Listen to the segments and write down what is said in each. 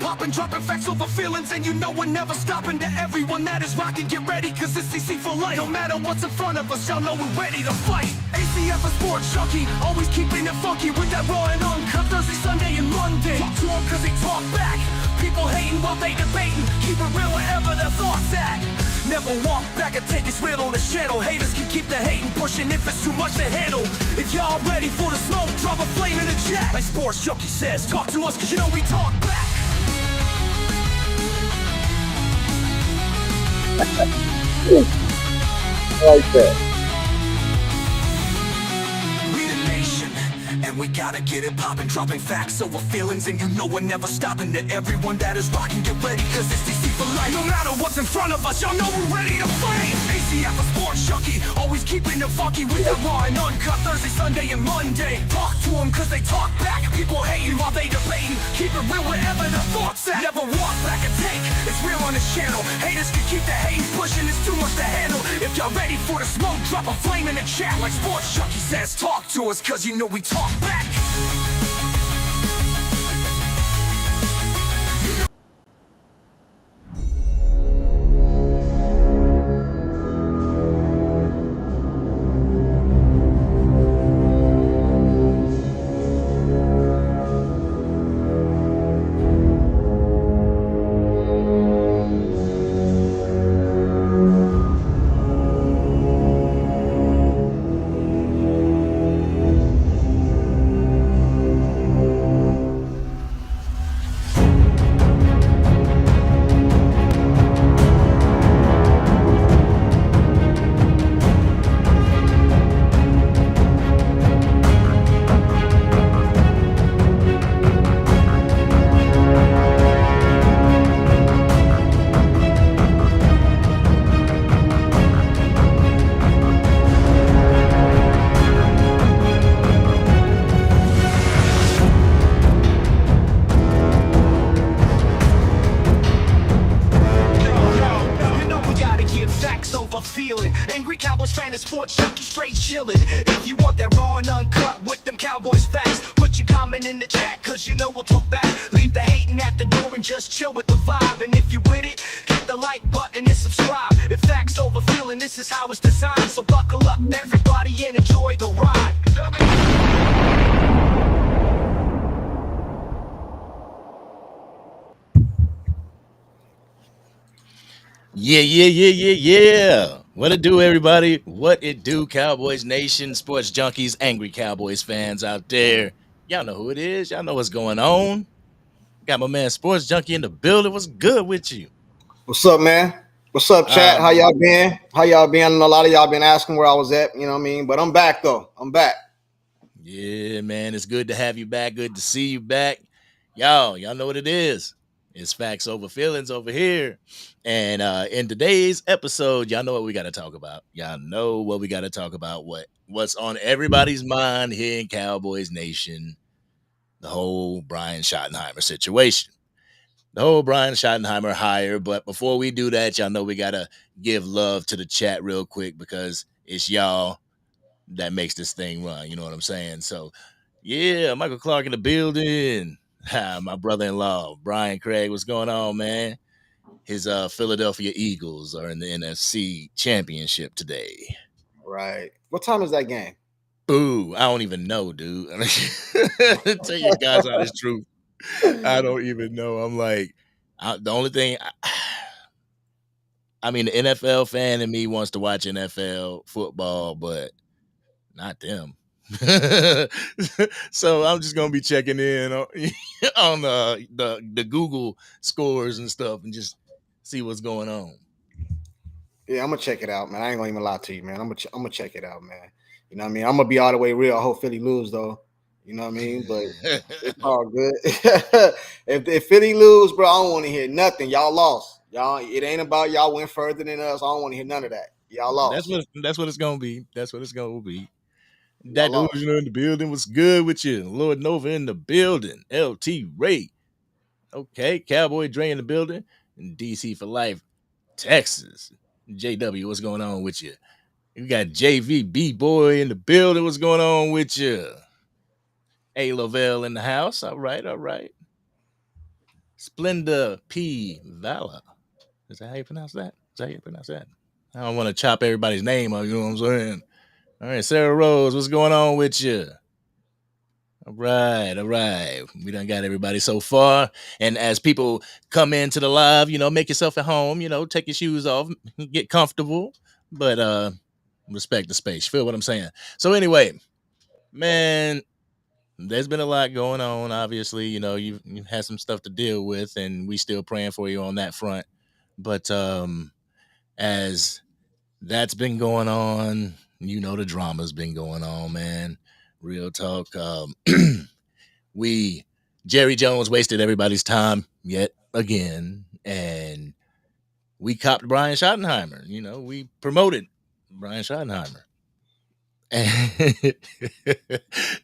popping, dropping facts over feelings, and you know we're never stopping. To everyone that is rocking, get ready, cause it's CC for life. No matter what's in front of us, y'all know we're ready to fight. ACF a sports junkie, always keeping it funky with that raw and uncut Thursday, Sunday, and Monday. Talk to them cause they talk back. People hating while they debating, keep it real wherever their thoughts at. Never walk back and take this real on the channel. Haters can keep the hating pushing if it's too much to handle. If y'all ready for the smoke, drop a flame in the chat. Like Sports Junkie says, talk to us cause you know we talk back. I like that. We the nation, and we gotta get it poppin', dropping facts over feelings, and you know we're never stopping. To everyone that is rocking, get ready, cause it's DC for life. No matter what's in front of us, y'all know we're ready to fight. ACF a sports junkie, always keeping it funky with that raw and uncut Thursday, Sunday, and Monday. Talk to them cause they talk back. People hating while they debating, keep it real wherever the thoughts at. Never walk back and take, it's real on this channel. Haters can keep the hating pushing, it's too much to handle. If y'all ready for the smoke, drop a flame in the chat. Like Sports Junkie says, talk to us cause you know we talk back. Feeling angry Cowboys fan and Sports Junkie straight chillin'. If you want that raw and uncut with them Cowboys facts, put your comment in the chat cause you know we'll talk back. Leave the hating at the door and just chill with the vibe. And if you with it, hit the like button and subscribe. If facts over feeling, this is how it's designed. So buckle up everybody and enjoy the ride. Yeah. What it do, everybody? What it do, Cowboys Nation, Sports Junkies, angry Cowboys fans out there. Y'all know who it is. Y'all know what's going on. Got my man Sports Junkie in the building. What's good with you? What's up, man? What's up, chat? How y'all been? How y'all been? I know a lot of y'all been asking where I was at, you know what I mean? But I'm back, though. I'm back. Yeah, man. It's good to have you back. Good to see you back. Y'all know what it is. It's facts over feelings over here. And in today's episode, y'all know what we got to talk about. Y'all know what we got to talk about. What's on everybody's mind here in Cowboys Nation. The whole Brian Schottenheimer situation. The whole Brian Schottenheimer hire. But before we do that, y'all know we got to give love to the chat real quick because it's y'all that makes this thing run. You know what I'm saying? So, yeah, Michael Clark in the building. My brother-in-law, Brian Craig. What's going on, man? His Philadelphia Eagles are in the NFC Championship today. Right. What time is that game? Boo. I don't even know, dude. Tell you guys honest truth. I don't even know. I'm like, the only thing, I mean, the NFL fan in me wants to watch NFL football, but not them. So I'm just gonna be checking in on the Google scores and stuff and just see what's going on. Yeah, I'm gonna check it out, man. I ain't gonna even lie to you, man. I'm gonna check it out, man. You know what I mean? I'm gonna be all the way real. I hope Philly lose though. You know what I mean? But it's all good. if Philly lose, bro, I don't want to hear nothing. Y'all lost. Y'all, it ain't about y'all went further than us. I don't want to hear none of that. Y'all lost. That's what it's gonna be. That's what it's gonna be. Y'all That lost. delusional in the building was good with you. Lord Nova in the building. LT Ray. Okay, Cowboy Dre in the building. And DC for life. Texas. JW, what's going on with you? You got JV B-Boy in the building. What's going on with you? A Lavelle in the house. All right. Splenda P. Vala. Is that how you pronounce that? I don't want to chop everybody's name up, you know what I'm saying? All right, Sarah Rose, what's going on with you? All right. We done got everybody so far. And as people come into the live, make yourself at home, take your shoes off, get comfortable, but respect the space. You feel what I'm saying? So anyway, man, there's been a lot going on. Obviously, you've had some stuff to deal with, and we still praying for you on that front. But as that's been going on, the drama's been going on, man. Real talk. Jerry Jones wasted everybody's time yet again, and we copped Brian Schottenheimer. We promoted Brian Schottenheimer. And,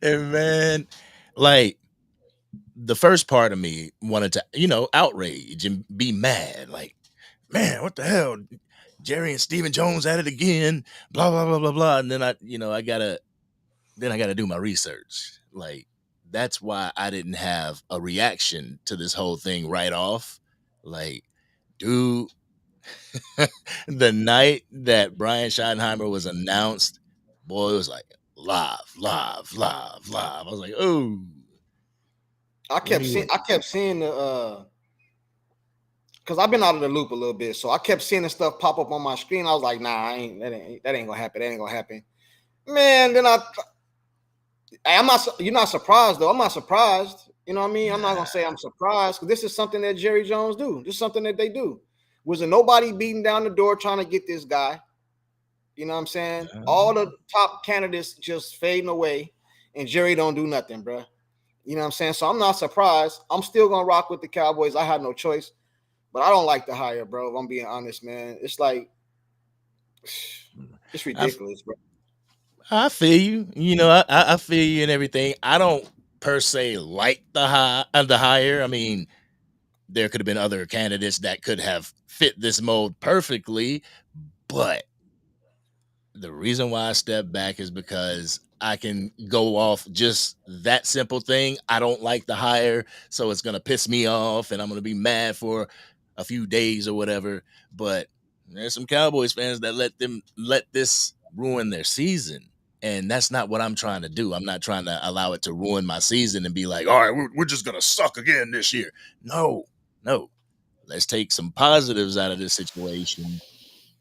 and man, like, the first part of me wanted to, outrage and be mad. Like, man, what the hell? Jerry and Stephen Jones at it again, blah, blah, blah, blah, blah. And then I gotta do my research. Like, that's why I didn't have a reaction to this whole thing right off. Like, dude, the night that Brian Schottenheimer was announced, boy, it was like live. I was like, oh. I kept seeing the because I've been out of the loop a little bit, so I kept seeing the stuff pop up on my screen. I was like, nah, that ain't gonna happen. That ain't gonna happen. Man, then I'm not. You're not surprised though. I'm not surprised. You know what I mean? I'm not gonna say I'm surprised because this is something that Jerry Jones do. This is something that they do. Was there nobody beating down the door trying to get this guy? You know what I'm saying? All the top candidates just fading away, and Jerry don't do nothing, bro. You know what I'm saying? So I'm not surprised. I'm still gonna rock with the Cowboys. I have no choice, but I don't like the hire, bro. If I'm being honest, man, it's like it's ridiculous, bro. I feel you. I feel you and everything. I don't per se like the hire. I mean, there could have been other candidates that could have fit this mold perfectly, but the reason why I step back is because I can go off just that simple thing. I don't like the hire, so it's gonna piss me off, and I'm gonna be mad for a few days or whatever. But there's some Cowboys fans that let this ruin their season. And that's not what I'm trying to do. I'm not trying to allow it to ruin my season and be like, all right, we're just going to suck again this year. No. Let's take some positives out of this situation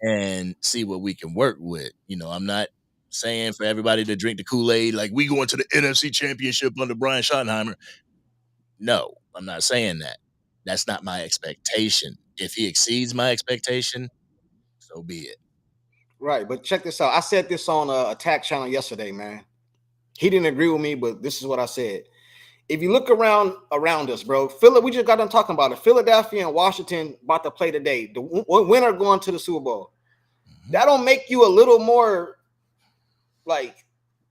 and see what we can work with. I'm not saying for everybody to drink the Kool-Aid like we going to the NFC Championship under Brian Schottenheimer. No, I'm not saying that. That's not my expectation. If he exceeds my expectation, so be it. Right, but check this out. I said this on Attack Channel yesterday, man. He didn't agree with me, but this is what I said. If you look around us, bro, we just got done talking about it. Philadelphia and Washington about to play today. The winner going to the Super Bowl. That don't make you a little more like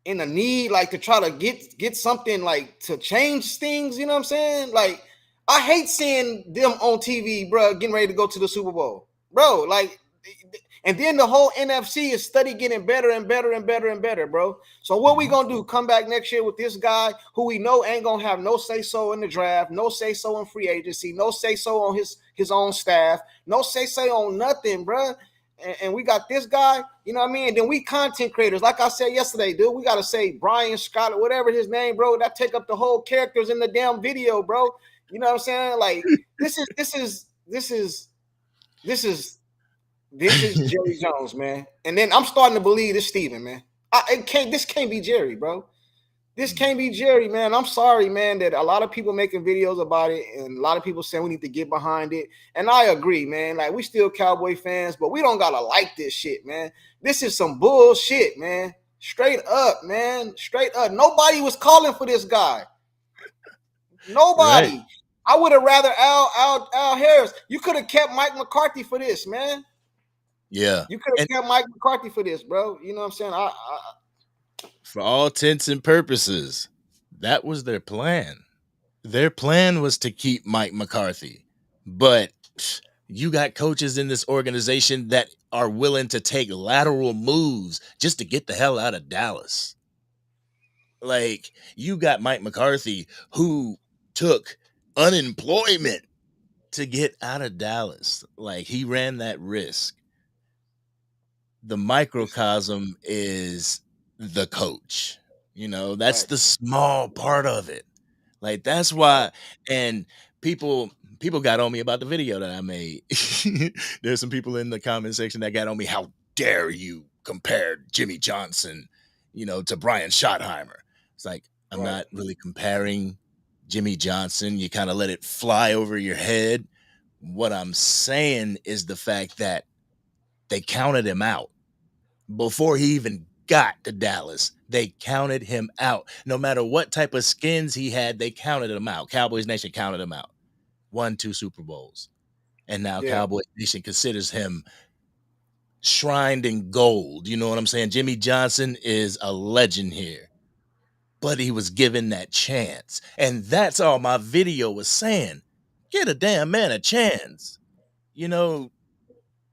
in the need, like to try to get something like to change things. You know what I'm saying? Like, I hate seeing them on TV, bro, getting ready to go to the Super Bowl, bro. Like. And then the whole NFC is steady getting better and better and better and better, bro. So what we gonna do? Come back next year with this guy who we know ain't gonna have no say-so in the draft, no say-so in free agency, no say-so on his own staff, no say-so on nothing, bro. And we got this guy, you know what I mean? And then we content creators, like I said yesterday, dude. We gotta say Brian Scott or whatever his name, bro. That take up the whole characters in the damn video, bro. You know what I'm saying? Like this is Jerry Jones, man. And then I'm starting to believe this Steven, man. This can't be Jerry, bro. This can't be Jerry, man. I'm sorry, man, that a lot of people making videos about it and a lot of people saying we need to get behind it. And I agree, man. Like, we still Cowboy fans, but we don't gotta like this shit, man. This is some bullshit, man. Straight up, man. Straight up. Nobody was calling for this guy. Nobody. Right. I would have rather Al Harris. You could have kept Mike McCarthy for this, man. Yeah. You could have kept Mike McCarthy for this, bro. You know what I'm saying? For all intents and purposes, that was their plan. Their plan was to keep Mike McCarthy. But you got coaches in this organization that are willing to take lateral moves just to get the hell out of Dallas. Like, you got Mike McCarthy who took unemployment to get out of Dallas. Like, he ran that risk. The microcosm is the coach. That's Right. the small part of it. Like, that's Right. why. And people got on me about the video that I made. There's some people in the comment section that got on me. How dare you compare Jimmy Johnson, to Brian Schottenheimer? It's like, I'm Right. not really comparing Jimmy Johnson. You kind of let it fly over your head. What I'm saying is the fact that they counted him out before he even got to Dallas. They counted him out. No matter what type of skins he had, they counted him out. Cowboys Nation counted him out. Won 2 Super Bowls. And now Yeah. Cowboys Nation considers him shrined in gold. You know what I'm saying? Jimmy Johnson is a legend here, but he was given that chance. And that's all my video was saying. Get a damn man a chance.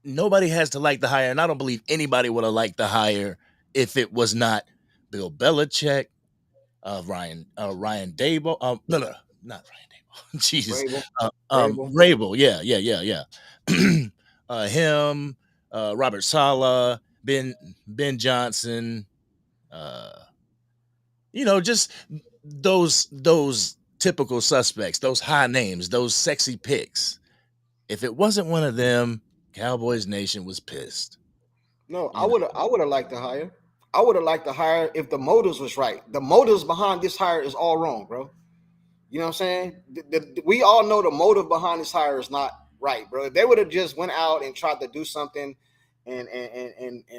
Nobody has to like the hire, and I don't believe anybody would have liked the hire if it was not Bill Belichick, Ryan Dable. No, not Ryan Dable. Jesus, Rabel. Rabel. Rabel. Yeah. Him, Robert Saleh, Ben Johnson. Uh, just those typical suspects, those high names, those sexy picks. If it wasn't one of them, Cowboys Nation was pissed. No, You know, I would have liked to hire. I would have liked to hire if the motives was right. The motives behind this hire is all wrong, bro. You know what I'm saying? We all know the motive behind this hire is not right, bro. If they would have just went out and tried to do something and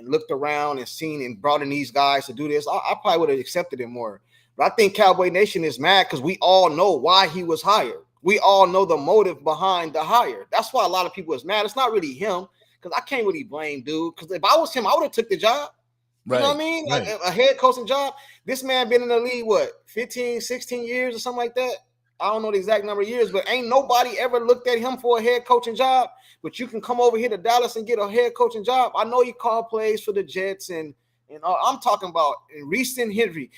looked around and seen and brought in these guys to do this, I probably would have accepted it more. But I think Cowboy Nation is mad because we all know why he was hired. We all know the motive behind the hire. That's why a lot of people is mad. It's not really him, because I can't really blame dude. Because if I was him, I would have took the job. You know what I mean? right. A head coaching job. This man been in the league, 15, 16 years or something like that? I don't know the exact number of years, but ain't nobody ever looked at him for a head coaching job. But you can come over here to Dallas and get a head coaching job. I know you call plays for the Jets, and I'm talking about in recent history.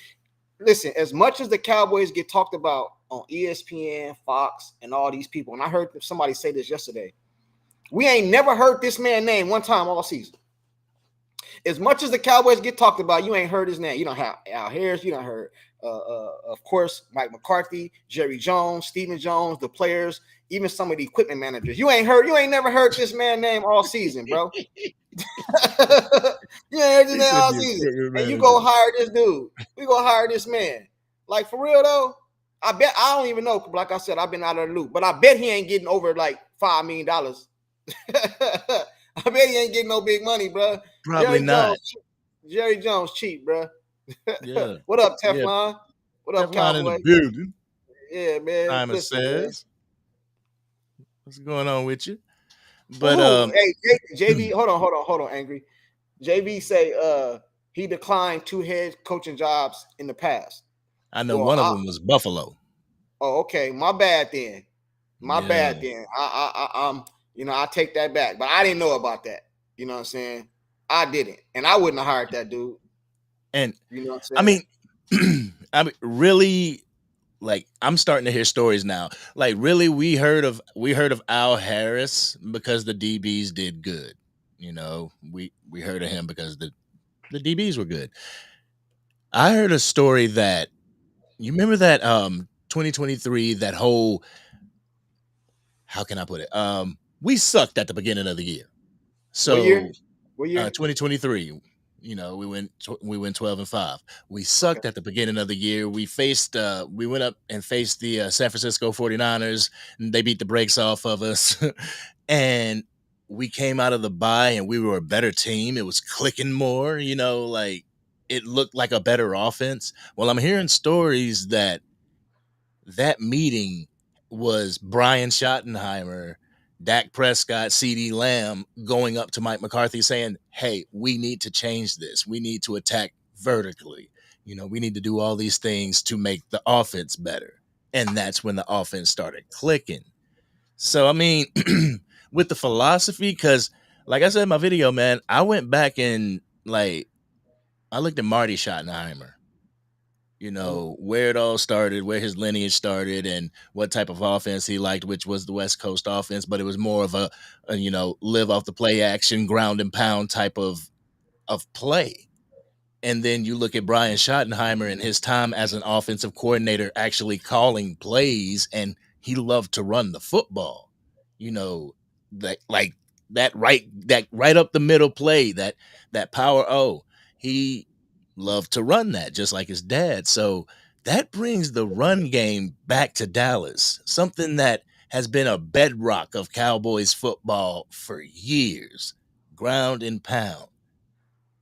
Listen, as much as the Cowboys get talked about on ESPN, Fox, and all these people, and I heard somebody say this yesterday, we ain't never heard this man's name one time all season. As much as the Cowboys get talked about, you ain't heard his name. You don't have Al Harris. You don't heard, of course, Mike McCarthy, Jerry Jones, Stephen Jones, the players, even some of the equipment managers. You ain't never heard this man's name all season, bro. You ain't heard this name all season. And you go hire this dude. We go hire this man. Like, for real, though, I don't even know. Like I said, I've been out of the loop. But I bet he ain't getting over like $5 million. I bet he ain't getting no big money, bro. Probably not. Jerry Jones cheap, bro. Yeah. What up, Teflon? Yeah. What up, Teflon Cowboy? in the building. Yeah, man. Simon says, what's going on with you? But hey, JB, hold on, Angry. JB say he declined 2 head coaching jobs in the past. I know one of them was Buffalo. Oh, okay. My bad then. Bad then. I take that back. But I didn't know about that. You know what I'm saying? I didn't. And I wouldn't have hired that dude. And you know what I'm saying? I mean, really, like, I'm starting to hear stories now. Like, really, we heard of Al Harris because the DBs did good. We heard of him because the DBs were good. I heard a story that, you remember that 2023, that whole, how can I put it? We sucked at the beginning of the year. So what year? 2023. We went 12-5. We sucked at the beginning of the year. We went up and faced the San Francisco 49ers, and they beat the brakes off of us. And we came out of the bye and we were a better team. It was clicking more, like it looked like a better offense. Well, I'm hearing stories that meeting was Brian Schottenheimer, Dak Prescott, CeeDee Lamb going up to Mike McCarthy saying, hey, we need to change this. We need to attack vertically. We need to do all these things to make the offense better. And that's when the offense started clicking. So, I mean, with the philosophy, because like I said in my video, man, I went back and I looked at Marty Schottenheimer. where it all started, where his lineage started, and what type of offense he liked, which was the West Coast offense. But it was more of a live off the play action, ground and pound type of play. And then you look at Brian Schottenheimer and his time as an offensive coordinator actually calling plays, and he loved to run the football. That like that right up the middle play, that power O. He loved to run that just like his dad. So that brings the run game back to Dallas, something that has been a bedrock of Cowboys football for years. Ground and pound.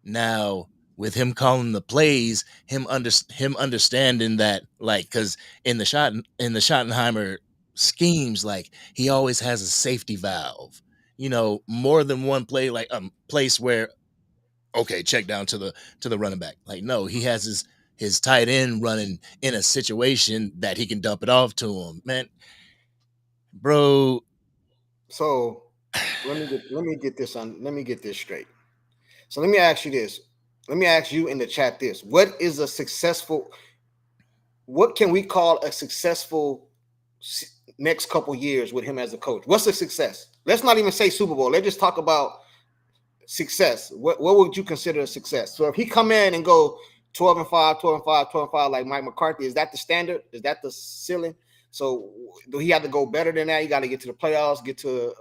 Now, with him calling the plays, him understanding that, like, because in the Schottenheimer schemes, like, he always has a safety valve. More than one play, like place where, okay, check down to the running back. Like, no, he has his tight end running in a situation that he can dump it off to him, man, bro. So let me get this straight. So let me ask you this. Let me ask you in the chat this. What can we call a successful next couple years with him as a coach? What's a success? Let's not even say Super Bowl. Let's just talk about success. What would you consider a success? So if he come in and go 12-5, 12-5, 12-5 like Mike McCarthy, is that the standard? Is that the ceiling? So do he have to go better than that? You got to get to the playoffs, get to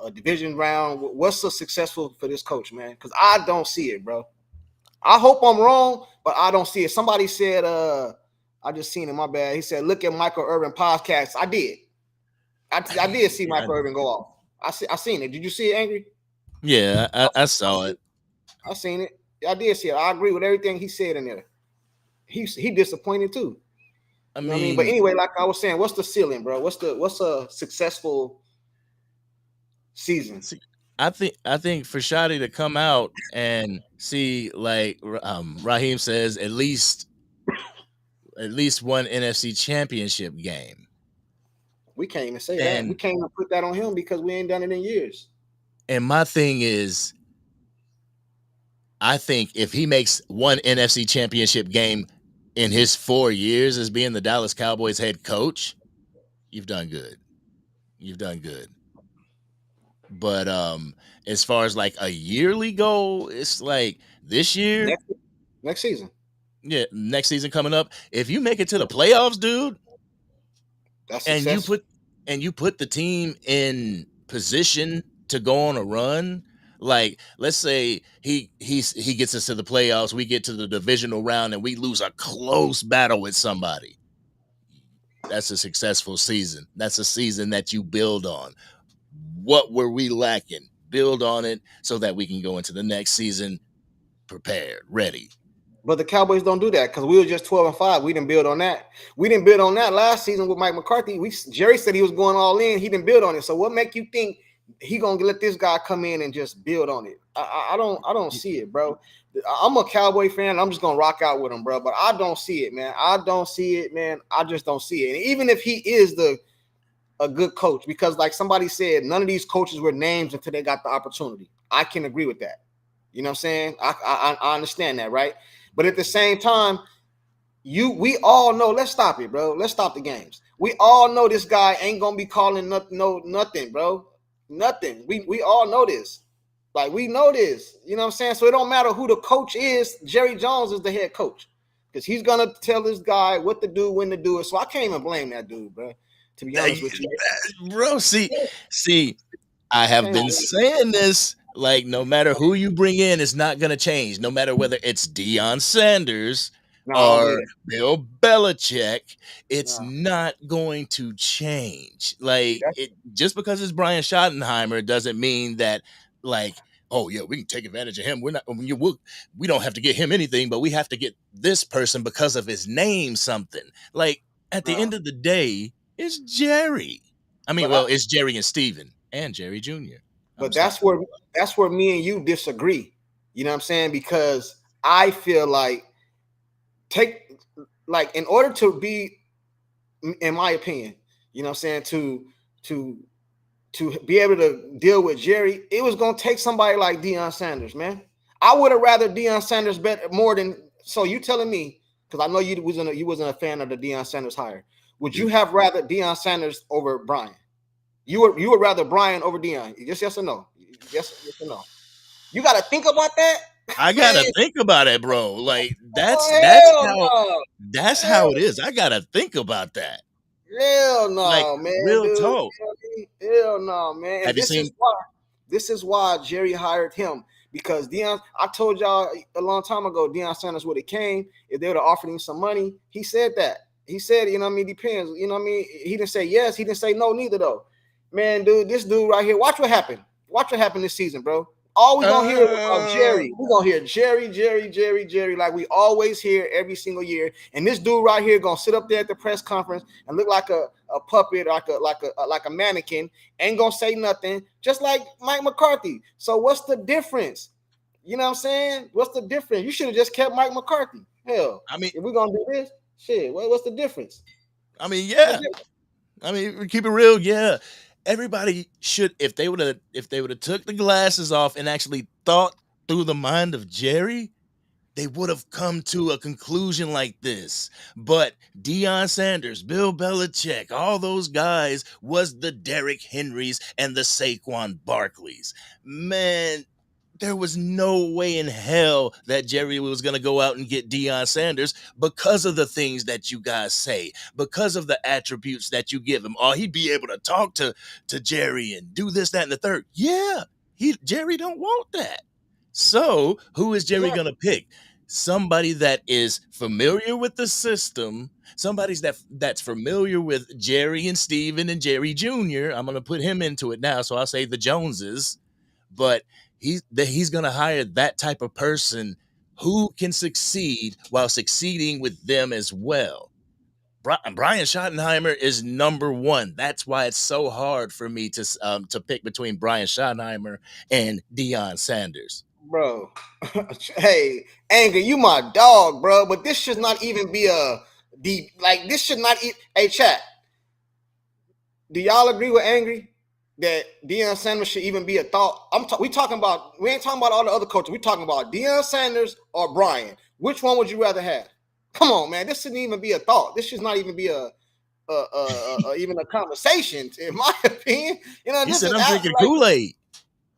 a division round. What's so successful for this coach, man? Because I don't see it, bro. I hope I'm wrong, but I don't see it. Somebody said, I just seen it, my bad. He said, look at Michael Irvin podcast. I did. I did see Michael Irvin go off. I seen it. Did you see it, Angry? Yeah, I saw it. I seen it. I did see it. I agree with everything he said in there. He disappointed too. I You know what mean, but anyway, like I was saying, what's the ceiling, bro? What's a successful season? I think for Shotty to come out and see, like Raheem says, at least one NFC championship game. We can't even say that. We can't even put that on him because we ain't done it in years. And my thing is, I think if he makes one NFC championship game in his 4 years as being the Dallas Cowboys head coach, you've done good. You've done good. But as far as like a yearly goal, it's like this year, next season. Yeah, next season coming up. If you make it to the playoffs, dude, that's and success. you put the team in position to go on a run. Like, let's say he gets us to the playoffs, we get to the divisional round, and we lose a close battle with somebody. That's a successful season. That's a season that you build on. What were we lacking? Build on it so that we can go into the next season prepared, ready. But the Cowboys don't do that because we were just 12-5. We didn't build on that. We didn't build on that last season with Mike McCarthy. Jerry said he was going all in. He didn't build on it. So what make you think he gonna let this guy come in and just build on it? I don't see it, bro. I'm a Cowboy fan. I'm just gonna rock out with him, bro. But I don't see it, man. I don't see it, man. I just don't see it. And even if he is a good coach, because like somebody said, none of these coaches were names until they got the opportunity. I can agree with that. You know what I'm saying? I understand that, right? But at the same time, we all know. Let's stop it, bro. Let's stop the games. We all know this guy ain't gonna be calling nothing, bro. Nothing. We all know this. Like, we know this. You know what I'm saying? So it don't matter who the coach is. Jerry Jones is the head coach because he's gonna tell this guy what to do, when to do it. So I can't even blame that dude, bro. To be honest with you, bro. See, I have been saying this. Like, no matter who you bring in, it's not going to change. No matter whether it's Deion Sanders or Bill Belichick, it's not going to change. Like, just because it's Brian Schottenheimer doesn't mean that, like, oh yeah, we can take advantage of him. We don't have to get him anything, but we have to get this person because of his name something. Like, at the end of the day, it's Jerry. I mean, it's Jerry and Steven and Jerry Jr. But that's where me and you disagree. You know what I'm saying? Because I feel like in order to be, in my opinion, you know what I'm saying, to be able to deal with Jerry, it was gonna take somebody like Deion Sanders, man. I would have rather Deion Sanders bet more than. So you telling me because I know you wasn't a fan of the Deion Sanders hire. Would you have rather Deion Sanders over Brian? You would rather Brian over Deion? Just yes or no? Yes or no? You got to think about that. I Man, gotta think about it, bro. Like oh, that's hell how no. it is. I gotta think about that. Hell Like no, man, real dude. You know talk. what I mean? Hell no, man. And Have you seen? this is why Jerry hired him, because Deion. I told y'all a long time ago, Deion Sanders would have came if they would have offered him some money. He said that. He said, you know what I mean, depends. You know what I mean? He didn't say yes. He didn't say no neither though. Man, dude, this dude right here. Watch what happened. Watch what happened this season, bro. All we gonna hear is about Jerry. We're gonna hear Jerry, like we always hear every single year. And this dude right here gonna sit up there at the press conference and look like a puppet, like a mannequin, ain't gonna say nothing, just like Mike McCarthy. So what's the difference? You know what I'm saying? What's the difference? You should have just kept Mike McCarthy. Hell, I mean, if we're gonna do this, shit, what's the difference? I mean, yeah. I mean, keep it real, yeah. Everybody should, if they would have took the glasses off and actually thought through the mind of Jerry, they would have come to a conclusion like this. But Deion Sanders, Bill Belichick, all those guys was the Derrick Henrys and the Saquon Barkleys. Man, there was no way in hell that Jerry was going to go out and get Deion Sanders because of the things that you guys say, because of the attributes that you give him. Or he'd be able to talk to Jerry and do this, that, and the third. Yeah, Jerry don't want that. So who is Jerry going to pick? Somebody that is familiar with the system, somebody that's familiar with Jerry and Steven and Jerry Jr. I'm going to put him into it now, so I'll say the Joneses. But he's going to hire that type of person who can succeed while succeeding with them as well. Brian Schottenheimer is number one. That's why it's so hard for me to pick between Brian Schottenheimer and Deion Sanders. Bro, hey, Anger, you my dog, bro. But this should not even be this should not. Hey, chat. Do y'all agree with Angry that Deion Sanders should even be a thought? We ain't talking about all the other coaches. We talking about Deion Sanders or Brian. Which one would you rather have? Come on, man. This shouldn't even be a thought. This should not even be even a conversation, in my opinion. You know, he said I'm drinking Kool-Aid.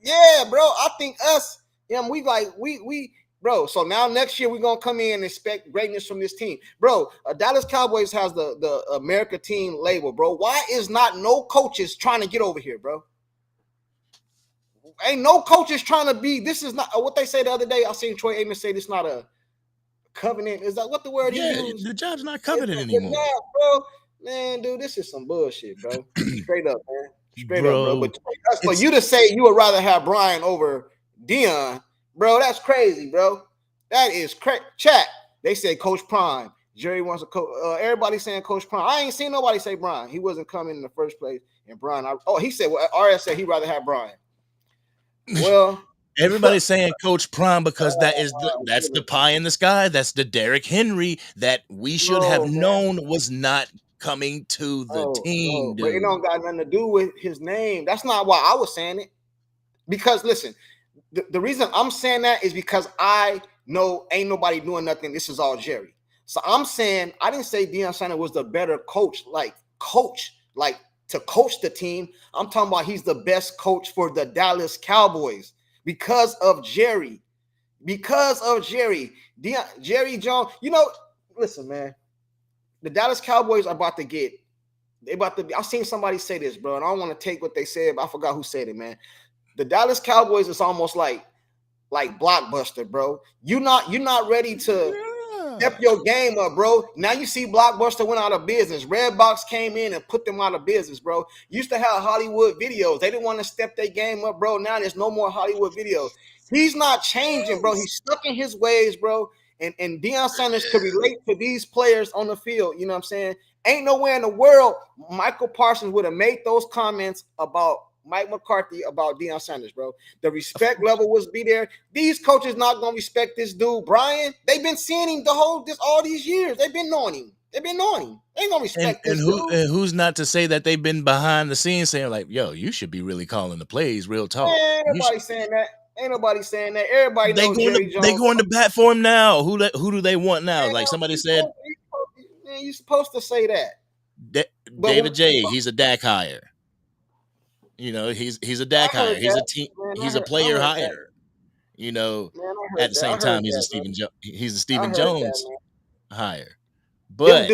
Yeah, bro. I think us. Yeah, we bro. So now next year we're gonna come in and expect greatness from this team, bro. Dallas Cowboys has the America team label, bro. Why is not no coaches trying to get over here, bro? Ain't no coaches trying to be. This is not what they say the other day. I seen Troy Aikman say this not a covenant. Is that what the word he used? The job's not covenant anymore, bro. Man, dude, this is some bullshit, bro. Straight up, man. Straight up, bro. But for you to say you would rather have Brian over Deion, bro, that's crazy, bro. That is crazy. Chat, they said Coach Prime. Jerry wants a coach. Everybody saying Coach Prime. I ain't seen nobody say Brian. He wasn't coming in the first place. And Brian, he said, RS said he'd rather have Brian. Well, everybody's saying Coach Prime because that's the pie in the sky. That's the Derrick Henry that we should have known was not coming to the team. But it don't got nothing to do with his name. That's not why I was saying it. Because listen, the reason I'm saying that is because I know ain't nobody doing nothing. This is all Jerry. So I'm saying I didn't say Deion Sanders was the better coach, to coach the team. I'm talking about he's the best coach for the Dallas Cowboys because of Jerry. Because of Jerry. Jerry Jones. You know, listen, man. The Dallas Cowboys are about to get. I've seen somebody say this, bro, and I don't want to take what they said, but I forgot who said it, man. The Dallas Cowboys is almost like Blockbuster, bro. You're not ready to step your game up, bro. Now you see Blockbuster went out of business. Redbox came in and put them out of business, bro. Used to have Hollywood Videos. They didn't want to step their game up, bro. Now there's no more Hollywood Videos. He's not changing, bro. He's stuck in his ways, bro. And Deion Sanders could relate to these players on the field. You know what I'm saying? Ain't nowhere in the world Michael Parsons would have made those comments about Mike McCarthy about Deion Sanders, bro. The respect level was be there. These coaches not gonna respect this dude, Brian. They've been seeing him all these years. They've been knowing him. They ain't gonna respect this dude. And who's not to say that they've been behind the scenes saying like, "Yo, you should be really calling the plays, real talk." Man, everybody saying that. Ain't nobody saying that. Everybody knows Jerry They Jones. going to bat for him now. Who do they want now? Like somebody said, Man, you supposed to say that. But David J. He's a DAC hire. You know, he's a DAC I hire. heard He's a that. team. Man, He's a player hire. You know, Man, I at heard the that. I same time, heard that, man. he's a I Stephen heard that, Jones man. hire. Them But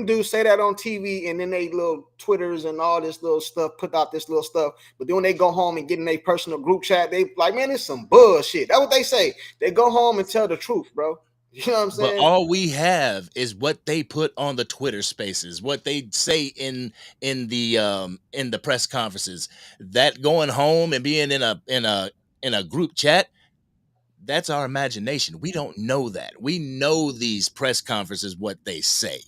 dudes say that on TV, and then they little Twitters and all this little stuff, put out this little stuff. But then when they go home and get in their personal group chat, they like, man, it's some bullshit. That's what they say. They go home and tell the truth, bro. You know what I'm but saying? all we have is what they put on the Twitter Spaces, what they say in the press conferences. That going home and being in a group chat, that's our imagination. We don't know that. We know these press conferences what they say.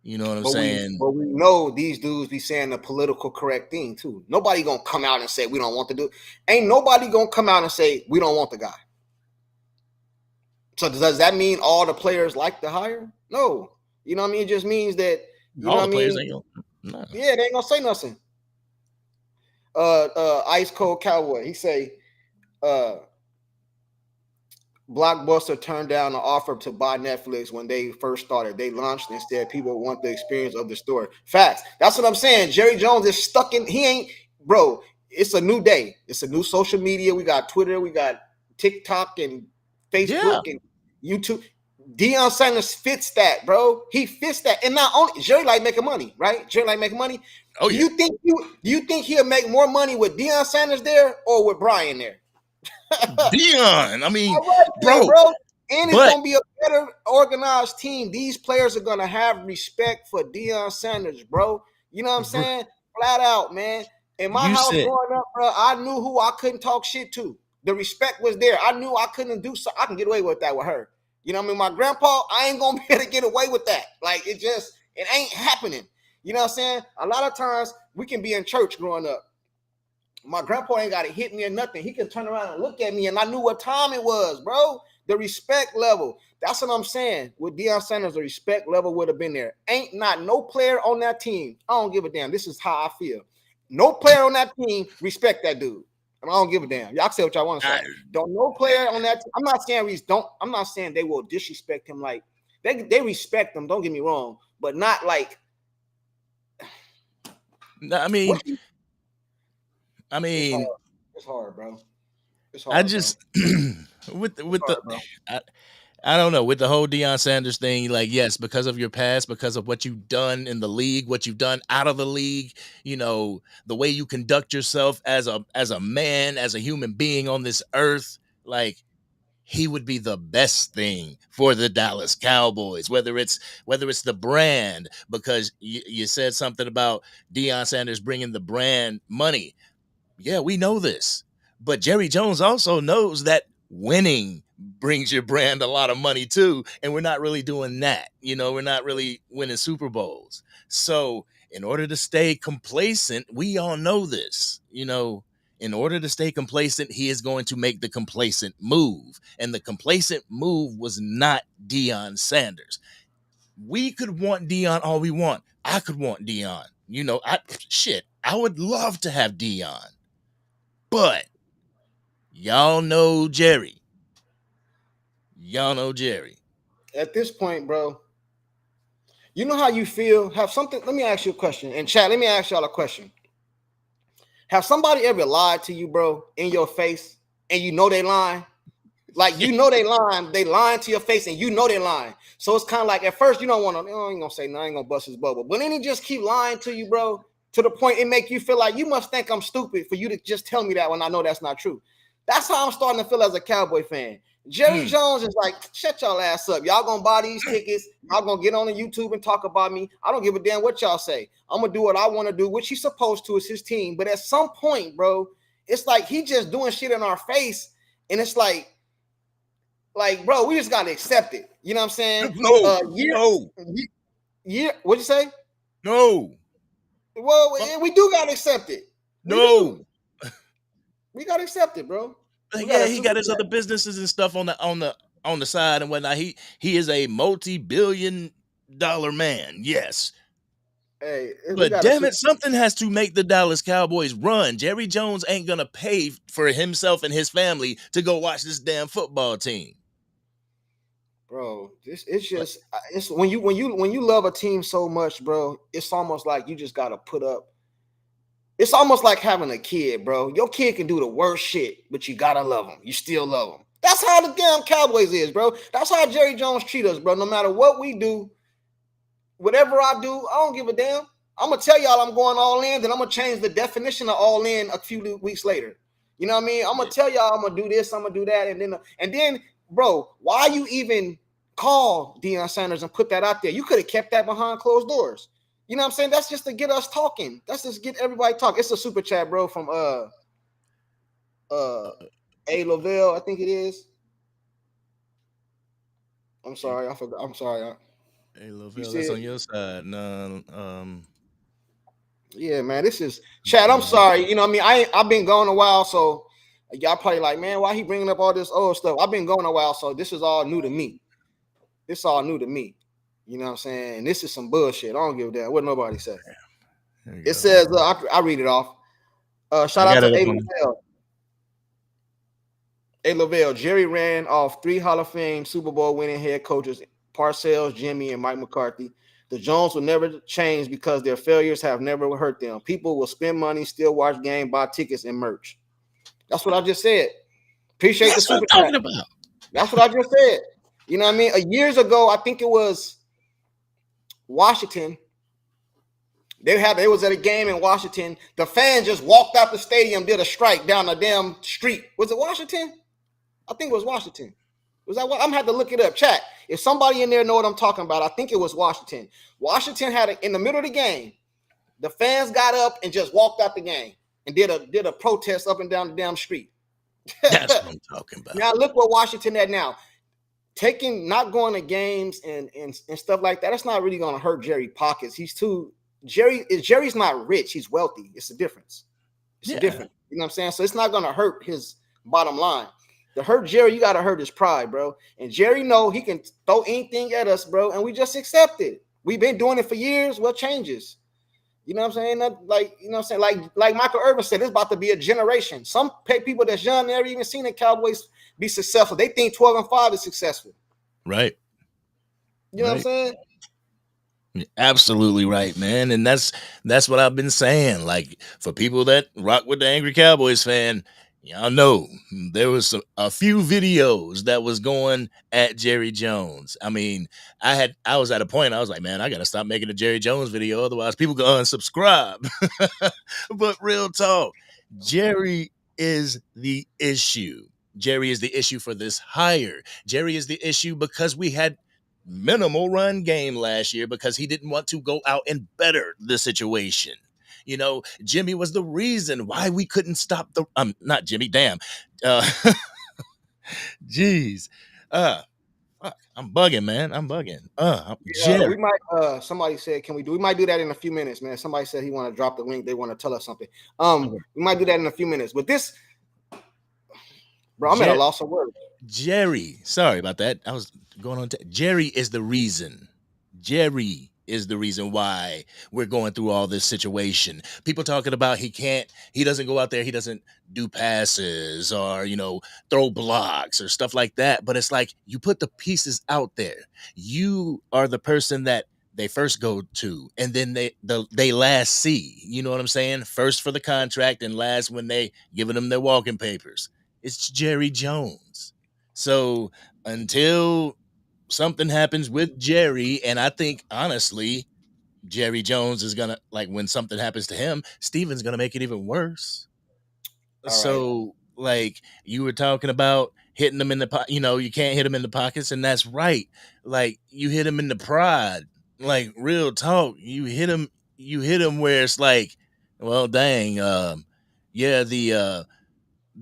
You know what I'm saying? But we know these dudes be saying the political correct thing too. Nobody gonna come out and say we don't want to do. Ain't nobody gonna come out and say we don't want the guy. So does that mean all the players like the hire? No. You know what I mean? It just means that All the players ain't gonna, no. Yeah, they ain't gonna say nothing. Ice Cold Cowboy, he say Blockbuster turned down the offer to buy Netflix when they first started. They launched instead. People want the experience of the story. Facts. That's what I'm saying. Jerry Jones is stuck in. He ain't, bro. It's a new day. It's a new social media. We got Twitter. We got TikTok and Facebook and YouTube. Deion Sanders fits that, bro. He fits that. And not only Jerry like making money, right? Jerry like making money. Oh, do yeah. you think he'll make more money with Deion Sanders there or with Brian there? Deion, I mean, bro. And it's but gonna be a better organized team. These players are gonna have respect for Deion Sanders, bro. You know what I'm saying? Flat out, man. In my house growing up, bro, I knew who I couldn't talk shit to. The respect was there. I knew I couldn't do so. I can get away with that with her. You know what I mean? My grandpa, I ain't gonna be able to get away with that. Like it ain't happening. You know what I'm saying? A lot of times we can be in church growing up. My grandpa ain't got to hit me or nothing. He can turn around and look at me, and I knew what time it was, bro. The respect level. That's what I'm saying. With Deion Sanders, the respect level would have been there. Ain't not no player on that team. I don't give a damn. This is how I feel. No player on that team respect that dude. And I don't give a damn. Y'all say what y'all want to say. Don't no player on that team. I'm not saying they will disrespect him like they respect him. Don't get me wrong, but not like. I mean, it's hard, bro. It's hard. I just I don't know, with the whole Deion Sanders thing, like, yes, because of your past, because of what you've done in the league, what you've done out of the league, you know, the way you conduct yourself as a man, as a human being on this earth, like he would be the best thing for the Dallas Cowboys, whether it's the brand, because you said something about Deion Sanders bringing the brand money. Yeah, we know this, but Jerry Jones also knows that winning brings your brand a lot of money too, and we're not really doing that. You know, we're not really winning Super Bowls. So in order to stay complacent, we all know this, you know, in order to stay complacent, he is going to make the complacent move. And the complacent move was not Deion Sanders. We could want Deion all we want. I could want Deion. You know, I would love to have Deion. But y'all know Jerry. At this point, bro, you know how you feel? Let me ask you a question. And chat, let me ask y'all a question. Have somebody ever lied to you, bro, in your face, and you know they lying? Like, you know they lying to your face, and you know they lying. So it's kind of like, at first, you don't want to, I ain't going to say, no, I ain't going to bust his bubble. But then he just keep lying to you, bro, to the point it make you feel like you must think I'm stupid for you to just tell me that when I know that's not true. That's how I'm starting to feel as a Cowboy fan. Jerry Jones is like, shut y'all ass up. Y'all gonna buy these tickets. Y'all gonna get on the YouTube and talk about me. I don't give a damn what y'all say. I'm gonna do what I want to do, which he's supposed to. It's his team. But at some point, bro, it's like he just doing shit in our face. And it's like, bro, we just gotta accept it. You know what I'm saying? No. What'd you say? No. Well, we do gotta accept it. We gotta accept it, bro. Yeah, he got his other businesses and stuff on the side and whatnot. He is a multi-billion-dollar man. Yes. Hey, we But got a damn super, it, something has to make the Dallas Cowboys run. Jerry Jones ain't gonna pay for himself and his family to go watch this damn football team. bro. It's Like, just it's when you love a team so much, bro. It's almost like you just gotta put up. It's almost like having a kid, bro. Your kid can do the worst shit, but you gotta love them. You still love them. That's how the damn Cowboys is, bro. That's how Jerry Jones treat us, bro. No matter what we do, whatever I do, I don't give a damn. I'm gonna tell y'all I'm going all in, then I'm gonna change the definition of all in a few weeks later. You know what I mean? I'm gonna tell y'all I'm gonna do this, I'm gonna do that, and then, bro, why you even call Deion Sanders and put that out there? You could have kept that behind closed doors. You know what I'm saying? That's just to get us talking. That's just get everybody talking. It's a super chat, bro, from A. Lavelle, I think it is. I'm sorry, I forgot. I'm sorry. hey, You Lavelle, see that's it? on your side. No, Yeah, man. This is Chad. I'm sorry. You know what I mean? I've been gone a while, so y'all probably like, man, why he bringing up all this old stuff? I've been gone a while, so this is all new to me. This all new to me. You know what I'm saying? And this is some bullshit. I don't give a damn what nobody say. It says, I read it off. Shout I out got to it up A. on. Lavelle. A. Lavelle. Jerry ran off 3 Hall of Fame Super Bowl winning head coaches, Parcells, Jimmy, and Mike McCarthy. The Jones will never change because their failures have never hurt them. People will spend money, still watch game, buy tickets, and merch. That's what I just said. Appreciate the That's what I'm super chat. talking about. That's what I just said. You know what I mean? Years ago, I think it was Washington. They was at a game in Washington. The fans just walked out the stadium, did a strike down the damn street. Was it Washington? I think it was Washington. Was that what? I'm gonna have to look it up. Chat. If somebody in there know what I'm talking about, I think it was Washington. Washington had in the middle of the game, the fans got up and just walked out the game and did a protest up and down the damn street. That's what I'm talking about. Now look where Washington at now. Not going to games and stuff like that. That's not really gonna hurt Jerry pockets. Jerry's not rich. He's wealthy. It's a difference. It's a difference. You know what I'm saying? So it's not gonna hurt his bottom line. To hurt Jerry, you gotta hurt his pride, bro. And Jerry know he can throw anything at us, bro, and we just accept it. We've been doing it for years. What changes? You know what I'm saying? You know what I'm saying? Like Michael Irvin said, it's about to be a generation. Some people that's young never even seen the Cowboys be successful. They think 12-5 is successful. Right. You know what I'm saying? You're absolutely right, man. And that's what I've been saying. Like, for people that rock with the Angry Cowboys fan, y'all know there was a few videos that was going at Jerry Jones. I mean, I was at a point I was like, man, I gotta stop making a Jerry Jones video, otherwise people go unsubscribe. But real talk, Jerry is the issue. Jerry is the issue for this hire. Jerry is the issue because we had minimal run game last year because he didn't want to go out and better the situation. You know, Jimmy was the reason why we couldn't stop the not Jimmy, damn. Jeez. Fuck, I'm bugging, man. I'm bugging. We might somebody said, we might do that in a few minutes, man. Somebody said he want to drop the link, they want to tell us something. We might do that in a few minutes. But this, bro, I'm at a loss of words. Jerry, sorry about that. I was going on. Jerry is the reason. Jerry is the reason why we're going through all this situation. People talking about he doesn't go out there, he doesn't do passes or, throw blocks or stuff like that. But it's like, you put the pieces out there. You are the person that they first go to, and then they last see. You know what I'm saying? First for the contract and last when they giving them their walking papers. It's Jerry Jones. So until something happens with Jerry, and I think honestly, Jerry Jones is gonna, like, when something happens to him, Steven's gonna make it even worse. All so right. Like you were talking about hitting them in the you can't hit them in the pockets, and that's right. Like, you hit him in the pride. Like, real talk, you hit him where it's like, well, dang, yeah, the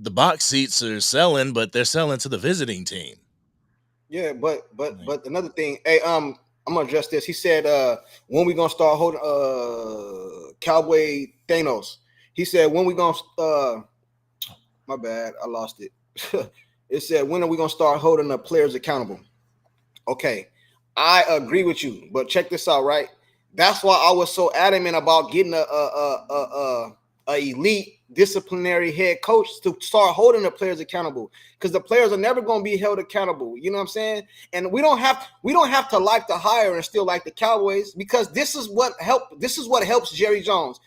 box seats are selling, but they're selling to the visiting team. Yeah, but another thing, hey, I'm gonna address this. He said, when we gonna start holding Cowboy Thanos? He said, when we gonna my bad, I lost it. It said, when are we gonna start holding the players accountable? Okay, I agree with you, but check this out, right? That's why I was so adamant about getting a elite disciplinary head coach to start holding the players accountable, because the players are never going to be held accountable. You know what I'm saying? And we don't have to like the hire and still like the Cowboys, because this is what helps Jerry Jones.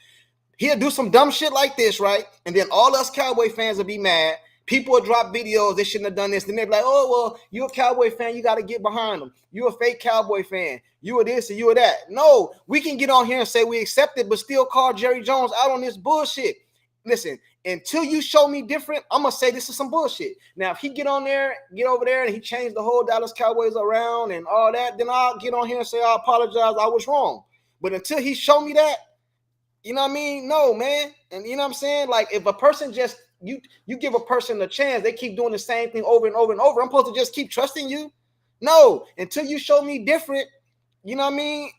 He'll do some dumb shit like this, right? And then all us Cowboy fans will be mad. People will drop videos, they shouldn't have done this. Then they'll be like, oh, well, you're a Cowboy fan, you got to get behind them. You're a fake Cowboy fan. You are this and you are that. No, we can get on here and say we accept it, but still call Jerry Jones out on this bullshit. Listen, until you show me different, I'm going to say this is some bullshit. Now, if he get over there, and he changed the whole Dallas Cowboys around and all that, then I'll get on here and say I apologize, I was wrong. But until he show me that, you know what I mean? No, man. And you know what I'm saying? Like, if a person just, you give a person a chance, they keep doing the same thing over and over and over, I'm supposed to just keep trusting you? No, until you show me different, you know what I mean?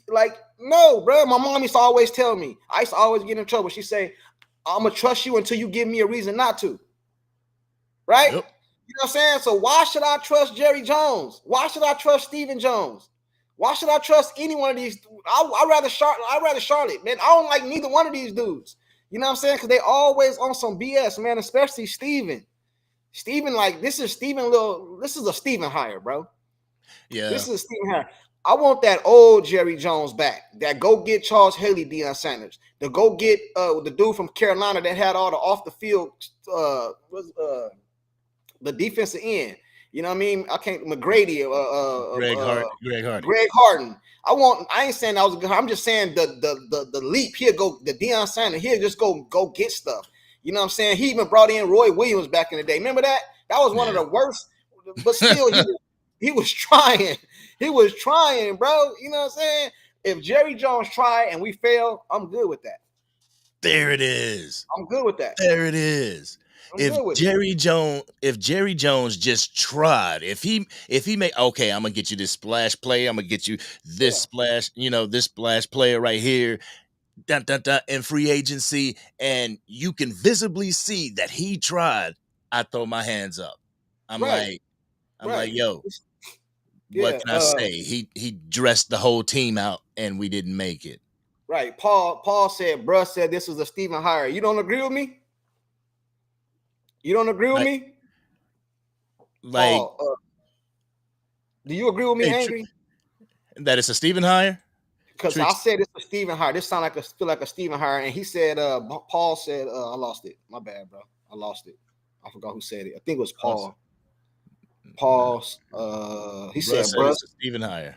Like, no, bro. My mom used to always tell me, I used to always get in trouble. She say, I'm going to trust you until you give me a reason not to. Right? Yep. You know what I'm saying? So why should I trust Jerry Jones? Why should I trust Stephen Jones? Why should I trust any one of these? I'd rather Charlotte, man. I don't like neither one of these dudes. You know what I'm saying? Because they always on some BS, man, especially Steven. Steven, like, this is a Steven hire, bro. Yeah. This is a Steven hire. I want that old Jerry Jones back. That go get Charles Haley, Deion Sanders. To go get the dude from Carolina that had all the off the field the defensive end. You know what I mean? I can't McGrady. Greg Harden. I ain't saying that was good. I'm just saying the leap. He'll go the Deion Sanders. He'll just go get stuff. You know what I'm saying? He even brought in Roy Williams back in the day. Remember that? That was one of the worst. But still, he was trying. He was trying, bro. You know what I'm saying? If Jerry Jones tried and we fail, I'm good with that. There it is. I'm good with that. There it is. If Jerry Jones just tried, if he made, okay, I'm gonna get you this splash play, I'm gonna get you this splash, this splash player right here, in free agency, and you can visibly see that he tried, I throw my hands up. I'm like, yo, what can I say? He dressed the whole team out and we didn't make it. Right. Paul said, bruh said this was a Steven hire. You don't agree with me? You don't agree with me? Like, Paul, do you agree with me, Angry? That it's a Steven hire? Because I said it's a Steven hire. This feel like a Steven hire. And he said, Paul said, I lost it. My bad, bro. I lost it. I forgot who said it. I think it was Paul. He said, bro, it's a Steven hire.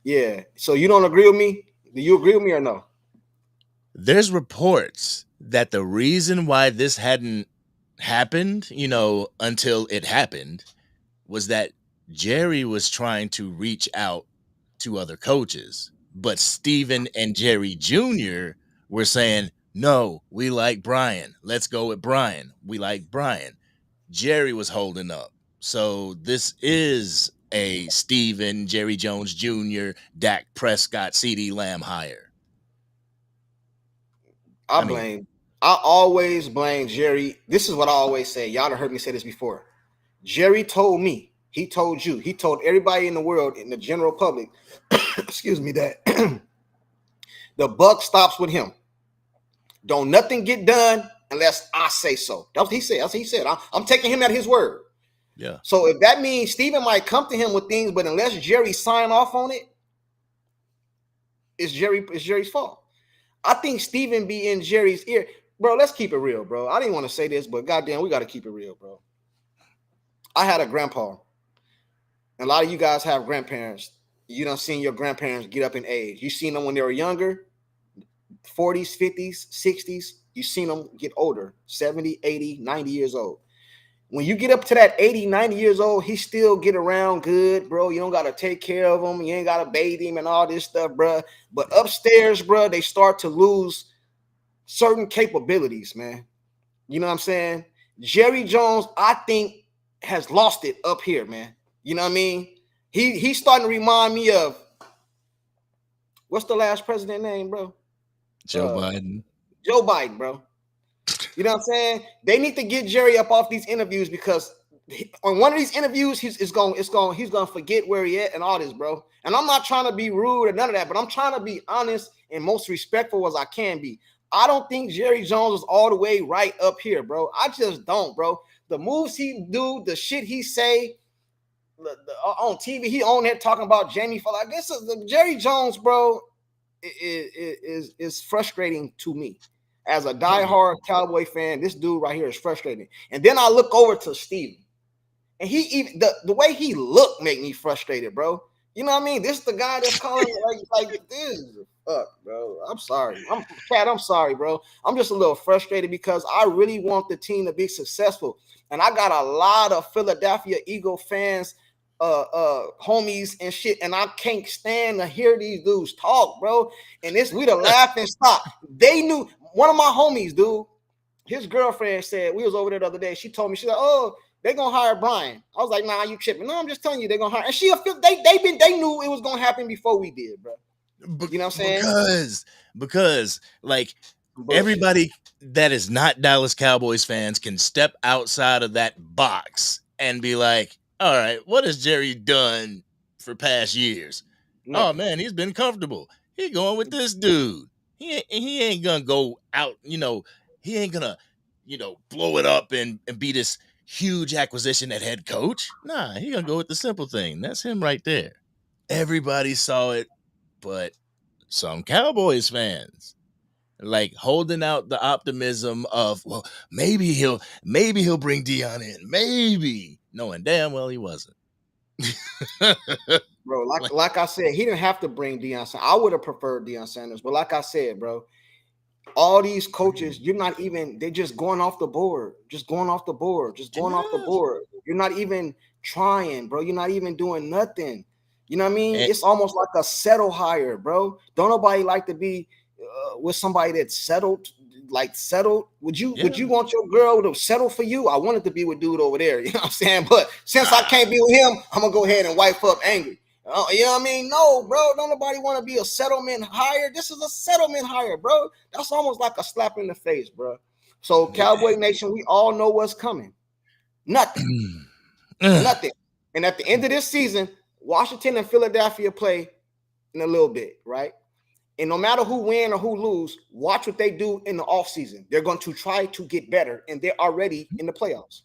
Yeah. So you don't agree with me? Do you agree with me or no? There's reports that the reason why this hadn't happened, until it happened, was that Jerry was trying to reach out to other coaches, but Steven and Jerry Jr. were saying, no, we like Brian. Let's go with Brian. We like Brian. Jerry was holding up. So this is a Steven, Jerry Jones Jr., Dak Prescott, CeeDee Lamb hire. I always blame Jerry. This is what I always say. Y'all have heard me say this before. Jerry told me, he told you, he told everybody in the world, in the general public, excuse me, that the buck stops with him. Don't nothing get done unless I say so. That's what he said. That's what he said. I'm taking him at his word. Yeah. So if that means Steven might come to him with things, but unless Jerry sign off on it, it's Jerry's fault. I think Steven be in Jerry's ear. Bro, let's keep it real, bro. I didn't want to say this, but goddamn, we got to keep it real, bro. I had a grandpa. And a lot of you guys have grandparents. You done seen your grandparents get up in age. You seen them when they were younger, 40s, 50s, 60s. You seen them get older, 70, 80, 90 years old. When you get up to that 80, 90 years old, he still get around good, bro. You don't got to take care of him. You ain't got to bathe him and all this stuff, bro. But upstairs, bro, they start to lose certain capabilities, man. You know what I'm saying? Jerry Jones, I think, has lost it up here, man. You know what I mean? He's starting to remind me of, what's the last president name, bro? Joe Biden. Joe Biden, bro. You know what I'm saying? They need to get Jerry up off these interviews because on one of these interviews, he's gonna forget where he at and all this, bro. And I'm not trying to be rude or none of that, but I'm trying to be honest and most respectful as I can be. I don't think Jerry Jones is all the way right up here, bro. I just don't, bro. The moves he do, the shit he say on TV, he on there talking about Jamie Foxx. I guess Jerry Jones, bro, is frustrating to me. As a diehard Cowboy fan, this dude right here is frustrating. And then I look over to Steven. And he even the way he looked make me frustrated, bro. You know what I mean? This is the guy that's calling like this. Fuck, bro. I'm sorry. I'm sorry, bro. I'm just a little frustrated because I really want the team to be successful. And I got a lot of Philadelphia Eagle fans, homies and shit, and I can't stand to hear these dudes talk, bro. And we the laughing stock. They knew one of my homies, dude. His girlfriend said, we was over there the other day. She told me, she's like, oh, they're gonna hire Brian. I was like, nah, you tripping. No, I'm just telling you, they're gonna hire. And they knew it was gonna happen before we did, bro. You know what I'm saying? Because like Bullshit. everybody that is not Dallas Cowboys fans can step outside of that box and be like, all right, what has Jerry done for past years? Nothing. Oh man, he's been comfortable. He going with this dude. He ain't gonna go out, he ain't gonna, blow it up and be this huge acquisition at head coach. Nah, he gonna go with the simple thing. That's him right there. Everybody saw it, but some Cowboys fans like holding out the optimism of, well, maybe he'll bring Deion in, maybe, knowing damn well he wasn't. Bro, like I said, he didn't have to bring Deion Sanders. I would have preferred Deion Sanders, but like I said, bro, all these coaches, they're just going off the board, off the board. You're not even trying, bro. You're not even doing nothing. You know what I mean? It's almost like a settle hire, bro. Don't nobody like to be with somebody that's settled. Would you want your girl to settle for you? I wanted to be with dude over there. You know what I'm saying? But since I can't be with him, I'm gonna go ahead and wipe up angry. You know what I mean? No, bro. Don't nobody want to be a settlement hire. This is a settlement hire, bro. That's almost like a slap in the face, bro. So Cowboy Nation, we all know what's coming. Nothing. Nothing. And at the end of this season, Washington and Philadelphia play in a little bit, right? And no matter who win or who lose, watch what they do in the offseason. They're going to try to get better, and they're already in the playoffs.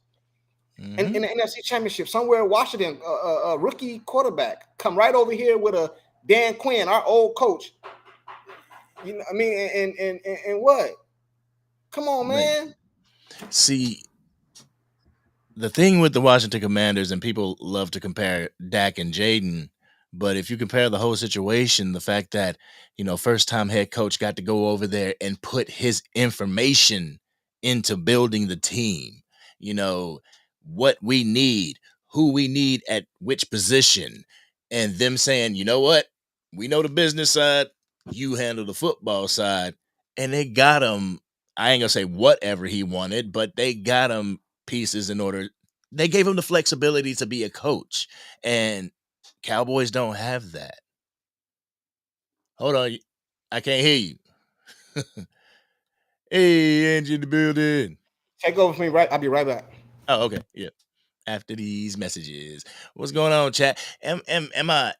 Mm-hmm. And in the NFC Championship, somewhere in Washington, a rookie quarterback come right over here with a Dan Quinn, our old coach. You know what I mean? And what? Come on, man. See, the thing with the Washington Commanders, and people love to compare Dak and Jaden, but if you compare the whole situation, the fact that, first-time head coach got to go over there and put his information into building the team, what we need, who we need at which position, and them saying, you know what, we know the business side, you handle the football side, and they got him, I ain't gonna say whatever he wanted, but they got him pieces in order. They gave him the flexibility to be a coach, and Cowboys don't have that. Hold on, I can't hear you. Hey, Angie in the building. Take over for me, right? I'll be right back. Oh, okay, yeah. After these messages, what's going on, chat? Am I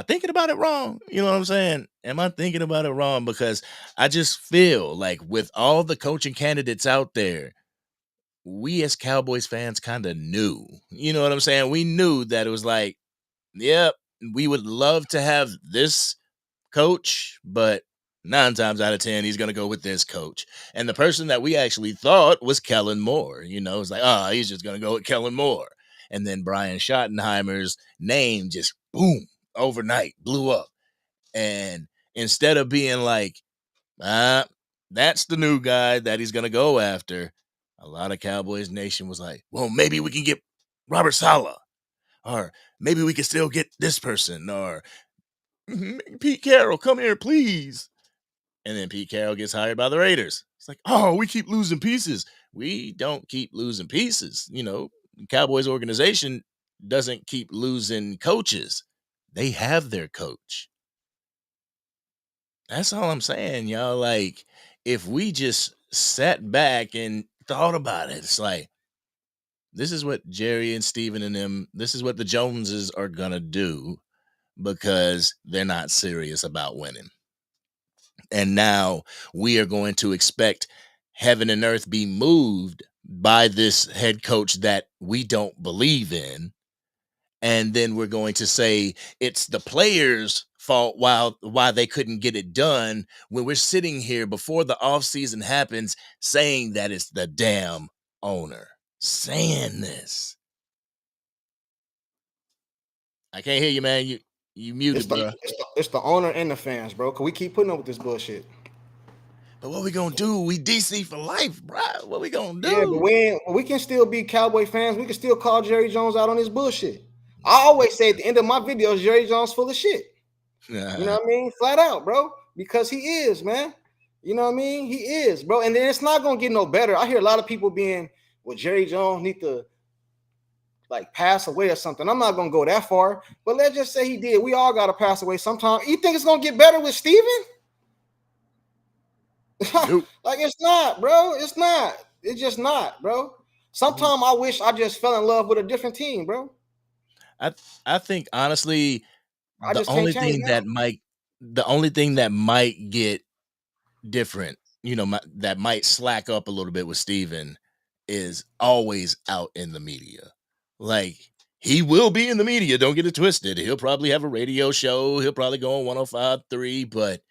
thinking about it wrong? You know what I'm saying? Am I thinking about it wrong? Because I just feel like with all the coaching candidates out there, we as Cowboys fans kind of knew. You know what I'm saying? We knew that it was like, yep, we would love to have this coach, but 9 times out of 10, he's going to go with this coach. And the person that we actually thought was Kellen Moore. It's like, he's just going to go with Kellen Moore. And then Brian Schottenheimer's name just, boom, overnight blew up. And instead of being like, that's the new guy that he's going to go after, a lot of Cowboys Nation was like, well, maybe we can get Robert Saleh. Or maybe we can still get this person. Or Pete Carroll, come here, please. And then Pete Carroll gets hired by the Raiders. It's like, we keep losing pieces. We don't keep losing pieces. The Cowboys organization doesn't keep losing coaches. They have their coach. That's all I'm saying, y'all. Like, if we just sat back and thought about it, it's like, this is what Jerry and Steven and them, this is what the Joneses are gonna do because they're not serious about winning. And now we are going to expect heaven and earth be moved by this head coach that we don't believe in. And then we're going to say it's the players' fault why they couldn't get it done when we're sitting here before the offseason happens saying that it's the damn owner saying this. I can't hear you, man. You muted, bro. It's the owner and the fans, bro. Cause we keep putting up with this bullshit. But what we gonna do? We DC for life, bro. What we gonna do? Yeah, but we can still be Cowboy fans. We can still call Jerry Jones out on his bullshit. I always say at the end of my videos, Jerry Jones full of shit. You know what I mean? Flat out, bro. Because he is, man. You know what I mean? He is, bro. And then it's not gonna get no better. I hear a lot of people being, well, Jerry Jones need to like pass away or something. I'm not gonna go that far, but let's just say he did. We all gotta pass away sometime. You think it's gonna get better with Steven? Nope. Like it's not, bro. It's not. It's just not, bro. Sometimes I wish I just fell in love with a different team, bro. I think honestly, I the just can't only change thing now. that might get different, that might slack up a little bit with Steven is always out in the media. Like he will be in the media, don't get it twisted. He'll probably have a radio show, he'll probably go on 105.3, but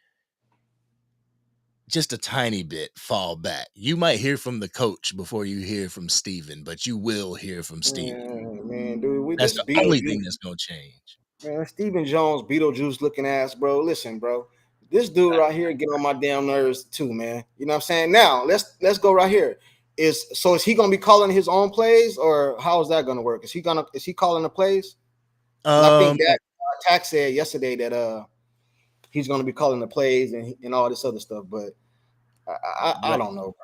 just a tiny bit fall back. You might hear from the coach before you hear from Steven, but you will hear from Steven. Man, dude, That's this the only Beetlejuice, thing that's gonna change. man, Steven Jones, Beetlejuice looking ass, bro. Listen, bro, this dude right here get on my damn nerves too, man. You know what I'm saying? Now let's go right here. Is he gonna be calling his own plays, or how is that gonna work? Is he calling the plays? I think that Tax said yesterday that he's gonna be calling the plays and all this other stuff, but I don't know, bro.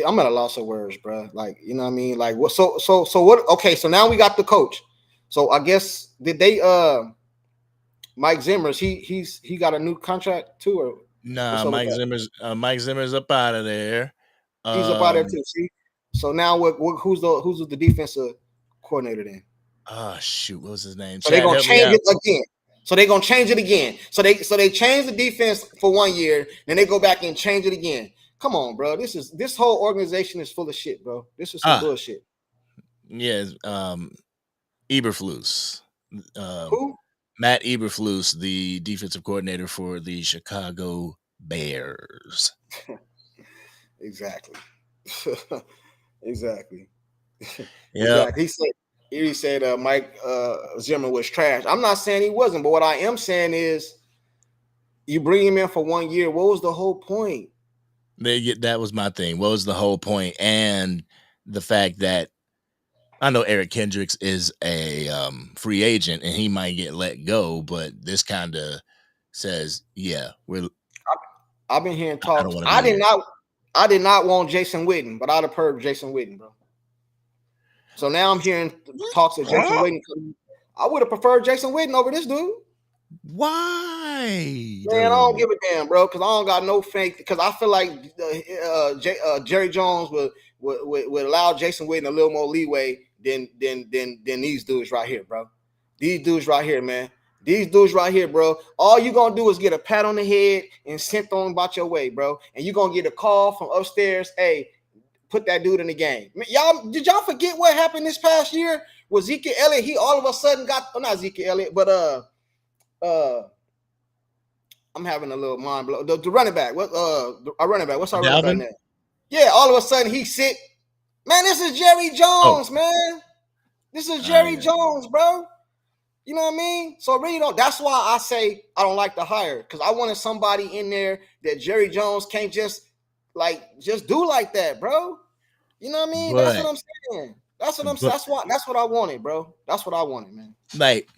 I'm at a loss of words, bro. Like, you know what I mean? Like, what? So what? Okay, so now we got the coach. So I guess did they? Mike Zimmer's he got a new contract too, or Nah, Mike Zimmer's up out of there. He's up out there too. See, so now who's the defensive coordinator then? Oh shoot, what was his name? So they're gonna change it again. So they're gonna change it again. So they change the defense for 1 year, then they go back and change it again. Come on, bro. This whole organization is full of shit, bro. This is some bullshit. Yeah, Eberflus. Who? Matt Eberflus, the defensive coordinator for the Chicago Bears. Exactly. Exactly. Yeah. Exactly. He said Mike Zimmer was trash. I'm not saying he wasn't, but what I am saying is you bring him in for 1 year. What was the whole point? That was my thing. What was the whole point? And the fact that I know Eric Kendricks is a free agent and he might get let go, but this kind of says, yeah, I've been hearing talks. I did not want Jason Witten, but I'd have heard Jason Witten, bro. So now I'm hearing talks of Jason Witten. I would have preferred Jason Witten over this dude. Why? Man, I don't give a damn, bro, because I don't got no faith. Because I feel like Jerry Jones would allow Jason Witten a little more leeway than these dudes right here, bro. These dudes right here, man. These dudes right here, bro. All you gonna do is get a pat on the head and sent on about your way, bro. And you gonna get a call from upstairs. Hey, put that dude in the game. Did y'all forget what happened this past year with Ezekiel Elliott? He all of a sudden got not Ezekiel Elliott, but I'm having a little mind blow. The running back, our running back? What's our running back name? Yeah, all of a sudden he's sick. Man, this is Jerry Jones, man. This is Jerry Jones, bro. You know what I mean? So I really don't. That's why I say I don't like the hire, because I wanted somebody in there that Jerry Jones can't just do like that, bro. You know what I mean? That's what I'm saying. That's what I wanted, bro. That's what I wanted, man. Like,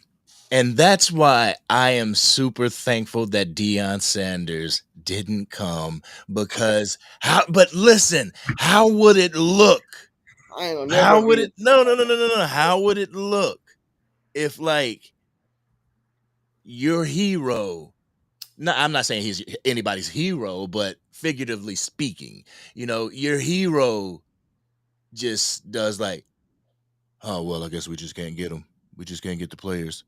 and that's why I am super thankful that Deion Sanders didn't come, because but listen, how would it look? How would it look if like your hero, no, I'm not saying he's anybody's hero, but figuratively speaking, your hero just does like, Oh, well, I guess we just can't get them. We just can't get the players.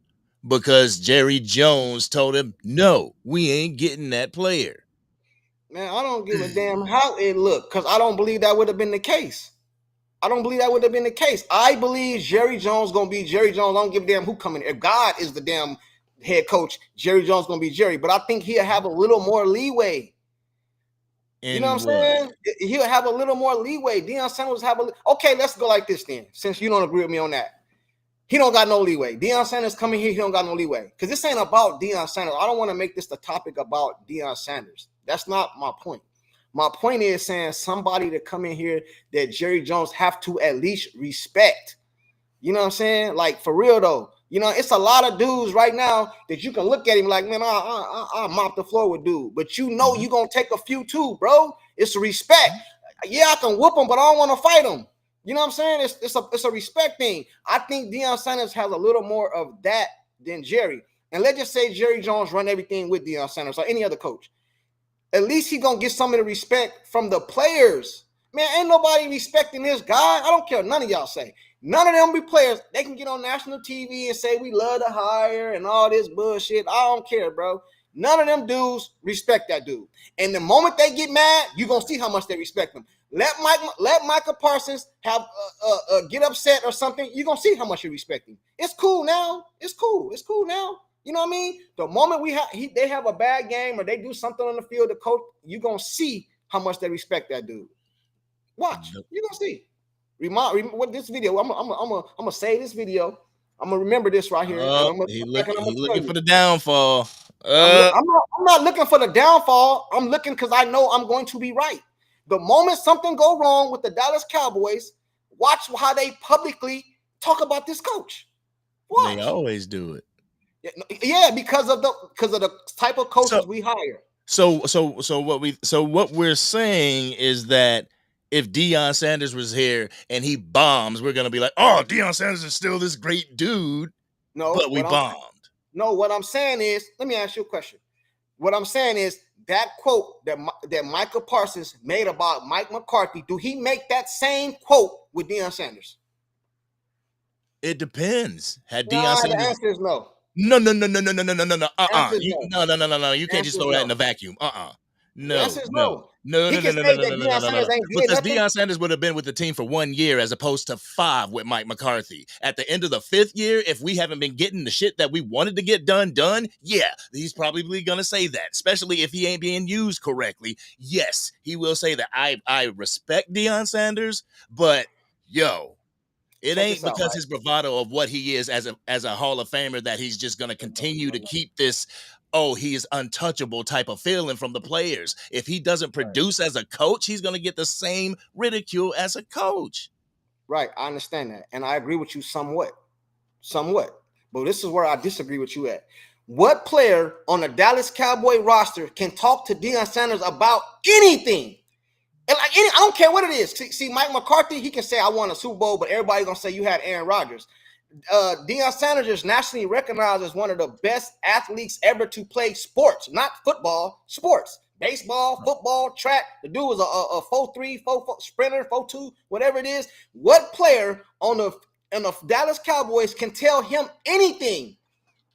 Because Jerry Jones told him, no, we ain't getting that player. Man, I don't give a damn how it looked, because I don't believe that would have been the case. I don't believe that would have been the case. I believe Jerry Jones going to be Jerry Jones. I don't give a damn who coming. If God is the damn head coach, Jerry Jones going to be Jerry. But I think he'll have a little more leeway. You know what I'm saying? He'll have a little more leeway. Deion Sanders have okay, let's go like this then, since you don't agree with me on that. He don't got no leeway. Deion Sanders coming here, he don't got no leeway. Because this ain't about Deion Sanders. I don't want to make this the topic about Deion Sanders. That's not my point. My point is saying somebody to come in here that Jerry Jones have to at least respect. You know what I'm saying? Like, for real, though. You know, it's a lot of dudes right now that you can look at him like, man, I'll mop the floor with dude. But you know you're going to take a few too, bro. It's respect. Yeah, I can whoop him, but I don't want to fight him. You know what I'm saying? It's a respect thing. I think Deion Sanders has a little more of that than Jerry. And let's just say Jerry Jones run everything with Deion Sanders or any other coach. At least he gonna get some of the respect from the players. Man, ain't nobody respecting this guy. I don't care. None of y'all say. None of them be players. They can get on national TV and say we love to hire and all this bullshit. I don't care, bro. None of them dudes respect that dude. And the moment they get mad, you gonna see how much they respect him. Let Micah Parsons have get upset or something. You gonna see how much you respect him. It's cool now. It's cool. It's cool now. You know what I mean? The moment they have a bad game or they do something on the field, the coach, you're going to see how much they respect that dude. Watch. You're going to see. What this video, I'm going to save this video. I'm going to remember this right here. He's looking for the downfall. I'm not looking for the downfall. I'm looking because I know I'm going to be right. The moment something go wrong with the Dallas Cowboys, watch how they publicly talk about this coach. Watch. They always do it. Yeah, because of the type of coaches we hire. So what we're saying is that if Deion Sanders was here and he bombs, we're gonna be like, oh, Deion Sanders is still this great dude. No, but we bombed. What I'm saying is, let me ask you a question. What I'm saying is that quote that Micah Parsons made about Mike McCarthy, do he make that same quote with Deion Sanders? It depends. Had Deion Sanders, the answer is no. No. No. You can't just throw that in the vacuum. No. No. Because Deion Sanders would have been with the team for 1 year as opposed to 5 with Mike McCarthy. At the end of the 5th year, if we haven't been getting the shit that we wanted to get done, yeah, he's probably gonna say that, especially if he ain't being used correctly. Yes, he will say that. I respect Deion Sanders, but it ain't because his bravado of what he is as a Hall of Famer that he's just going to continue to keep this, he is untouchable type of feeling from the players. If he doesn't produce as a coach, he's going to get the same ridicule as a coach. Right. I understand that. And I agree with you somewhat. But this is where I disagree with you at. What player on the Dallas Cowboy roster can talk to Deion Sanders about anything? And I don't care what it is. See, Mike McCarthy, he can say, I won a Super Bowl, but everybody's going to say you had Aaron Rodgers. Deion Sanders is nationally recognized as one of the best athletes ever to play sports, not football, sports. Baseball, football, track. The dude was a 4.3, 4.4 sprinter, 4.2, whatever it is. What player on the Dallas Cowboys can tell him anything?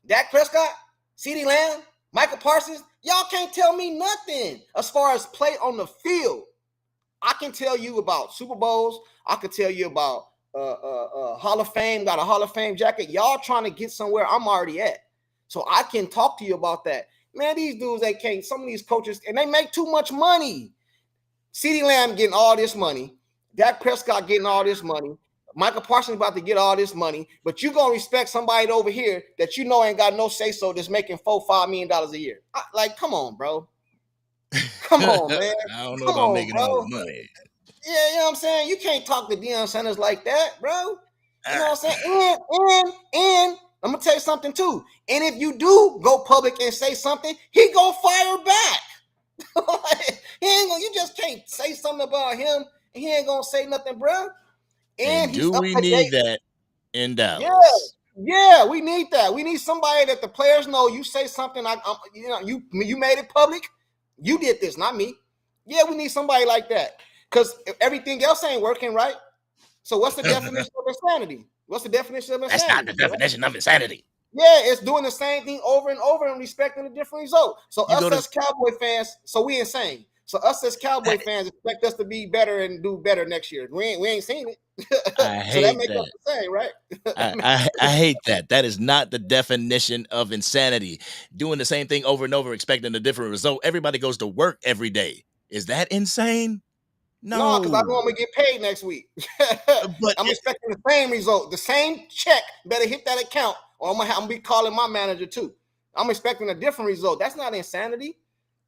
Dak Prescott, CeeDee Lamb, Michael Parsons, y'all can't tell me nothing as far as play on the field. I can tell you about Super Bowls. I can tell you about Hall of Fame, got a Hall of Fame jacket. Y'all trying to get somewhere I'm already at. So I can talk to you about that. Man, these dudes, they can't, some of these coaches, and they make too much money. CeeDee Lamb getting all this money. Dak Prescott getting all this money. Michael Parsons about to get all this money. But you going to respect somebody over here that you know ain't got no say-so that's making $4-5 million a year. Come on, bro. Come on, man. I don't know about making all the money. Yeah, you know what I'm saying? You can't talk to Deion Sanders like that, bro. You know what I'm saying? And I'm going to tell you something, too. And if you do go public and say something, he going to fire back. You just can't say something about him, and he ain't going to say nothing, bro. And do we need that in Dallas? Yeah, we need that. We need somebody that the players know. You say something, you made it public. You did this, not me. Yeah, we need somebody like that because everything else ain't working right. So what's the definition of insanity? What's the definition of insanity? That's not the definition of insanity. Yeah, it's doing the same thing over and over and respecting a different result. So You us as Cowboy fans, so we insane. So us as Cowboy fans expect us to be better and do better next year. We ain't seen it. I So that hate makes us that. the same, right? I hate that. That is not the definition of insanity. Doing the same thing over and over, expecting a different result. Everybody goes to work every day. Is that insane? No, because I know No. I'm gonna get paid next week. But I'm expecting the same result, the same check. Better hit that account, or I'm gonna be calling my manager too. I'm expecting a different result. That's not insanity.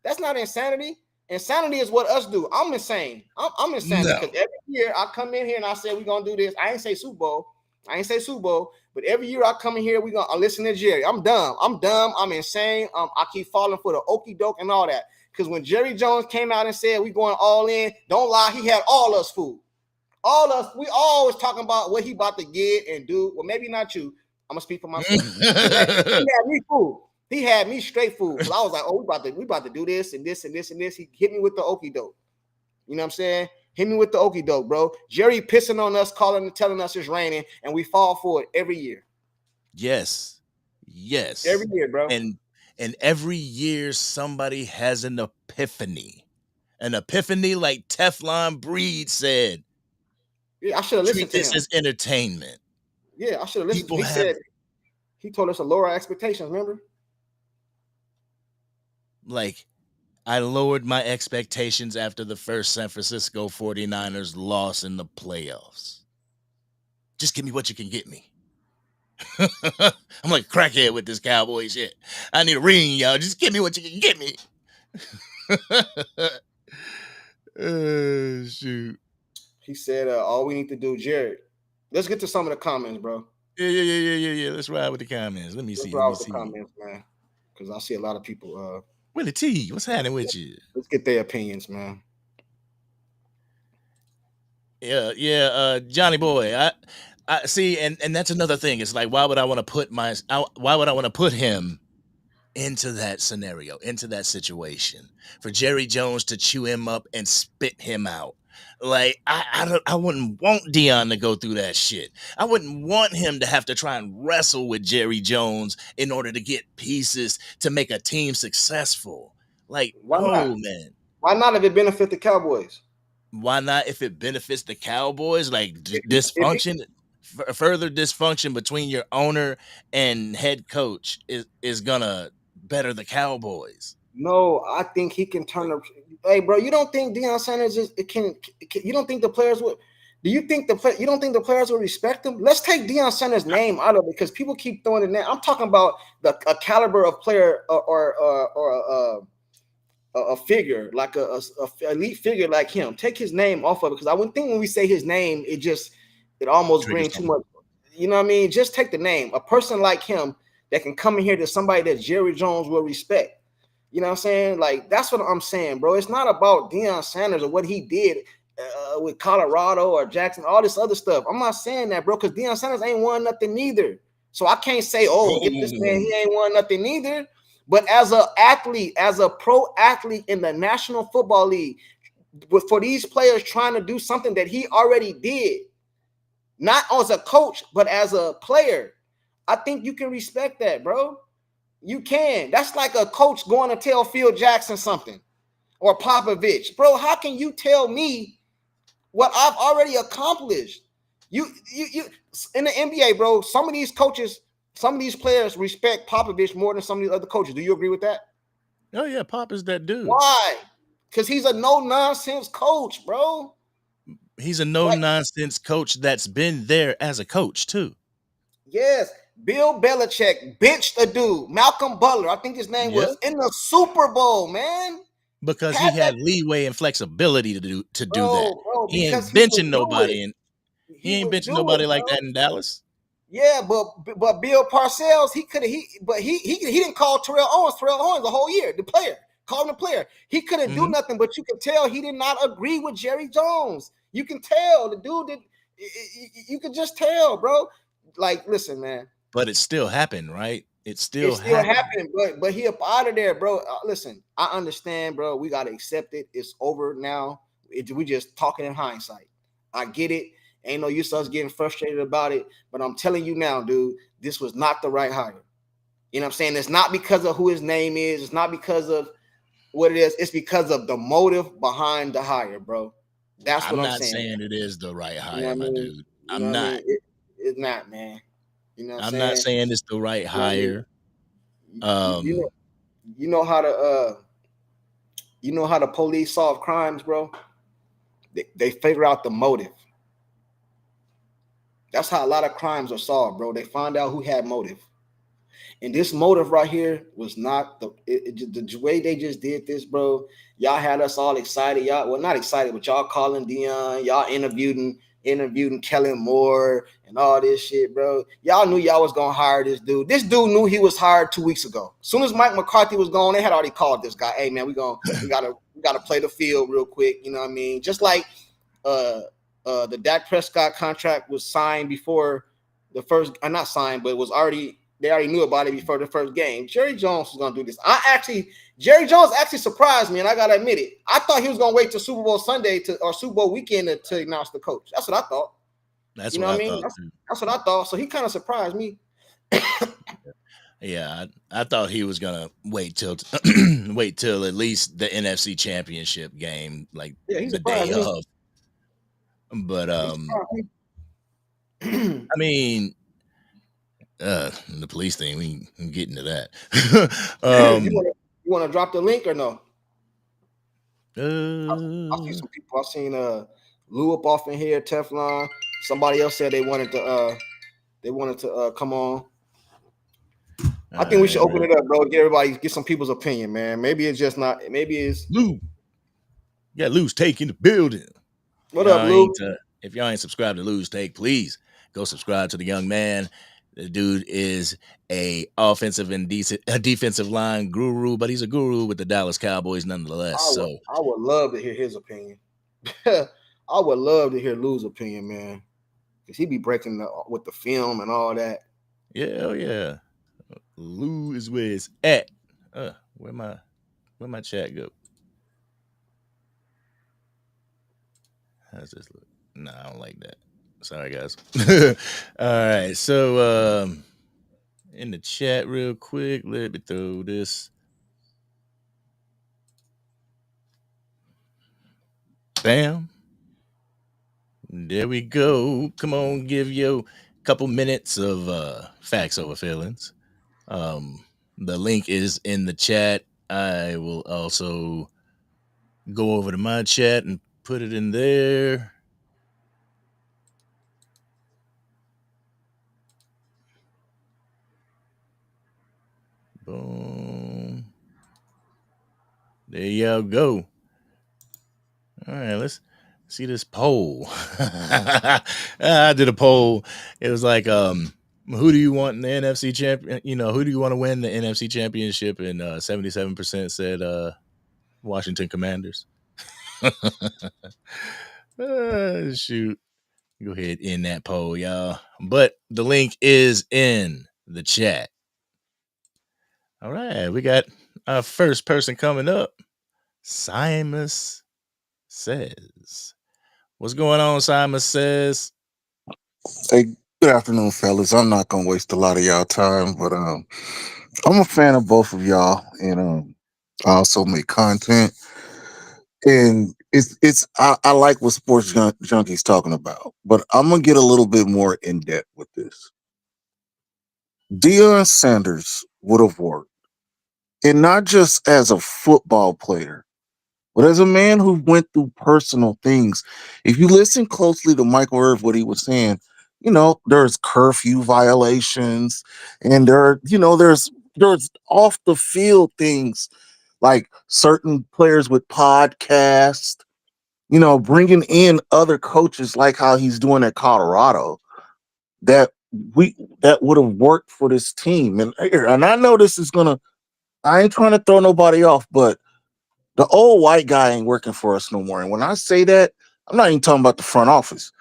That's not insanity. Insanity is what us do. I'm insane. I'm insane because every year I come in here and I say we're gonna do this. I ain't say Super Bowl. But every year I come in here, we're gonna listen to Jerry. I'm dumb. I'm insane. I keep falling for the okie doke and all that. Because when Jerry Jones came out and said we going all in, don't lie, he had all us fooled. All us, we always talking about what he about to get and do. Well, maybe not you. I'm gonna speak for myself. He had me fooled. He had me straight fooled. Because I was like, oh, we about to do this and this and this and this. He hit me with the okie doke. You know what I'm saying? Hit me with the okie doke, bro. Jerry pissing on us, calling and telling us it's raining, and we fall for it every year. Yes. Every year, bro. And every year somebody has an epiphany. An epiphany, like Teflon Breed said. Yeah, I should have listened Treat to this him. as entertainment. Yeah, I should have listened to him. He told us to lower our expectations, remember? Like, I lowered my expectations after the first San Francisco 49ers loss in the playoffs. Just give me what you can get me. I'm like a crackhead with this Cowboy shit. I need a ring, y'all. Just give me what you can get me. Shoot. He said, all we need to do, Jared. Let's get to some of the comments, bro. Yeah. Let's ride with the comments. Let me see. Ride with the comments, man. Because I see a lot of people. Willie T, what's happening with you? Let's get their opinions, man. Yeah. Johnny Boy, I see, and that's another thing. It's like, why would I want to put him into that scenario, into that situation, for Jerry Jones to chew him up and spit him out? Like, I wouldn't want Dion to go through that shit. I wouldn't want him to have to try and wrestle with Jerry Jones in order to get pieces to make a team successful. Like, man. Why not if it benefits the Cowboys? Why not if it benefits the Cowboys? Like, dysfunction, further dysfunction between your owner and head coach is gonna better the Cowboys. No, I think he can turn up. Hey, bro, you don't think Deion Sanders you don't think the players would? Do you think you don't think the players will respect him? Let's take Deion Sanders' name out of it because people keep throwing it in. I'm talking about a caliber of player or a figure like a elite figure like him. Take his name off of it because I wouldn't think when we say his name, it almost brings too much. You know what I mean? Just take the name. A person like him that can come in here to somebody that Jerry Jones will respect. You know what I'm saying? Like, that's what I'm saying, bro. It's not about Deion Sanders or what he did with Colorado or Jackson, all this other stuff. I'm not saying that, bro, because Deion Sanders ain't won nothing either. So I can't say, get this man, he ain't won nothing either. But as an athlete, as a pro athlete in the National Football League, for these players trying to do something that he already did, not as a coach, but as a player, I think you can respect that, bro. You can. That's like a coach going to tell Phil Jackson something or Popovich. Bro, how can you tell me what I've already accomplished? You in the NBA, bro, some of these coaches, some of these players respect Popovich more than some of these other coaches. Do you agree with that? Oh, yeah, Pop is that dude. Why? Because he's a no-nonsense coach, bro. He's a no-nonsense coach that's been there as a coach, too. Yes. Bill Belichick benched a dude, Malcolm Butler, I think his name was, in the Super Bowl, man. Because he had leeway and flexibility to do that. Bro, he ain't benching nobody, and he ain't benching nobody like that in Dallas. Yeah, but Bill Parcells, he didn't call Terrell Owens the whole year, the player. Call him the player. He couldn't do nothing, but you could tell he did not agree with Jerry Jones. You can tell the dude that you could just tell, bro. Like, listen, man. But it still happened, right? It still happened, but he up out of there, bro. Listen, I understand, bro. We gotta accept it. It's over now. We just talking in hindsight. I get it. Ain't no use us getting frustrated about it. But I'm telling you now, dude, this was not the right hire. You know what I'm saying? It's not because of who his name is. It's not because of what it is. It's because of the motive behind the hire, bro. That's what I'm I'm not saying. saying it is the right You know what hire, I my mean? dude. You know I'm what I not. mean? It's not, man. You know what I'm I'm not saying? saying it's the right You know what I mean? hire. You know, Um, you know how to you know how the police solve crimes, bro? They figure out the motive. That's how a lot of crimes are solved, bro. They find out who had motive. And this motive right here was not the way they just did this, bro. Y'all had us all excited. Y'all, well, not excited, but y'all calling Dion. Y'all interviewing Kellen Moore and all this shit, bro. Y'all knew y'all was gonna hire this dude. This dude knew he was hired 2 weeks ago. As soon as Mike McCarthy was gone, they had already called this guy. Hey man, we gotta play the field real quick. You know what I mean? Just like the Dak Prescott contract was signed before the first, not signed, but it was already, they already knew about it before the first game. Jerry Jones was gonna do this. Jerry Jones actually surprised me, and I gotta admit it. I thought he was gonna wait till Super Bowl Sunday or Super Bowl weekend to announce the coach. That's what I thought. that's You know what what I I mean? thought too. That's what I thought. So he kind of surprised me. Yeah, I thought he was gonna wait till wait till at least the NFC Championship game, like Yeah, he the day surprised me. of. But He surprised me. I mean, the police thing, we can get into that. You want to drop the link or no? I see uh, some people. I seen Lou up off in here, Teflon. Somebody else said they wanted to come on. I think we should open it up, bro. Get some people's opinion, man. Maybe it's just not. Maybe it's Lou, you got Lou's Take in the building. what up, Lou? If y'all ain't subscribed to Lou's Take, please go subscribe to the young man. The dude is a defensive line guru, but he's a guru with the Dallas Cowboys nonetheless. So I would love to hear his opinion. I would love to hear Lou's opinion, man, because he be breaking with the film and all that. yeah. Lou is where it's at. Where my chat go? How's this look? Nah, I don't like that. Sorry, guys. All right, so in the chat, real quick, let me throw this. Bam. There we go. Come on, give you a couple minutes of facts over feelings. The link is in the chat. I will also go over to my chat and put it in there. Boom. There y'all go. All right, let's see this poll. I did a poll. It was like, who do you want in the NFC champion? Who do you want to win the NFC championship? And 77% said Washington Commanders. Shoot. Go ahead in that poll, y'all. But the link is in the chat. All right, we got our first person coming up. Simus Says. What's going on, Simus Says? Hey, good afternoon, fellas. I'm not gonna waste a lot of y'all time, but I'm a fan of both of y'all, and I also make content, and I like what Junkie's talking about, but I'm gonna get a little bit more in depth with this. Deion Sanders would have worked, and not just as a football player, but as a man who went through personal things. If you listen closely to Michael Irv, what he was saying, there's curfew violations, and there's off the field things like certain players with podcasts, bringing in other coaches like how he's doing at Colorado that that would have worked for this team. And I know this is gonna. I ain't trying to throw nobody off, but the old white guy ain't working for us no more. And when I say that, I'm not even talking about the front office.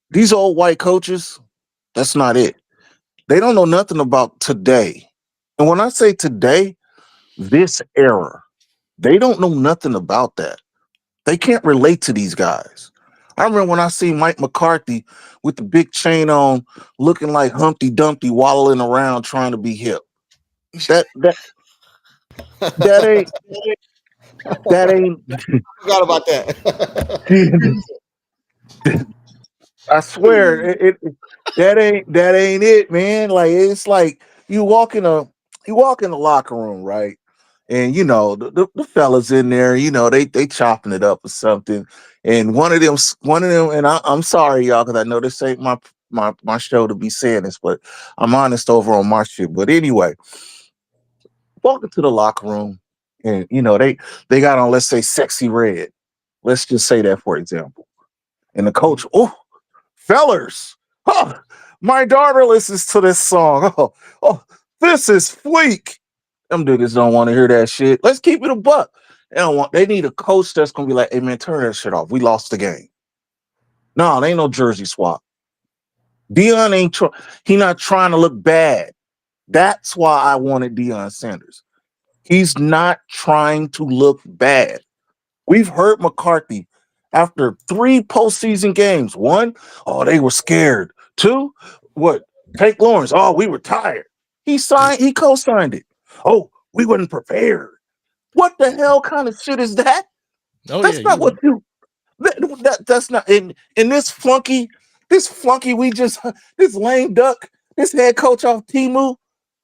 These old white coaches, that's not it. They don't know nothing about today. And when I say today, this era, they don't know nothing about that. They can't relate to these guys. I remember when I see Mike McCarthy with the big chain on, looking like Humpty Dumpty, waddling around trying to be hip. That that that ain't that ain't. Forgot about that. I swear that ain't it, man. Like it's like you walk in the locker room, right? And you know the fellas in there, you know they chopping it up or something. And one of them, and I'm sorry y'all, because I know this ain't my show to be saying this, but I'm honest over on my shit. But anyway, walk into the locker room, and you know they got on, let's say, sexy red. Let's just say that for example. And the coach, oh, fellers, huh, my daughter listens to this song. Oh, this is fleek. Them niggas don't want to hear that shit. Let's keep it a buck. They need a coach that's gonna be like, hey man, turn that shit off. We lost the game. No, there ain't no jersey swap. Dion he not trying to look bad. That's why I wanted Deion Sanders. He's not trying to look bad. We've heard McCarthy after 3 postseason games. 1, oh, they were scared. 2, what? Take Lawrence. Oh, we were tired. He co-signed it. Oh, we wasn't prepared. What the hell kind of shit is that? Oh yeah, That's not you what right. you that's not in this flunky we just this lame duck, this head coach off Timu,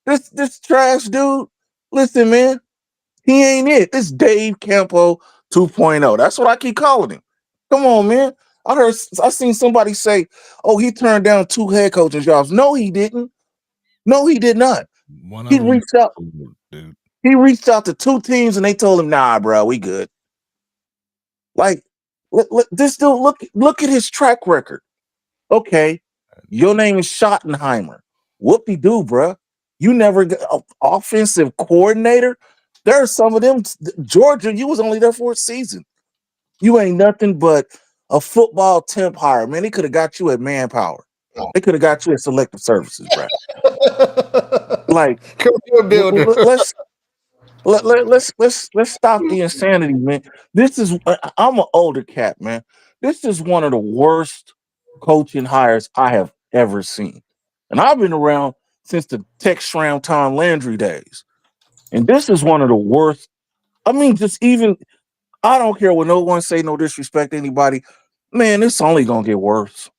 this trash dude. Listen, man, he ain't it. This Dave Campo 2.0. That's what I keep calling him. Come on, man. I seen somebody say, "Oh, he turned down 2 head coaching jobs." No, he didn't. No, he did not. One He of them, reached out. dude. He reached out to 2 teams and they told him, "Nah, bro, we good." Like, this dude, look at his track record. Okay, your name is Schottenheimer. Whoop-de-doo, bro. You never got offensive coordinator. There are some of them. Georgia, you was only there for a season. You ain't nothing but a football temp hire, man. They could have got you at Manpower. They could have got you at Selective Services, bro. Like, Career builder. let's stop the insanity, man. I'm an older cat, man. This is one of the worst coaching hires I have ever seen, and I've been around since the Tech Shram Tom Landry days. And this is one of the worst. I mean, just even I don't care what no one say, no disrespect to anybody. Man, it's only gonna get worse.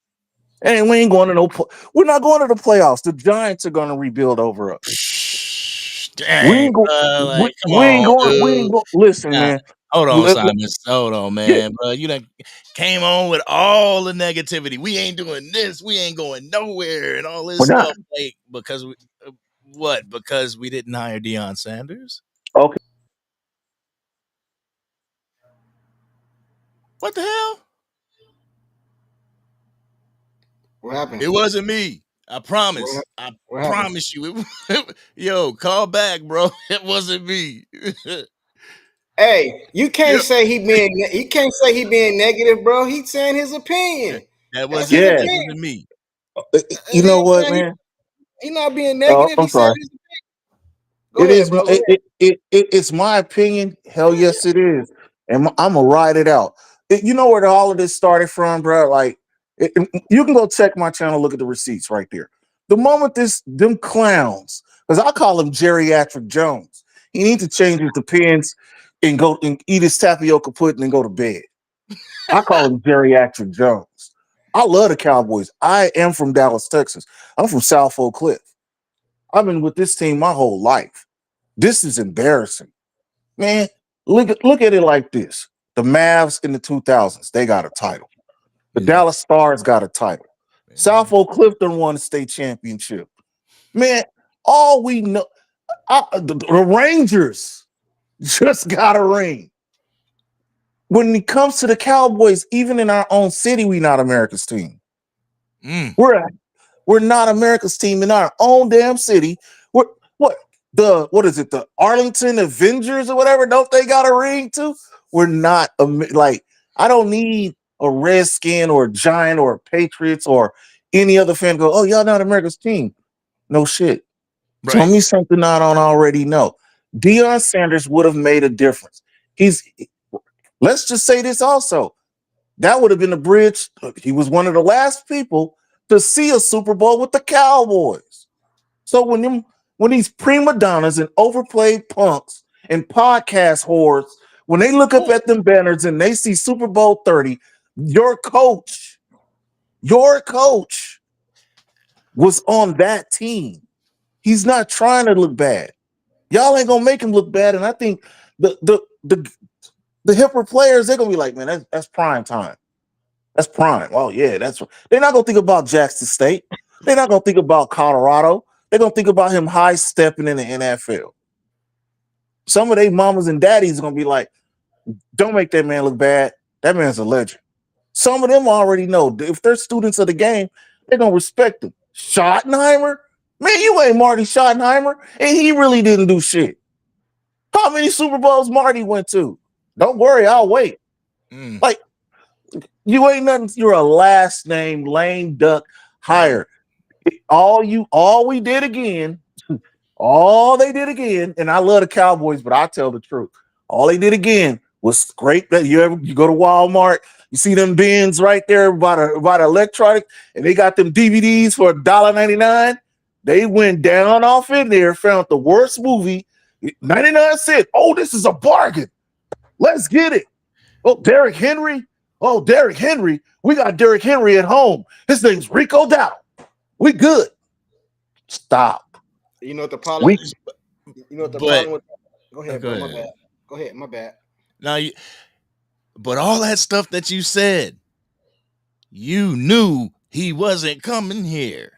And we ain't going to we're not going to the playoffs. The Giants are gonna rebuild over us. We Dang, ain't go, bro. Like, come on, we ain't dude. go, listen, Nah, man. hold on, Let- let- Simon. Hold on, yeah, man, bro. You done came on with all the negativity. We ain't doing this. We ain't going nowhere, and all this we're not. stuff. Like, because we, what? Because we didn't hire Deion Sanders? Okay. What the hell? What happened? It wasn't me. I What, promise. hap- I what happened? promise you. Yo, call back, bro. It wasn't me. Hey, you can't Yep. say he can't say he being negative, bro. He's saying his That, opinion. that That's his wasn't Yeah. that opinion. wasn't me. You You know know what what, I'm saying? man? He not being Oh, negative. I'm He's saying sorry. his opinion. Go It ahead, is. bro. Go ahead. It's my opinion. Hell yes, it is, and I'm gonna ride it out. You know where all of this started from, bro? Like, you can go check my channel, look at the receipts right there. The moment them clowns, because I call him Geriatric Jones, he needs to change his depends and go and eat his tapioca pudding and go to bed. I call him Geriatric Jones. I love the Cowboys. I am from Dallas, Texas. I'm from South Oak Cliff. I've been with this team my whole life. This is embarrassing. Man, look at it like this. The Mavs in the 2000s, they got a title. The Yeah, Dallas Stars got a title. man. South Oak Clifton won the state championship. Man, all we know, the Rangers just got a ring. When it comes to the Cowboys, even in our own city, we not America's team. Mm, We're We're not America's team in our own damn city. We're what is it? The Arlington Avengers or whatever? Don't they got a ring too? We're not like I don't need a Redskin or a Giant or a Patriots or any other fan to go, oh, y'all not America's team. No shit. Tell right. me something I don't already know. Deion Sanders would have made a difference. He's let's just say this also. That would have been the bridge. He was one of the last people to see a Super Bowl with the Cowboys. So when these prima donnas and overplayed punks and podcast whores, when they look up at them banners and they see Super Bowl 30, your coach was on that team. He's not trying to look bad. Y'all ain't gonna make him look bad. And I think the hipper players, they're gonna be like, man, that's prime time. That's prime. Oh, yeah, that's they're not gonna think about Jackson State. They're not gonna think about Colorado. They're gonna think about him high stepping in the NFL. Some of their mamas and daddies are gonna be like, don't make that man look bad. That man's a legend. Some of them already know if they're students of the game, they're gonna respect him. Schottenheimer, man, you ain't Marty Schottenheimer, and he really didn't do shit. How many Super Bowls Marty went to? Don't worry, I'll wait. Like, you ain't nothing. You're a last name lame duck hire. All they did again, and I love the Cowboys, but I tell the truth. All they did again was great. That you go to Walmart, you see them bins right there by electronic, and they got them DVDs for $1.99. They went down off in there, found the worst movie, 99 cents. Oh, this is a bargain. Let's get it. Oh, Derrick Henry. Oh, Derrick Henry. We got Derrick Henry at home. His name's Rico Dowdle. We good. Stop. You know what the problem? Problem with? Go ahead, bro. My bad. Go ahead. My bad. Now, but all that stuff that you said, you knew he wasn't coming here.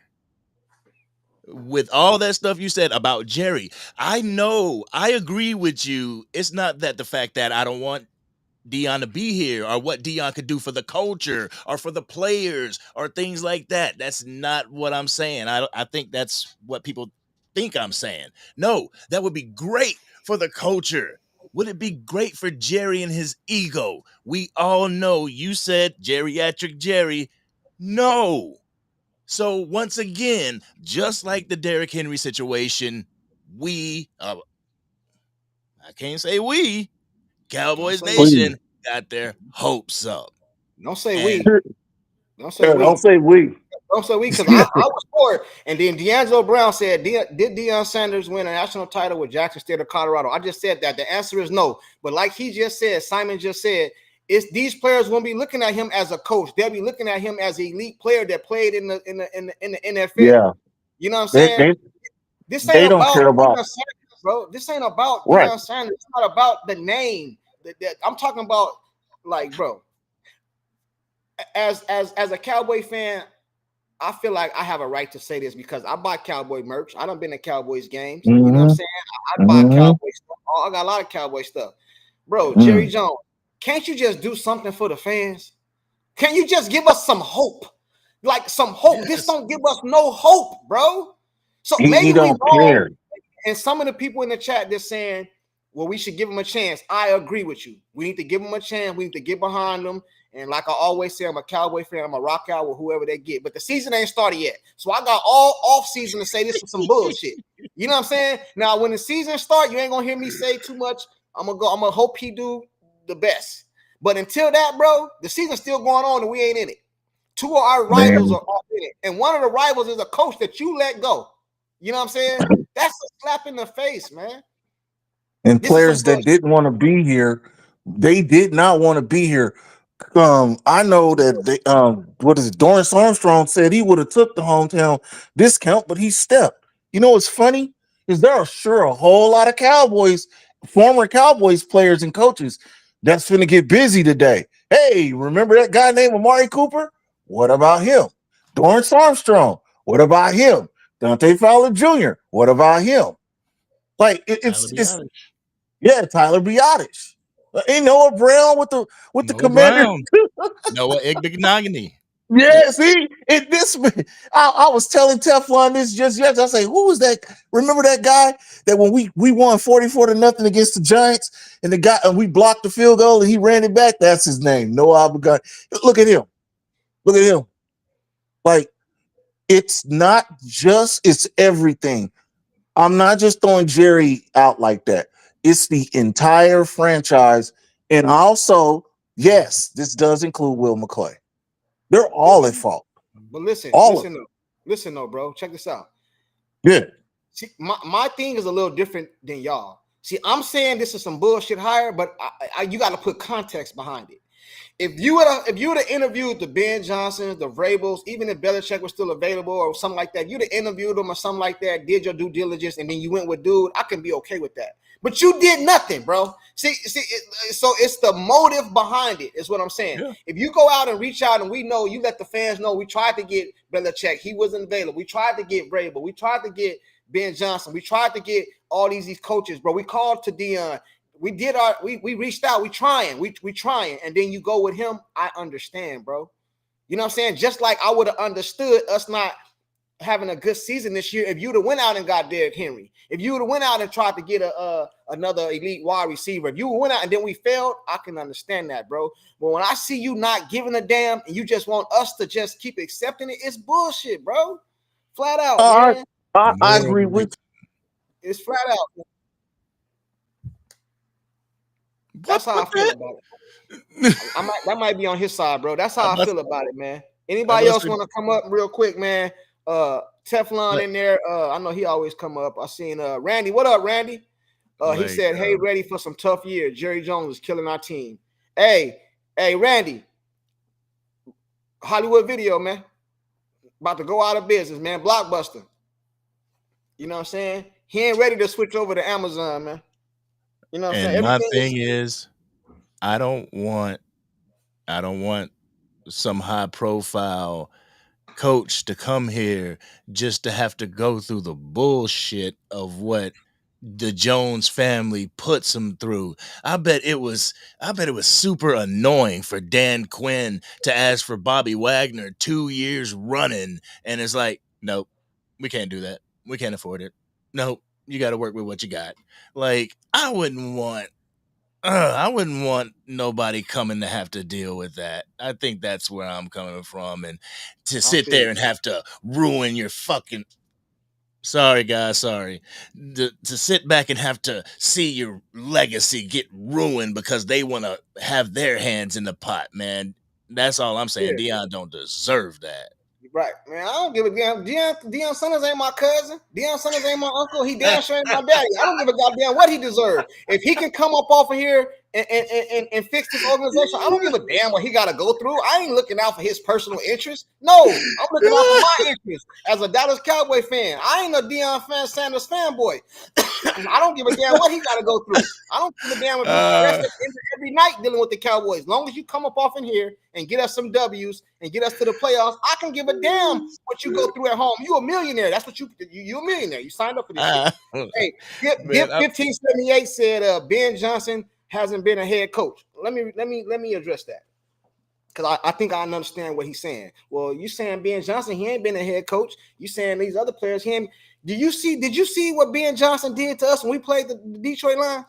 With all that stuff you said about Jerry, I know, I agree with you. It's not that the fact that I don't want Deion to be here or what Deion could do for the culture or for the players or things like that. That's not what I'm saying. I think that's what people think I'm saying. No, that would be great for the culture. Would it be great for Jerry and his ego? We all know you said geriatric Jerry. No. So once again, just like the Derrick Henry situation, I can't say we, Cowboys Nation got their hopes up. Don't say we. Don't say we. Don't say we. Don't say we, because I was for it. And then D'Angelo Brown said, did Deion Sanders win a national title with Jackson State or Colorado? I just said that. The answer is no. But like he just said, Simon just said, these players won't be looking at him as a coach. They'll be looking at him as an elite player that played in the NFL. Yeah. You know what I'm saying? This ain't about Deion Sanders, bro. This ain't about Deion Sanders. It's not about the name. I'm talking about, like, bro. As a Cowboy fan, I feel like I have a right to say this because I buy Cowboy merch. I done been to Cowboys games. You know what I'm saying? I buy Cowboy stuff. I got a lot of Cowboy stuff. Bro, Jerry Jones, can't you just do something for the fans? Can you just give us some hope? Like some hope. Yes. This don't give us no hope, bro. So maybe we wrong. And some of the people in the chat, they're saying, well, we should give them a chance. I agree with you. We need to give them a chance. We need to get behind them. And like I always say, I'm a Cowboy fan. I'm a rock out with whoever they get. But the season ain't started yet. So I got all off season to say this is some bullshit. You know what I'm saying? Now, when the season starts, you ain't going to hear me say too much. I'm going to hope he do the best. But until that, bro, the season's still going on and we ain't in it. Two of our rivals are off in it. And one of the rivals is a coach that you let go. You know what I'm saying? That's a slap in the face, man. And players that didn't want to be here, they did not want to be here. I know that Dorrance Armstrong said he would have took the hometown discount, but he stepped. You know what's funny is there are sure a whole lot of former Cowboys players and coaches that's finna get busy today. Hey, remember that guy named Amari Cooper? What about him? Dorrance Armstrong. What about him? Dante Fowler Jr. What about him? Like it's Tyler Biadasz. Ain't Noah Brown with the Commander. Noah Igbenogany. Yeah, see, I was telling Teflon this just yesterday. I say, who was that? Remember that guy that when we won 44-0 against the Giants, and we blocked the field goal and he ran it back? That's his name, Noah Igbenogany. Look at him. Like, it's not just, it's everything. I'm not just throwing Jerry out like that. It's the entire franchise. And also, Yes, this does include Will McClay. They're all at fault. But listen, All of them. listen though, bro. Check this out. Yeah. See, my thing is a little different than y'all. See, I'm saying this is some bullshit hire, but you got to put context behind it. If you would have interviewed the Ben Johnsons, the Vrabels, even if Belichick was still available or something like that, you'd have interviewed them or something like that, did your due diligence, and then you went with dude, I can be okay with that. But you did nothing, bro. See, so it's the motive behind it, is what I'm saying. Yeah. If you go out and reach out and we know, you let the fans know, we tried to get Belichick, he wasn't available. We tried to get Vrabel, we tried to get Ben Johnson, we tried to get all these coaches, bro. We called to Dion. We reached out. We trying, and then you go with him. I understand, bro. You know what I'm saying? Just like I would have understood us not having a good season this year if you'd have went out and got Derrick Henry. If you would have went out and tried to get another elite wide receiver. If you went out and then we failed, I can understand that, bro. But when I see you not giving a damn and you just want us to just keep accepting it, it's bullshit, bro. Flat out, man. I agree with you. It's flat out. That's how I feel about it. That might be on his side, bro. That's how I feel about it, man. Anybody else want to come up real quick, man? Teflon in there. I know he always come up. I seen Randy. What up, Randy? He said, "Hey, ready for some tough year. Jerry Jones is killing our team." Hey, Randy. Hollywood Video, man. About to go out of business, man. Blockbuster. You know what I'm saying? He ain't ready to switch over to Amazon, man. You know what I'm saying? And my thing is, I don't want some high profile coach to come here just to have to go through the bullshit of what the Jones family puts him through. I bet it was super annoying for Dan Quinn to ask for Bobby Wagner 2 years running, and it's like, nope, we can't do that. We can't afford it. Nope, you got to work with what you got. Like, I wouldn't want nobody coming to have to deal with that. I think that's where I'm coming from, and to sit there and have to ruin your fucking. Sorry, guys. Sorry. To sit back and have to see your legacy get ruined because they want to have their hands in the pot, man. That's all I'm saying. Deion don't deserve that. Right, man. I don't give a damn. Deion Sanders ain't my cousin. Deion Sanders ain't my uncle. He damn sure ain't my daddy. I don't give a goddamn what he deserves. If he can come up off of here and fix this organization, I don't give a damn what he got to go through. I ain't looking out for his personal interests. No, I'm looking out for my interests as a Dallas Cowboy fan. I ain't a Deion Sanders fanboy. I don't give a damn what he got to go through. I don't give a damn if he's every night dealing with the Cowboys. As long as you come up off in here and get us some W's and get us to the playoffs, I can give a damn what you go through at home. You a millionaire. That's what you a millionaire. You signed up for this shit. Hey, Get 1578 said Ben Johnson hasn't been a head coach. Let me address that. Because I think I understand what he's saying. Well, you saying Ben Johnson, he ain't been a head coach. You saying these other players, he ain't. Did you see what Ben Johnson did to us when we played the Detroit Lions?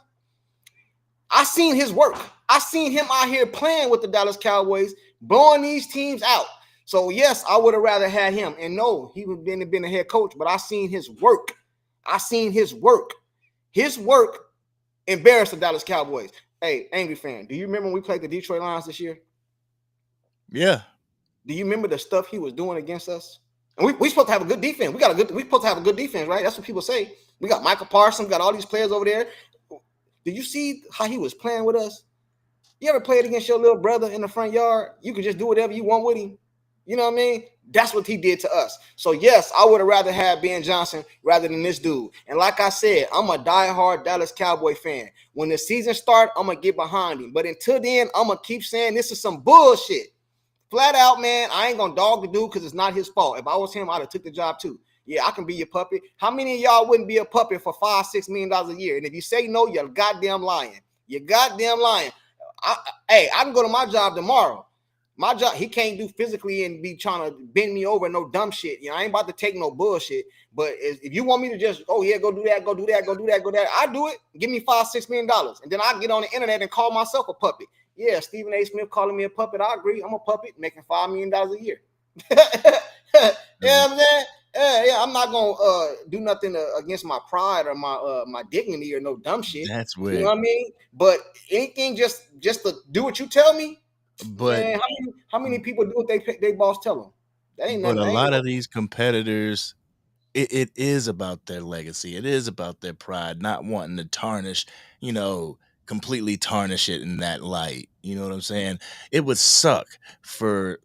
I seen his work. I seen him out here playing with the Dallas Cowboys, blowing these teams out. So, yes, I would have rather had him. And no, he would have been a head coach, but I seen his work. His work embarrassed the Dallas Cowboys. Hey, angry fan, do you remember when we played the Detroit Lions this year? Yeah. Do you remember the stuff he was doing against us? And we supposed to have a good defense. We supposed to have a good defense, right? That's what people say. We got Michael Parsons, got all these players over there. Did you see how he was playing with us? You ever played against your little brother in the front yard? You could just do whatever you want with him. You know what I mean? That's what he did to us. So, yes, I would have rather had Ben Johnson rather than this dude. And like I said, I'm a diehard Dallas Cowboy fan. When the season starts, I'm going to get behind him. But until then, I'm going to keep saying this is some bullshit. Flat out, man, I ain't going to dog the dude because it's not his fault. If I was him, I'd have took the job too. Yeah, I can be your puppet. How many of y'all wouldn't be a puppet for $5-6 million a year? And if you say no, you're goddamn lying. You're goddamn lying. I can go to my job tomorrow. My job, he can't do physically and be trying to bend me over no dumb shit. You know, I ain't about to take no bullshit. But if you want me to just, go do that, I do it. Give me $5-6 million. And then I get on the internet and call myself a puppet. Yeah, Stephen A. Smith calling me a puppet. I agree. I'm a puppet making $5 million a year. You know what I'm saying? Yeah, I'm not gonna do nothing against my pride or my dignity or no dumb shit. That's You weird. know what I mean? But anything just to do what you tell me, But man, how many people do what they boss tell them? That ain't but nothing. a lot of these competitors, it is about their legacy. It is about their pride, not wanting to tarnish, completely tarnish it in that light. You know what I'm saying? It would suck for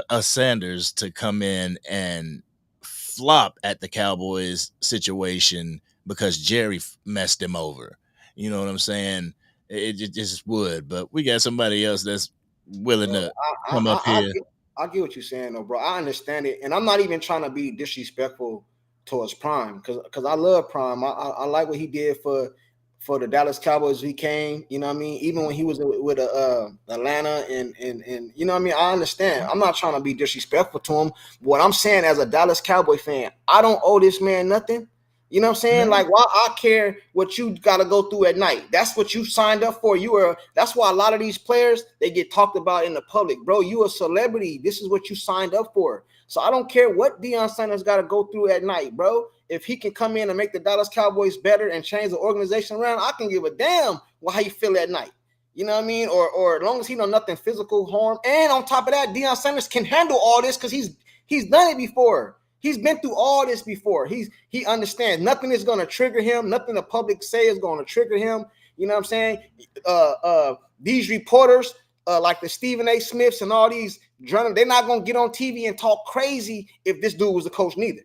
a Sanders to come in and flop at the Cowboys situation because Jerry messed him over. You know what I'm saying? It just would. But we got somebody else that's willing to come up here. I get what you're saying, though, bro. I understand it, and I'm not even trying to be disrespectful towards Prime because I love Prime. I like what he did for the Dallas Cowboys. He came, you know what I mean. Even when he was with Atlanta, and you know what I mean. I understand. I'm not trying to be disrespectful to him. What I'm saying as a Dallas Cowboy fan, I don't owe this man nothing. You know what I'm saying? No. Like, why I care what you got to go through at night? That's what you signed up for. That's why a lot of these players, they get talked about in the public. Bro, you a celebrity. This is what you signed up for. So I don't care what Deion Sanders got to go through at night, bro. If he can come in and make the Dallas Cowboys better and change the organization around, I can give a damn how you feel at night. You know what I mean? Or as long as he know nothing physical harm. And on top of that, Deion Sanders can handle all this because he's done it before. He's been through all this before. He understands nothing is going to trigger him. Nothing the public say is going to trigger him. You know what I'm saying? These reporters, like the Stephen A. Smiths and all these journalists, they're not going to get on TV and talk crazy if this dude was the coach neither.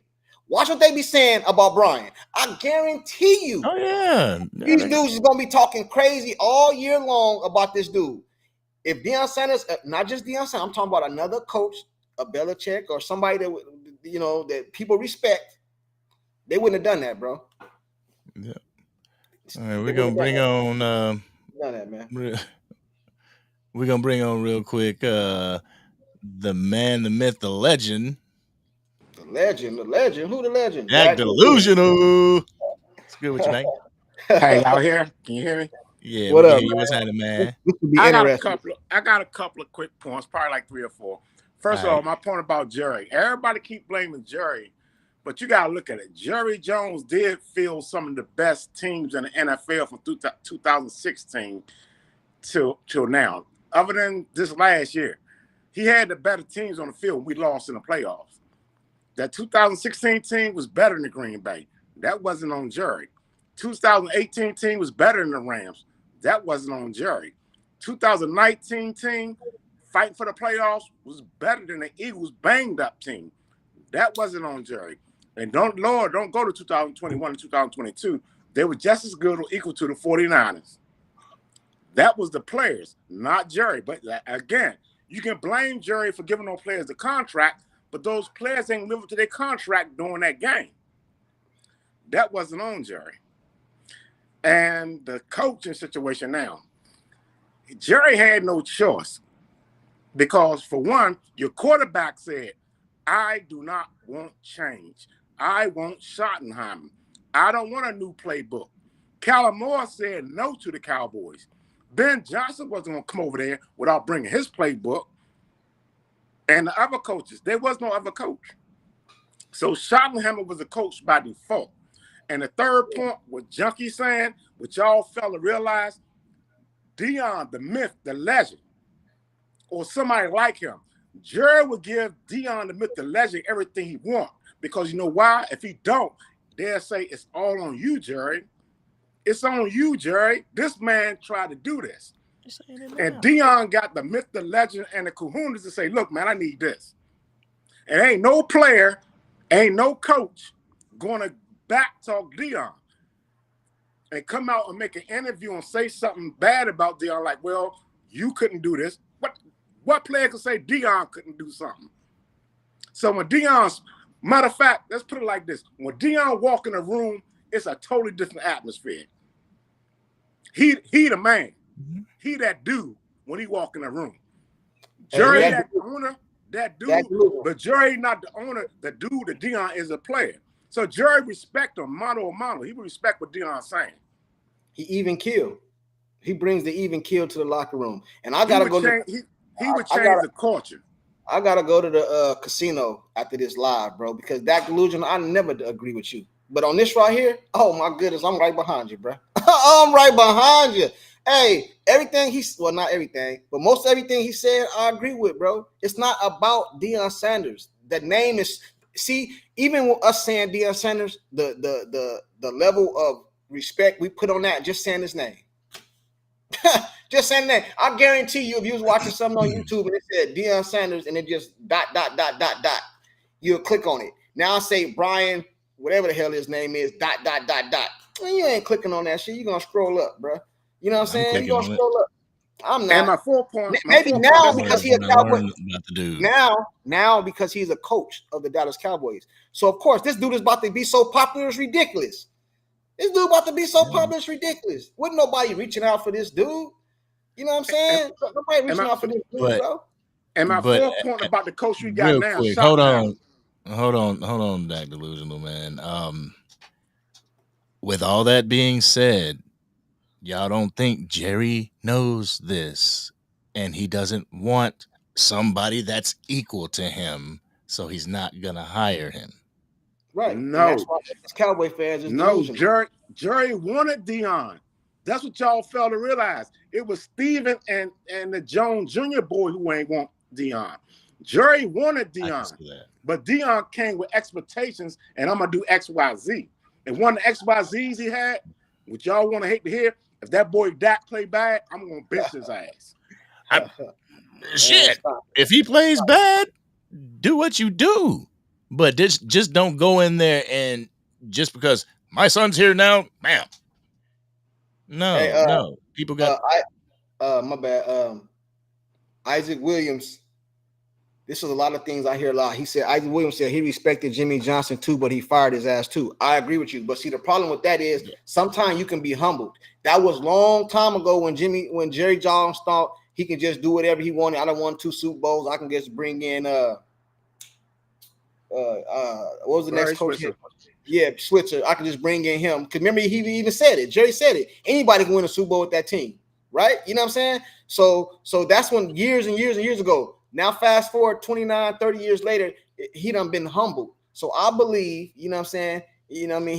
Watch what they be saying about Brian. I guarantee you. Oh, yeah. These dudes is going to be talking crazy all year long about this dude. If Deion Sanders, not just Deion Sanders, I'm talking about another coach, a Belichick or somebody that that people respect, they wouldn't have done that, bro. Yeah. All right, we're gonna bring on done that, man. We're gonna bring on real quick the man, the myth, the legend. The legend. Who the legend? Jack Delusional. It's good with you, man. Hey, y'all here? Can you hear me? Yeah, What we up, can hear you. man? What's happening, man? This would be I interesting. got a couple of quick points, probably like 3 or 4. First of all, my point about Jerry. Everybody keep blaming Jerry, but you got to look at it. Jerry Jones did field some of the best teams in the NFL from 2016 till now. Other than this last year, he had the better teams on the field. We lost in the playoffs. That 2016 team was better than the Green Bay. That wasn't on Jerry. 2018 team was better than the Rams. That wasn't on Jerry. 2019 team fighting for the playoffs was better than the Eagles banged up team. That wasn't on Jerry. And don't go to 2021 and 2022. They were just as good or equal to the 49ers. That was the players, not Jerry. But again, you can blame Jerry for giving those players the contract, but those players ain't living to their contract during that game. That wasn't on Jerry. And the coaching situation now, Jerry had no choice because, for one, your quarterback said, I do not want change. I want Schottenheimer. I don't want a new playbook. Callum Moore said no to the Cowboys. Ben Johnson wasn't going to come over there without bringing his playbook. And the other coaches, there was no other coach. So Schottenheimer was a coach by default. And the third point, what Junkie saying, what y'all fella realize, Deion, the myth, the legend, or somebody like him, Jerry would give Deion, the myth, the legend, everything he wants. Because you know why? If he don't, they'll say it's all on you, Jerry. It's on you, Jerry. This man tried to do this. And Deion got the myth, the legend, and the kahunas to say, look, man, I need this. And ain't no player, ain't no coach going to back talk Deion and come out and make an interview and say something bad about Deion, like, well, you couldn't do this. What player could say Deion couldn't do something? So when Deion's, matter of fact, let's put it like this. When Deion walk in a room, it's a totally different atmosphere. He the man. Mm-hmm. He that dude when he walk in a room. Jerry that owner, that dude, but Jerry not the owner. The dude, the Deion is a player. So Jerry respect him, mano a mano. He would respect what Deion's saying. He even killed. He brings the even kill to the locker room. And I gotta go. He would change the culture. I gotta go to the casino after this live, bro, because that delusion, I never agree with you. But on this right here, oh my goodness, I'm right behind you, bro. I'm right behind you. Hey, everything well, not everything, but most everything he said, I agree with, bro. It's not about Deion Sanders. The name is, see, even with us saying Deion Sanders, the level of respect we put on that, just saying his name. Just saying that. I guarantee you, if you was watching something on YouTube and it said Deion Sanders and it just ... you'll click on it. Now I say Brian, whatever the hell his name is, ... Well, you ain't clicking on that shit. You're gonna scroll up, bro. You know what I'm saying? You're gonna scroll up. I'm not. And my 4 point. Maybe now because he's a Cowboy. Dude. Now because he's a coach of the Dallas Cowboys. So of course this dude is about to be so popular, it's ridiculous. This dude about to be so popular, it's ridiculous. Wasn't nobody reaching out for this dude. You know what I'm saying? Nobody reaching out for this dude, bro. And my 4th point about the coach we got now. Quick, hold on, that delusional man. With all that being said, y'all don't think Jerry knows this, and he doesn't want somebody that's equal to him, so he's not gonna hire him. Right. No, and that's why Cowboy fans is delusional. Jerry wanted Deion. That's what y'all failed to realize. It was Steven and the Jones Jr. boy who ain't want Deion. Jerry wanted Deion, but Deion came with expectations, and I'm gonna do X, Y, Z. And one of the X, Y, Z's he had, which y'all want to hate to hear, if that boy Dak play bad, I'm gonna bench his ass. Shit. If he plays bad, do what you do. But just don't go in there and just because my son's here now, bam. No, no. People got my bad. Isaac Williams. This is a lot of things I hear a lot. He said Isaac Williams said he respected Jimmy Johnson too, but he fired his ass too. I agree with you. But see, the problem with that is sometimes you can be humbled. That was a long time ago when Jerry Jones thought he can just do whatever he wanted. I don't want 2 Super Bowls. I can just bring in what was the next coach? Yeah, Switzer. I can just bring in him. Because remember, he even said it. Jerry said it. Anybody can win a Super Bowl with that team, right? You know what I'm saying? So that's when years and years and years ago. Now, fast forward 29, 30 years later, he done been humbled. So I believe, you know what I'm saying? You know what I mean?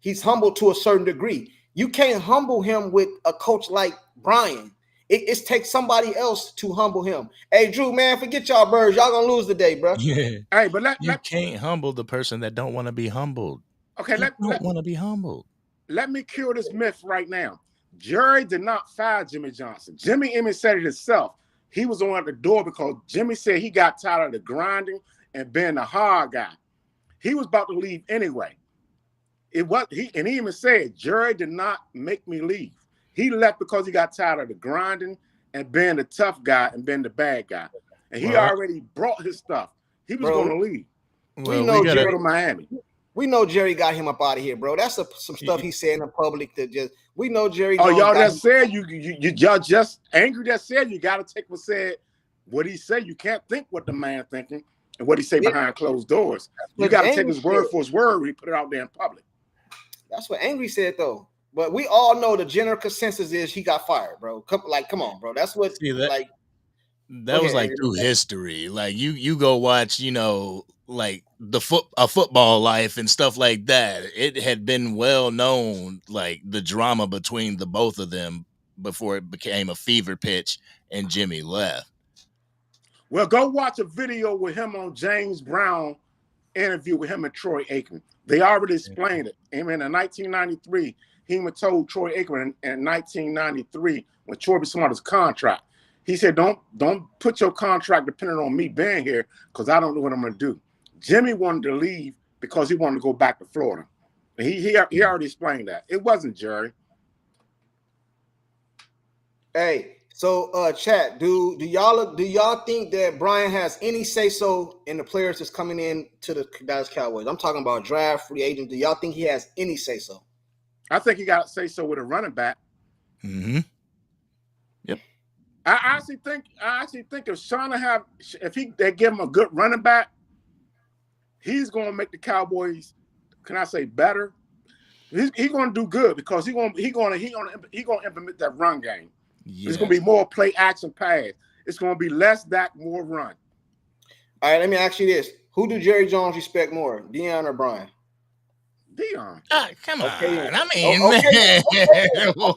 He's humbled to a certain degree. You can't humble him with a coach like Brian. It takes somebody else to humble him. Hey, Drew, man, forget y'all birds. Y'all gonna lose today, bro. Yeah. Hey, but you can't humble the person that don't want to be humbled. Okay, don't want to be humbled. Let me cure this myth right now. Jerry did not fire Jimmy Johnson. Jimmy even said it himself. He was on at the door because Jimmy said he got tired of the grinding and being the hard guy. He was about to leave anyway. And he even said, Jerry did not make me leave. He left because he got tired of the grinding and being the tough guy and being the bad guy. And he already brought his stuff. He was going to leave. Well, we know Jerry go to Miami. We know Jerry got him up out of here, bro. That's some stuff he said in the public that just we know Jerry. Oh, y'all just said y'all just angry that said you got to take what he said. You can't think what the man thinking and what he say behind closed doors. You got to take his word for his word when he put it out there in public. That's what Angry said, though. But we all know the general consensus is he got fired, bro. Come on, bro. That's what that was like through history. Like you go watch, like a football life and stuff like that. It had been well known, like the drama between the both of them before it became a fever pitch and Jimmy left. Well, go watch a video with him on James Brown interview with him and Troy Aikman. They already explained it. And in 1993, he even told Troy Aikman in 1993 when Troy was on his contract. He said, don't put your contract dependent on me being here because I don't know what I'm going to do. Jimmy wanted to leave because he wanted to go back to Florida. And he already explained that. It wasn't Jerry. Hey, so chat, do y'all think that Brian has any say-so in the players that's coming in to the Dallas Cowboys? I'm talking about draft, free agent. Do y'all think he has any say-so? I think he got to say so with a running back. Mm-hmm. Yep. I actually think if they give him a good running back, he's going to make the Cowboys, can I say, better? He's going to do good because he's going to implement that run game. Yes. It's going to be more play action pass. It's going to be less Dak, more run. All right, let me ask you this: who do Jerry Jones respect more, Deion or Brian? Deion. Come Okay, on. I mean, okay, man. My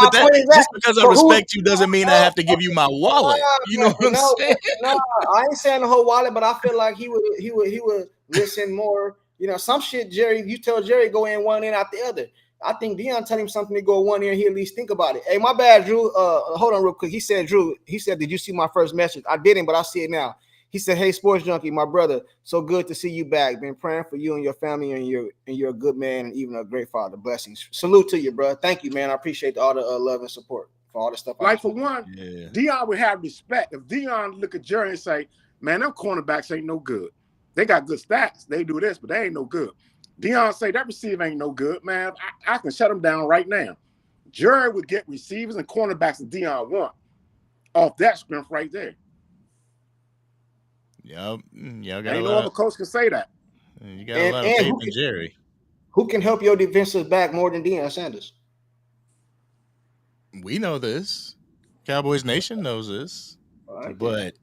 But that point is that. just because I So who? respect you doesn't mean I have to give you my wallet. You know what I'm No, saying? no, I ain't saying the whole wallet, but I feel like he would listen more. You know, some shit, Jerry. You tell Jerry go in one in out the other. I think Deion tell him something to go one ear, he at least think about it. Hey, my bad, Drew. Hold on real quick. He said, Drew. He said, did you see my first message? I didn't, but I see it now. He said, "Hey, Sports Junkie, my brother, so good to see you back. Been praying for you and your family, and you're a good man and even a great father. Blessings. Salute to you, bro. Thank you, man. I appreciate all the love and support for all the stuff. Like for one, Yeah. Deion would have respect. If Deion look at Jerry and say, "Man, them cornerbacks ain't no good. They got good stats. They do this, but they ain't no good." Deion say that receiver ain't no good, man. I can shut him down right now. Jerry would get receivers and cornerbacks that Deion want off that strength right there. Yep. Y'all got Ain't no other coach can say that. You got a lot of faith in Jerry. Who can help your defensive back more than Deion Sanders? We know this. Cowboys Nation knows this. Right, but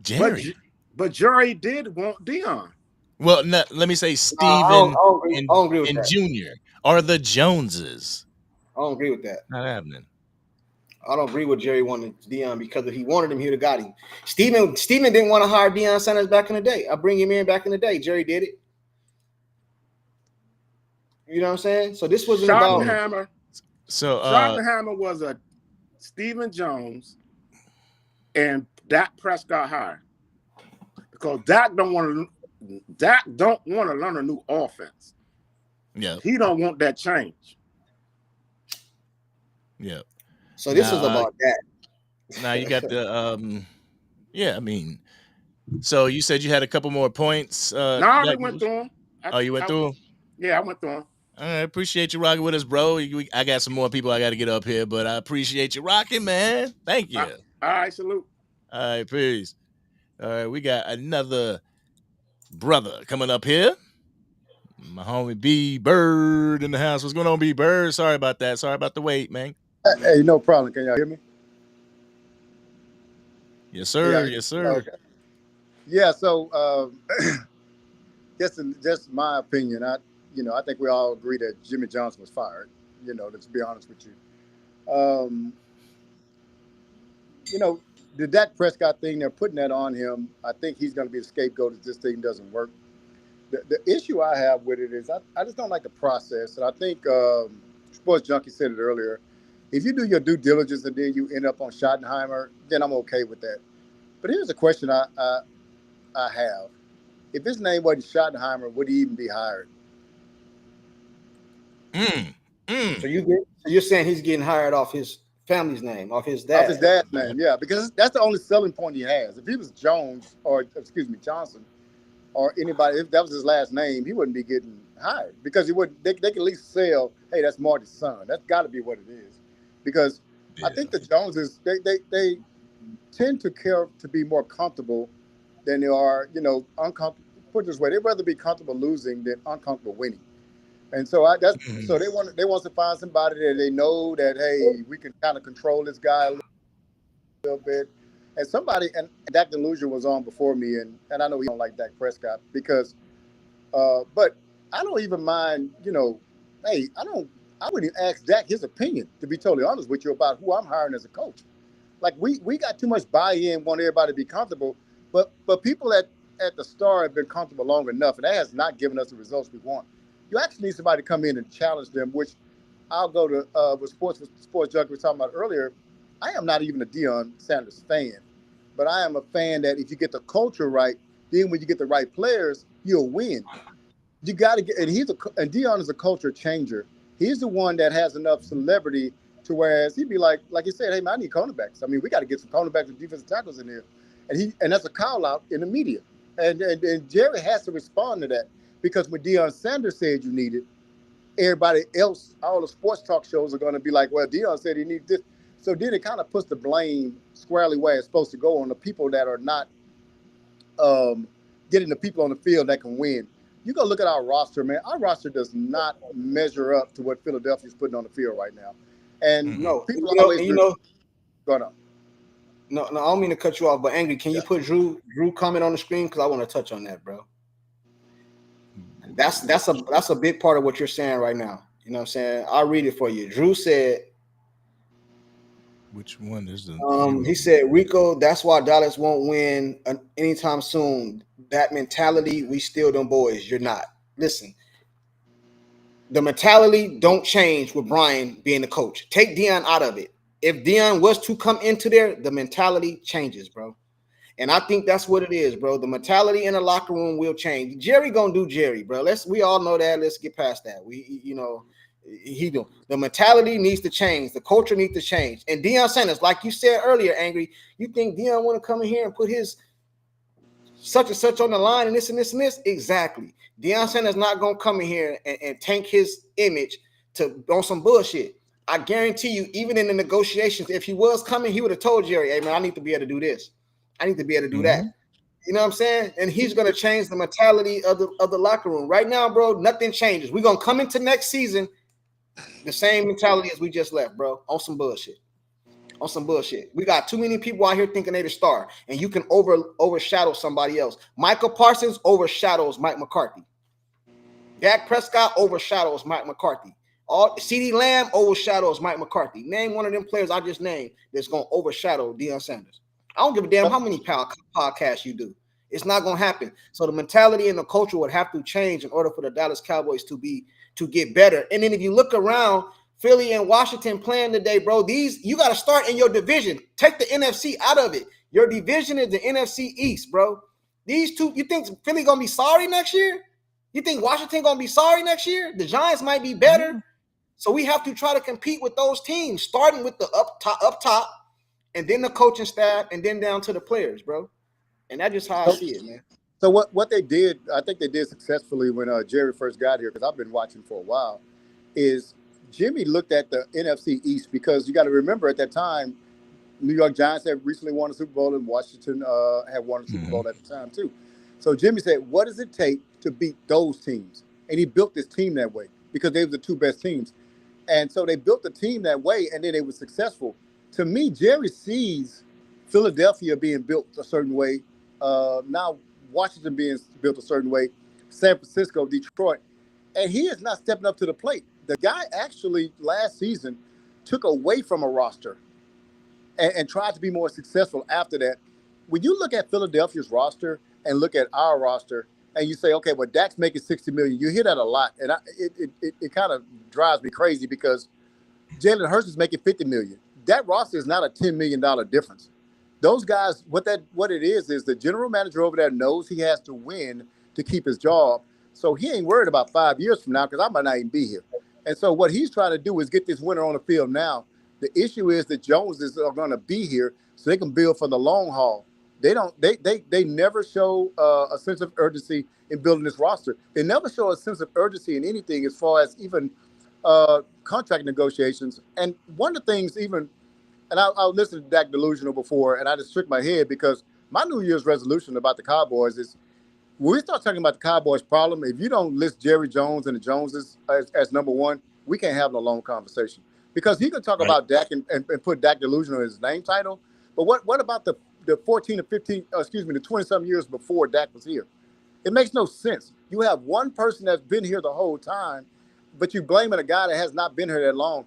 Jerry. But Jerry did want Deion. Well, no, let me say Steven I don't agree with and that. Junior are the Joneses. I don't agree with that. Not happening. I don't agree with Jerry wanting Deion because if he wanted him, he'd have got him. Steven didn't want to hire Deion Sanders back in the day. I bring him in back in the day. Jerry did it. You know what I'm saying? So this wasn't about. Schottenheimer was a Stephen Jones and Dak Prescott hire because Dak don't want to learn a new offense. Yeah, he don't want that change. Yeah. So this is about that. Now you got the yeah, I mean, so you said you had a couple more points. No, I already went through them. You went through them? Yeah, I went through them. All right, appreciate you rocking with us, bro. I got some more people I got to get up here, but I appreciate you rocking, man. Thank you. All right, salute. All right, peace. All right, we got another brother coming up here. My homie B Bird in the house. What's going on, B Bird? Sorry about that. Sorry about the wait, man. Hey, no problem. Can y'all hear me? Yes, sir. Yes, sir. Okay. Yeah. So, just my opinion. I think we all agree that Jimmy Johnson was fired. Let's be honest with you. The Dak Prescott thing, they're putting that on him. I think he's going to be the scapegoat if this thing doesn't work. The issue I have with it is I just don't like the process. And I think Sports Junkie said it earlier. If you do your due diligence and then you end up on Schottenheimer, then I'm okay with that. But here's a question I have. If his name wasn't Schottenheimer, would he even be hired? So you're saying he's getting hired off his family's name, off his dad? Off his dad's name, yeah, because that's the only selling point he has. If he was Jones Johnson, or anybody, if that was his last name, he wouldn't be getting hired because he would. They can at least sell, hey, that's Marty's son. That's got to be what it is, because I think the Joneses they tend to care to be more comfortable than they are, uncomfortable. Put it this way, they'd rather be comfortable losing than uncomfortable winning. And so so they want to find somebody that they know that, hey, we can kind of control this guy a little bit. And Dak Delusion was on before me, and I know he don't like Dak Prescott because, but I don't even mind, hey, I wouldn't even ask Dak his opinion, to be totally honest with you, about who I'm hiring as a coach. Like we got too much buy-in, want everybody to be comfortable, but people at the Star have been comfortable long enough, and that has not given us the results we want. You actually need somebody to come in and challenge them, which I'll go to with Sports Junkie we were talking about earlier. I am not even a Deion Sanders fan, but I am a fan that if you get the culture right, then when you get the right players, you'll win. You got to get, and Deion is a culture changer. He's the one that has enough celebrity to whereas he'd be like he said, hey man, I need cornerbacks. I mean, we got to get some cornerbacks and defensive tackles in here, and that's a call out in the media, and Jerry has to respond to that because when Deion Sanders said you need it, everybody else, all the sports talk shows are going to be like, well, Deion said he needs this. So then it kind of puts the blame squarely where it's supposed to go on the people that are not getting the people on the field that can win. You go look at our roster, man. Our roster does not measure up to what Philadelphia's putting on the field right now. And people always going on. No, I don't mean to cut you off, but Angry, can you put Drew comment on the screen? Because I want to touch on that, bro. That's a big part of what you're saying right now. You know what I'm saying? I'll read it for you. Drew said, which one is the he said, Rico, that's why Dallas won't win anytime soon. That mentality, we still them boys. You're not. Listen, the mentality don't change with Brian being the coach. Take Dion out of it. If Dion was to come into there, the mentality changes, bro. And I think that's what it is, bro. The mentality in the locker room will change. Jerry gonna do Jerry, bro. We all know that. Let's get past that. He do. The mentality needs to change. The culture needs to change. And Deion Sanders, like you said earlier, Angry, you think Deion want to come in here and put his such and such on the line and this and this and this? Exactly. Deion Sanders not gonna come in here and tank his image on some bullshit. I guarantee you, even in the negotiations, if he was coming, he would have told Jerry, hey man, I need to be able to do this. I need to be able to do that. You know what I'm saying? And he's going to change the mentality of the locker room. Right now, bro, nothing changes. We're going to come into next season the same mentality as we just left, bro, on some bullshit. On some bullshit. We got too many people out here thinking they're the star, and you can overshadow somebody else. Michael Parsons overshadows Mike McCarthy. Dak Prescott overshadows Mike McCarthy. CeeDee Lamb overshadows Mike McCarthy. Name one of them players I just named that's going to overshadow Deion Sanders. I don't give a damn how many podcasts you do. It's not going to happen. So the mentality and the culture would have to change in order for the Dallas Cowboys to get better. And then if you look around, Philly and Washington playing today, bro, you got to start in your division. Take the NFC out of it. Your division is the NFC East, bro. These two, you think Philly going to be sorry next year? You think Washington going to be sorry next year? The Giants might be better. So we have to try to compete with those teams, starting with the up top, and then the coaching staff, and then down to the players, bro. And that's just how I see it, man. So what they did, I think they did successfully when Jerry first got here, because I've been watching for a while, is Jimmy looked at the NFC East, because you got to remember at that time, New York Giants had recently won a Super Bowl, and Washington had won a Super Bowl at the time too. So Jimmy said, what does it take to beat those teams? And he built this team that way because they were the two best teams. And so they built the team that way, and then they were successful. To me, Jerry sees Philadelphia being built a certain way, now Washington being built a certain way, San Francisco, Detroit, and he is not stepping up to the plate. The guy actually last season took away from a roster and tried to be more successful after that. When you look at Philadelphia's roster and look at our roster, and you say, okay, well, Dak's making $60 million. You hear that a lot, and it kind of drives me crazy, because Jalen Hurts is making $50 million. That roster is not a $10 million difference. Those guys, what it is the general manager over there knows he has to win to keep his job. So he ain't worried about 5 years from now, because I might not even be here. And so what he's trying to do is get this winner on the field now. The issue is that Joneses are going to be here so they can build for the long haul. They never show a sense of urgency in building this roster. They never show a sense of urgency in anything as far as even contract negotiations. And one of the things even, and I listened to Dak Delusional before, and I just shook my head, because my New Year's resolution about the Cowboys is, when we start talking about the Cowboys problem, if you don't list Jerry Jones and the Joneses as number one, we can't have no long conversation. Because he can talk about Dak and put Dak Delusional in his name title, but what about the 14 or 15, the 20-some years before Dak was here? It makes no sense. You have one person that's been here the whole time, but you blaming a guy that has not been here that long.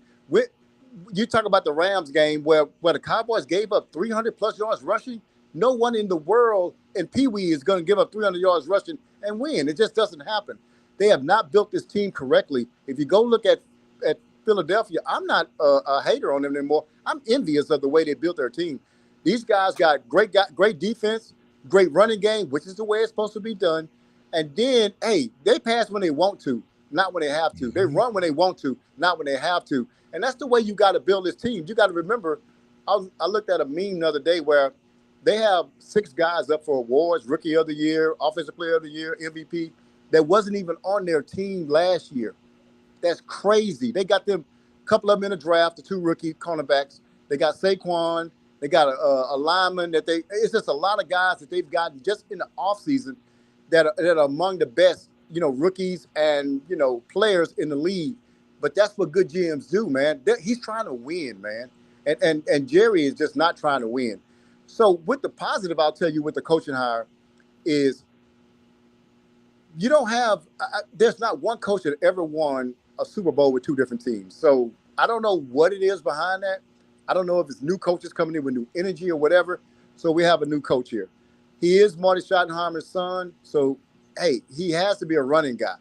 You talk about the Rams game where the Cowboys gave up 300-plus yards rushing. No one in the world in Pee Wee is going to give up 300 yards rushing and win. It just doesn't happen. They have not built this team correctly. If you go look at Philadelphia, I'm not a hater on them anymore. I'm envious of the way they built their team. These guys got great defense, great running game, which is the way it's supposed to be done. And then, hey, they pass when they want to, not when they have to. They run when they want to, not when they have to. And that's the way you got to build this team. You got to remember, I looked at a meme the other day where they have 6 guys up for awards: Rookie of the Year, Offensive Player of the Year, MVP, that wasn't even on their team last year. That's crazy. They got them, a couple of them in the draft, the 2 rookie cornerbacks. They got Saquon. They got a lineman it's just a lot of guys that they've gotten just in the offseason that are among the best, rookies and, players in the league. But that's what good GMs do, man. He's trying to win, man. And Jerry is just not trying to win. So with the positive, I'll tell you with the coaching hire is you don't have, there's not one coach that ever won a Super Bowl with two different teams. So I don't know what it is behind that. I don't know if it's new coaches coming in with new energy or whatever. So we have a new coach here. He is Marty Schottenheimer's son. So, hey, he has to be a running guy.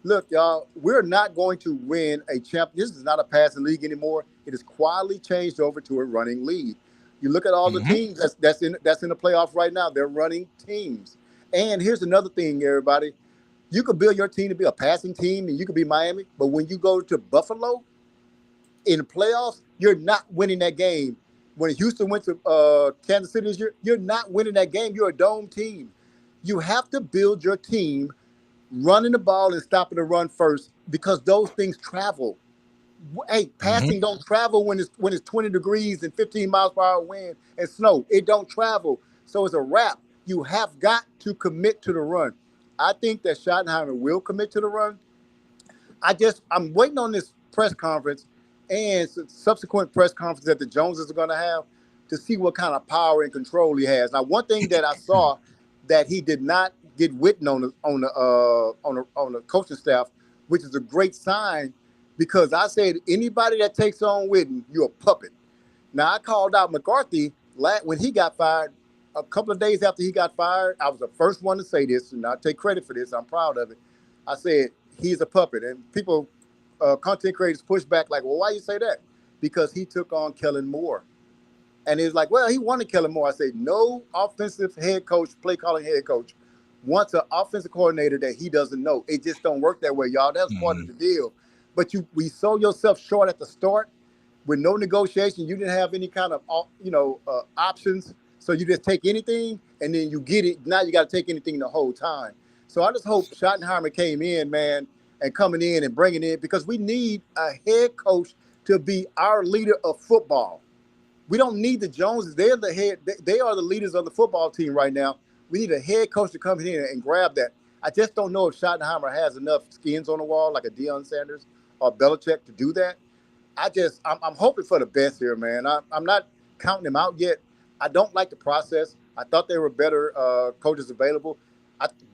Look, y'all, we're not going to win a champ. This is not a passing league anymore. It is quietly changed over to a running league. You look at all the teams that's in the playoff right now. They're running teams. And here's another thing, everybody. You could build your team to be a passing team, and you could be Miami. But when you go to Buffalo in the playoffs, you're not winning that game. When Houston went to Kansas City this year, you're not winning that game. You're a dome team. You have to build your team running the ball and stopping the run first because those things travel. Hey, passing don't travel when it's 20 degrees and 15 miles per hour wind and snow. It don't travel. So it's a wrap. You have got to commit to the run. I think that Schottenheimer will commit to the run. I'm waiting on this press conference and subsequent press conference that the Joneses are going to have to see what kind of power and control he has. Now, one thing that I saw that he did not get written on the coaching staff, which is a great sign, because I said anybody that takes on Witten, you're a puppet. Now, I called out McCarthy when he got fired. A couple of days after he got fired, I was the first one to say this, and I take credit for this. I'm proud of it. I said, he's a puppet. And people, content creators push back like, well, why you say that? Because he took on Kellen Moore. And it's like, well, he wanted Kellen Moore. I said, no offensive head coach, play calling head coach wants an offensive coordinator that he doesn't know. It just don't work that way, y'all. That's part of the deal. But we sold yourself short at the start with no negotiation. You didn't have any kind of, options. So you just take anything and then you get it. Now you got to take anything the whole time. So I just hope Schottenheimer came in, man, and coming in and bringing in, because we need a head coach to be our leader of football. We don't need the Joneses. They're the head. They are the leaders of the football team right now. We need a head coach to come in and grab that. I just don't know if Schottenheimer has enough skins on the wall like a Deion Sanders or Belichick to do that. I'm hoping for the best here, man. I'm not counting them out yet. I don't like the process. I thought there were better coaches available.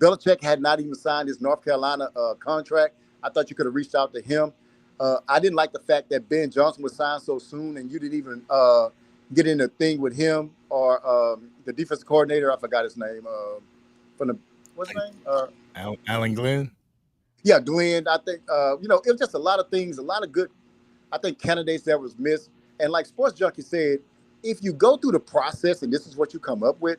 Belichick had not even signed his North Carolina contract. I thought you could have reached out to him. I didn't like the fact that Ben Johnson was signed so soon, and you didn't even get in a thing with him or the defensive coordinator. I forgot his name. What's his name? Alan Glenn. Yeah, Glenn. I think it was just a lot of things, a lot of good, I think, candidates that was missed. And like Sports Junkie said, if you go through the process and this is what you come up with,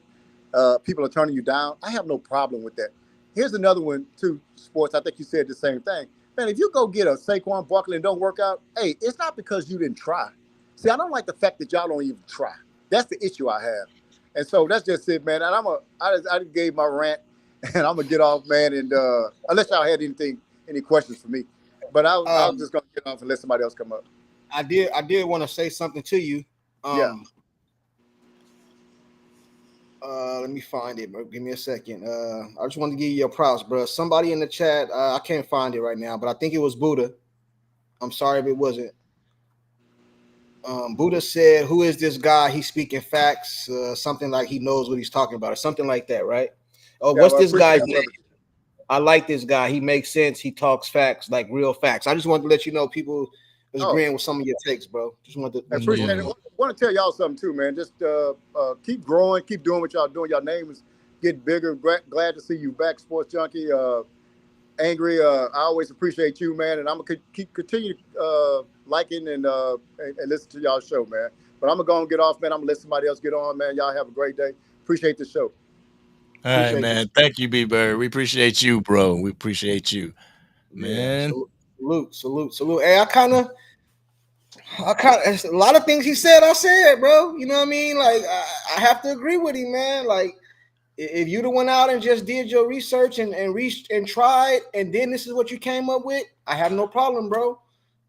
people are turning you down. I have no problem with that. Here's another one too, Sports. I think you said the same thing. Man, if you go get a Saquon Barkley and don't work out, hey, it's not because you didn't try. See, I don't like the fact that y'all don't even try. That's the issue I have. And so that's just it, man. And I just gave my rant, and I'm gonna get off, man. And unless y'all had any questions for me, but I was just gonna get off and let somebody else come up. I did want to say something to you. Yeah. Let me find it, bro. Give me a second. I just want to give you your props, bro. Somebody in the chat, I can't find it right now, but I think it was Buddha. I'm sorry if it wasn't. Buddha said, "Who is this guy? He's speaking facts. Something like he knows what he's talking about, or something like that, right? Oh, what's this guy? I like this guy. He makes sense. He talks facts, like real facts. I just wanted to let you know people is agreeing with some of your takes, bro. Just wanted to appreciate it. I want to tell y'all something too, man. Just keep growing, keep doing what y'all doing. Y'all names get bigger. Glad to see you back, Sports Junkie. Angry. I always appreciate you, man, and I'm gonna continue liking and listen to y'all show, man. But I'm gonna go and get off, man. I'm gonna let somebody else get on, man. Y'all have a great day. Appreciate the show. All right, man. Thank you, B-Bird. We appreciate you, bro. We appreciate you, man. Yeah, salute. Hey, I kind of a lot of things he said, I said, bro. You know what I mean? Like, I have to agree with him, man. Like, if you'd have went out and just did your research and reached and tried, and then this is what you came up with, I have no problem, bro.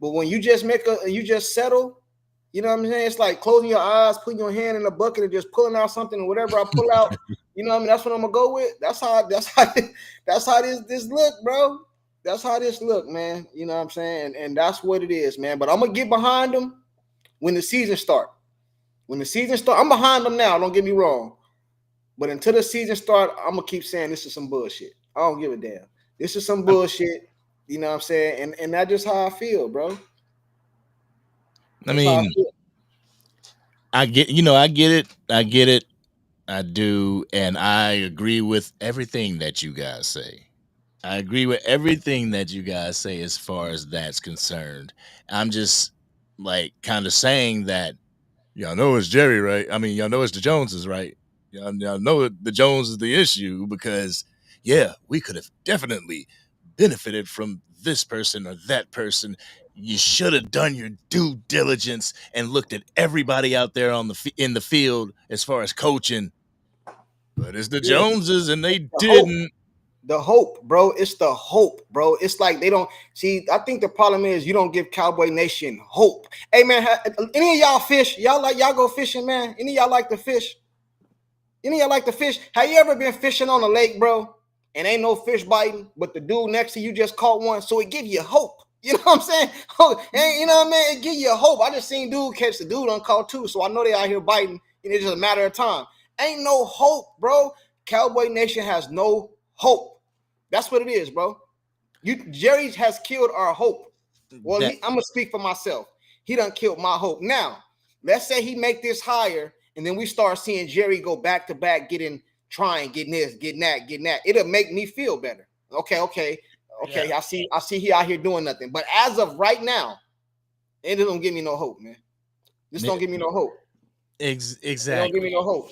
But when you just you just settle, you know what I'm saying? It's like closing your eyes, putting your hand in a bucket, and just pulling out something, and whatever I pull out, you know what I mean? That's what I'm gonna go with. That's how this look, bro. That's how this look, man. You know what I'm saying? And that's what it is, man. But I'm gonna get behind them when the season starts. When the season starts, I'm behind them now. Don't get me wrong, but until the season start, I'm gonna keep saying this is some bullshit. I don't give a damn. This is some bullshit. You know what I'm saying? And that's just how I feel, bro. I mean, I get it. I do, and I agree with everything that you guys say. I agree with everything that you guys say as far as that's concerned. I'm just like kind of saying that y'all know it's Jerry, right? I mean, y'all know it's the Joneses, right? Y'all know the Jones is the issue because, yeah, we could have definitely benefited from this person or that person. You should have done your due diligence and looked at everybody out there on in the field as far as coaching. But it's the Joneses, and they didn't. The hope, bro. It's the hope, bro. It's like they don't see. I think the problem is you don't give Cowboy Nation hope. Hey, man, any of y'all fish? Y'all go fishing, man? Any of y'all like to fish? Any of y'all like to fish? Have you ever been fishing on a lake, bro? And ain't no fish biting, but the dude next to you just caught one, so it give you hope. You know what I'm saying? And you know what I mean? It give you hope. I just seen dude catch the dude on call too, so I know they out here biting, and it's just a matter of time. Ain't no hope, bro. Cowboy Nation has no hope. That's what it is, bro. Jerry has killed our hope. Well, I'm gonna speak for myself. He done killed my hope. Now, let's say he make this higher, and then we start seeing Jerry go back to back, getting this, getting that. It'll make me feel better. Okay. Yeah. I see he out here doing nothing. But as of right now, it don't give me no hope, man. This don't give me no hope. Exactly. It don't give me no hope.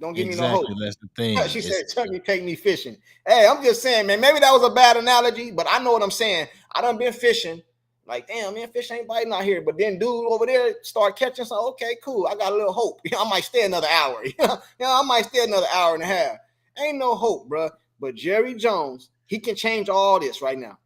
Don't give me no hope. That's the thing. She said, Junkie, take me fishing. Hey, I'm just saying, man, maybe that was a bad analogy, but I know what I'm saying. I done been fishing. Like, damn, man, fish ain't biting out here. But then dude over there start catching. So, okay, cool. I got a little hope. I might stay another hour. I might stay another hour and a half. Ain't no hope, bro. But Jerry Jones, he can change all this right now.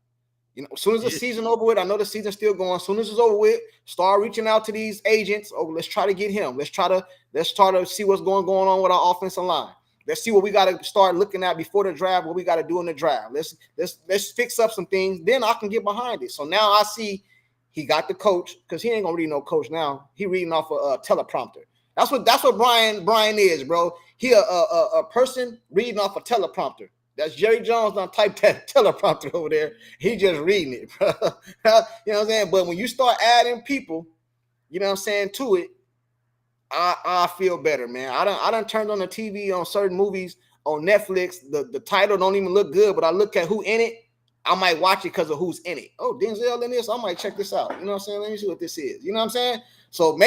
As soon as the season over with, I know the season's still going. As soon as it's over with, start reaching out to these agents. Oh, let's try to get him. Let's try to see what's going on with our offensive line. Let's see what we got to start looking at before the draft. What we got to do in the draft. Let's fix up some things. Then I can get behind it. So now I see he got the coach because he ain't gonna read no coach now. He reading off a teleprompter. That's what Brian is, bro. He a person reading off a teleprompter. That's Jerry Jones done typed that teleprompter over there. He just reading it, bro. You know what I'm saying? But when you start adding people, you know what I'm saying, to it, I feel better, man. I done turned on the TV on certain movies on Netflix. The title don't even look good, but I look at who in it. I might watch it because of who's in it. Oh, Denzel in this. I might check this out. You know what I'm saying? Let me see what this is. You know what I'm saying? So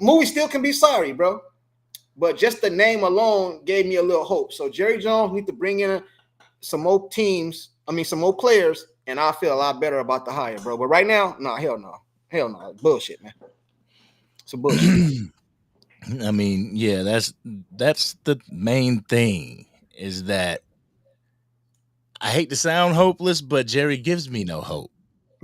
movie still can be sorry, bro. But just the name alone gave me a little hope. So Jerry Jones need to bring in some more some more players, and I feel a lot better about the hire, bro. But right now, hell no. Bullshit, man. It's a bullshit. I mean, yeah, that's the main thing is that I hate to sound hopeless, but Jerry gives me no hope.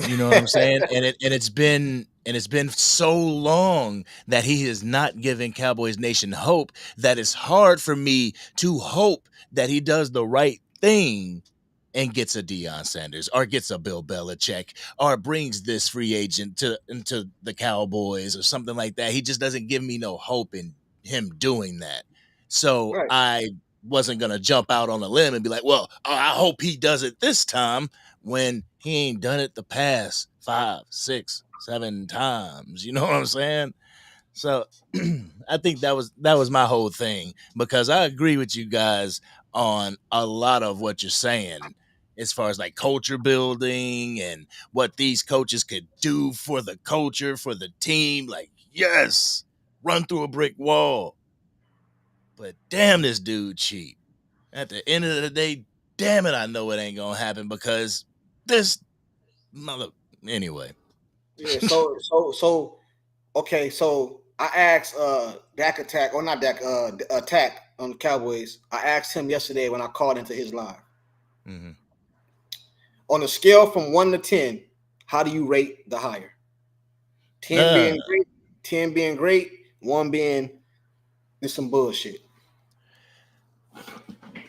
You know what I'm saying? And it's been so long that he is not giving Cowboys Nation hope that it's hard for me to hope that he does the right thing and gets a Deion Sanders or gets a Bill Belichick or brings this free agent into the Cowboys or something like that. He just doesn't give me no hope in him doing that. So right. I wasn't going to jump out on a limb and be like, well, I hope he does it this time when he ain't done it the past 5, 6, 7 times. You know what I'm saying? So I think that was my whole thing, because I agree with you guys on a lot of what you're saying as far as like culture building and what these coaches could do for the culture, for the team. Like, yes, run through a brick wall. But damn, this dude cheap. At the end of the day, damn it, I know it ain't gonna happen because this mother. Anyway. Yeah. So okay. So I asked Dak Attack, or not Dak, Attack on the Cowboys. I asked him yesterday when I called into his line. Mm-hmm. On a scale from 1 to 10, how do you rate the hire? 10 being great, 1 being this some bullshit.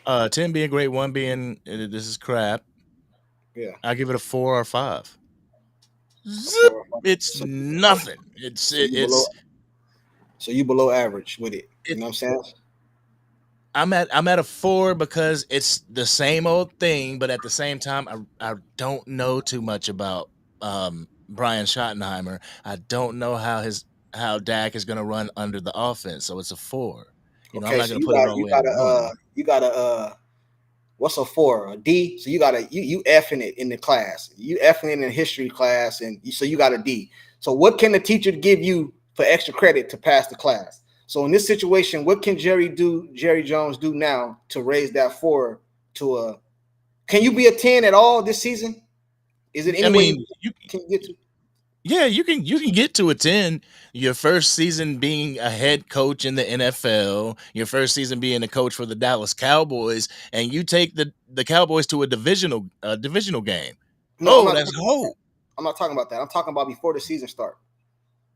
10 being great, 1 being this is crap. Yeah, I give it a 4 or 5. Zip. It's nothing. It's So you below average with it. You know what I'm saying? I'm at a 4 because it's the same old thing, but at the same time, I don't know too much about Brian Schottenheimer. I don't know how Dak is going to run under the offense, so it's a 4. You know, I'm Okay, not so going to put it all the way at a 1. you got a what's a 4? A D. So you got you effing it in the class. You effing it in history class, and so you got a D. So what can the teacher give you for extra credit to pass the class? So in this situation, what can Jerry Jones do now to raise that 4 to a? Can you be a 10 at all this season? Is it I any way mean, you can get to? yeah, you can get to a 10. Your first season being a head coach in the NFL, your first season being a coach for the Dallas Cowboys, and you take the Cowboys to a divisional game. No, Oh, that's hope. I'm not talking about that. I'm talking about before the season start.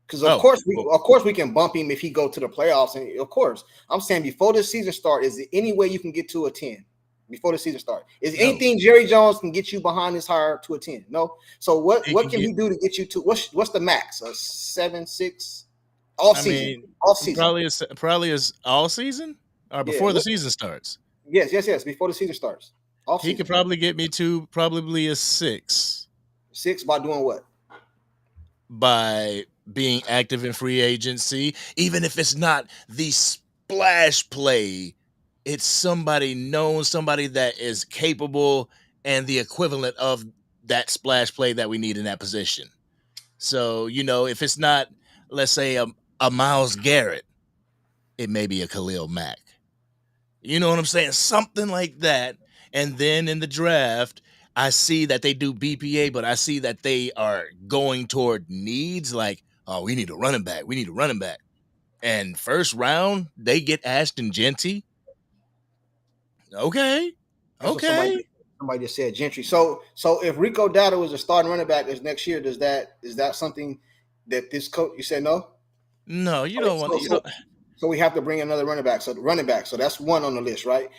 Because of Oh, course we can bump him if he go to the playoffs, and of course I'm saying before the season start, is there any way you can get to a 10 before the season start? Is No. anything Jerry Jones can get you behind his hire to a 10? No. So what can he do to get you to what's the max? A 7, 6 all season? All season. Probably is all season or Yeah. before the season starts. Yes. Before the season starts. All He season. could probably get me to probably a 6. 6 by doing what? By being active in free agency, even if it's not the splash play, it's somebody known, somebody that is capable and the equivalent of that splash play that we need in that position. So, you know, if it's not, let's say, a Myles Garrett, it may be a Khalil Mack. You know what I'm saying? Something like that. And then in the draft, I see that they do BPA, but I see that they are going toward needs like, oh, we need a running back. We need a running back. And first round, they get Ashton Genty. Okay. That's what Okay. somebody just said, Gentry. So if Rico Dowdle is a starting running back is next year, is that something that this coach, you said no? No, you don't want to. So we have to bring another running back. So the running back. So that's one on the list, right?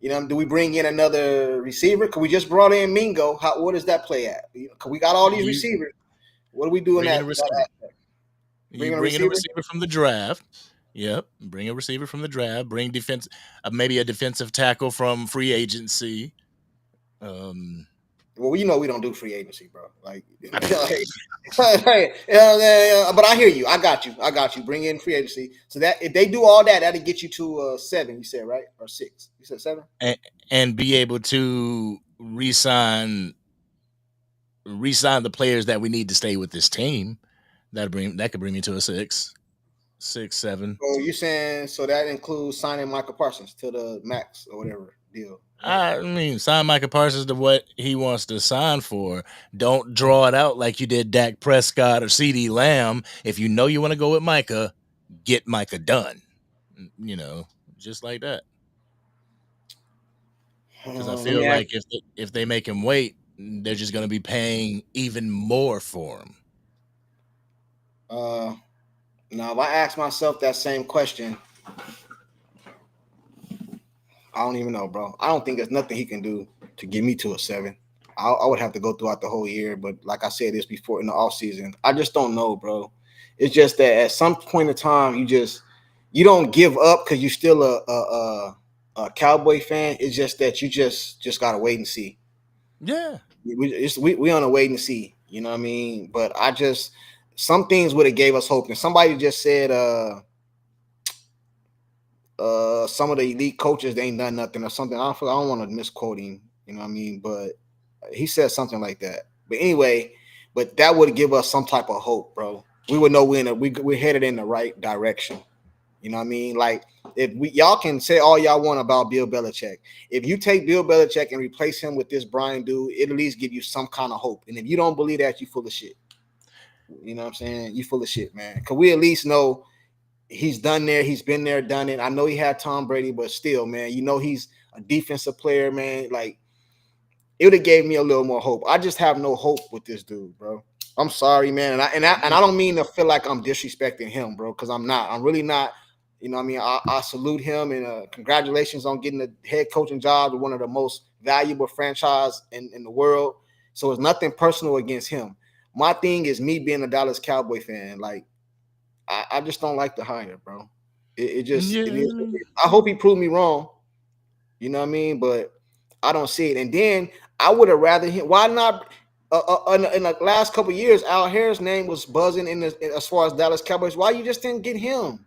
You know, do we bring in another receiver? Because we just brought in Mingo. What does that play at? Because we got all these receivers. What do we do in that aspect? Bring a receiver from the draft. Yep. Bring a receiver from the draft. Bring defense, maybe a defensive tackle from free agency. Well, you know we don't do free agency, bro. Like, but I hear you. I got you. Bring in free agency. So that if they do all that, that'll get you to 7. You said right or 6? You said 7. And be able to re-sign the players that we need to stay with this team. That could bring me to a 6, 7. So you're saying so that includes signing Michael Parsons to the max or whatever deal. I mean, sign Micah Parsons to what he wants to sign for. Don't draw it out like you did Dak Prescott or CeeDee Lamb. If you know you want to go with Micah, get Micah done. You know, just like that. Because I feel like if they make him wait, they're just going to be paying even more for him. Now, if I ask myself that same question, I don't even know, bro. I don't think there's nothing he can do to get me to a 7. I would have to go throughout the whole year, but like I said this before in the off season, I just don't know, bro. It's just that at some point in time, you don't give up because you're still a Cowboy fan. It's just that you just gotta wait and see. Yeah, we on a wait and see. You know what I mean? But some things would have gave us hope. And somebody just said some of the elite coaches, they ain't done nothing or something. I don't want to misquote him, you know what I mean? But he said something like that. But anyway, that would give us some type of hope, bro. We would know we're headed in the right direction. You know what I mean? Like if y'all can say all y'all want about Bill Belichick. If you take Bill Belichick and replace him with this Brian dude, it at least give you some kind of hope. And if you don't believe that, you full of shit. You know what I'm saying? You full of shit, man. Because we at least know he's done there. He's been there, done it. I know he had Tom Brady, but still, man, you know he's a defensive player, man. Like, it would have gave me a little more hope. I just have no hope with this dude, bro. I'm sorry, man. And I don't mean to feel like I'm disrespecting him, bro, because I'm not. I'm really not. You know what I mean? I salute him and congratulations on getting the head coaching job with one of the most valuable franchise in the world. So it's nothing personal against him. My thing is me being a Dallas Cowboy fan. Like, I just don't like the hire, bro. It just Yeah, it is. I hope he proved me wrong. You know what I mean? But I don't see it. And then I would have rather him. Why not? In the last couple of years, Al Harris' name was buzzing as far as Dallas Cowboys. Why you just didn't get him?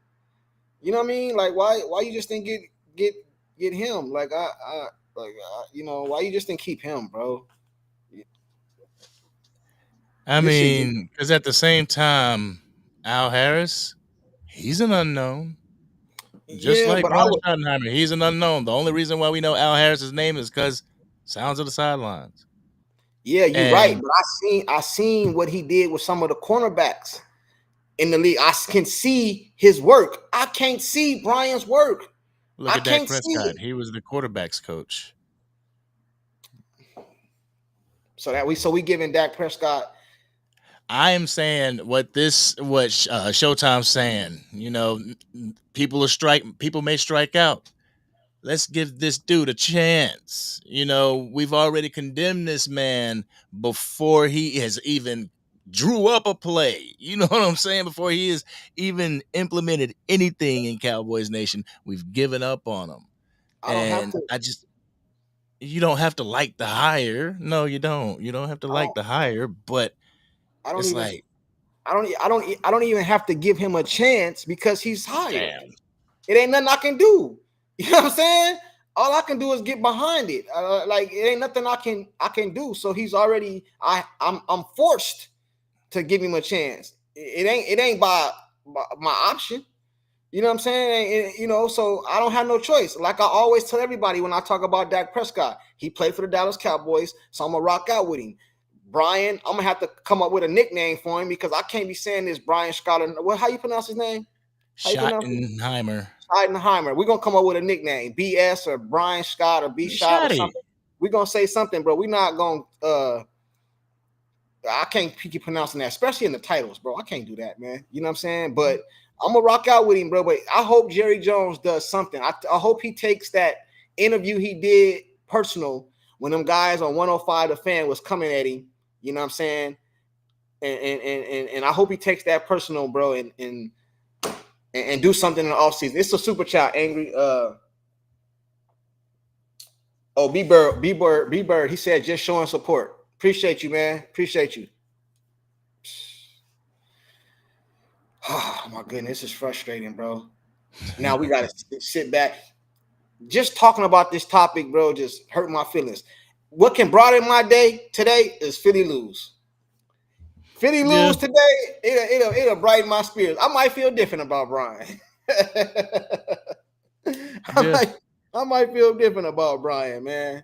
You know what I mean? Like why you just didn't get him? Like you know, why you just didn't keep him, bro? I This shit. mean, because at the same time, Al Harris, he's an unknown. Just Yeah, like but I Brian would. Schottenheimer, he's an unknown. The only reason why we know Al Harris's name is because sounds of the sidelines. Yeah, you're right. And But I seen what he did with some of the cornerbacks in the league. I can see his work. I can't see Brian's work. look I at Dak can't see Prescott. it. He was the quarterback's coach. So we giving Dak Prescott. I am saying what Showtime's saying. You know, people may strike out. Let's give this dude a chance. You know, we've already condemned this man before he has even drew up a play. You know what I'm saying? Before he has even implemented anything in Cowboys Nation, we've given up on him. I don't have And to. you don't have to like the hire. No, you don't. You don't have to I like don't. the hire, but I don't it's even. like, I don't even have to give him a chance because he's hired. damn. It ain't nothing I can do. You know what I'm saying? All I can do is get behind it. Like it ain't nothing I can do. So he's already. I'm forced to give him a chance. It ain't by my option. You know what I'm saying? You know, so I don't have no choice. Like I always tell everybody when I talk about Dak Prescott, he played for the Dallas Cowboys, so I'm gonna rock out with him. Brian, I'm gonna have to come up with a nickname for him because I can't be saying this Brian Scott. What? How you pronounce his name? How you pronounce it? Schottenheimer. Schottenheimer. We're gonna come up with a nickname, BS or Brian Scott or B Shot or Shotty. something. We're gonna say something, bro. We're not gonna I can't keep pronouncing that, especially in the titles, bro. I can't do that, man. You know what I'm saying? But I'm gonna rock out with him, bro. But I hope Jerry Jones does something. I hope he takes that interview he did personal when them guys on 105 The Fan was coming at him. You know what I'm saying? And I hope he takes that personal, bro, and do something in the offseason. It's a super chat, angry. B Bird. He said just showing support. Appreciate you, man. Appreciate you. Oh my goodness, this is frustrating, bro. Now we gotta sit back. Just talking about this topic, bro, just hurt my feelings. What can brighten my day today is Philly lose. Philly Yeah. lose today, it'll brighten my spirits. I might feel different about Brian. I might feel different about Brian, man.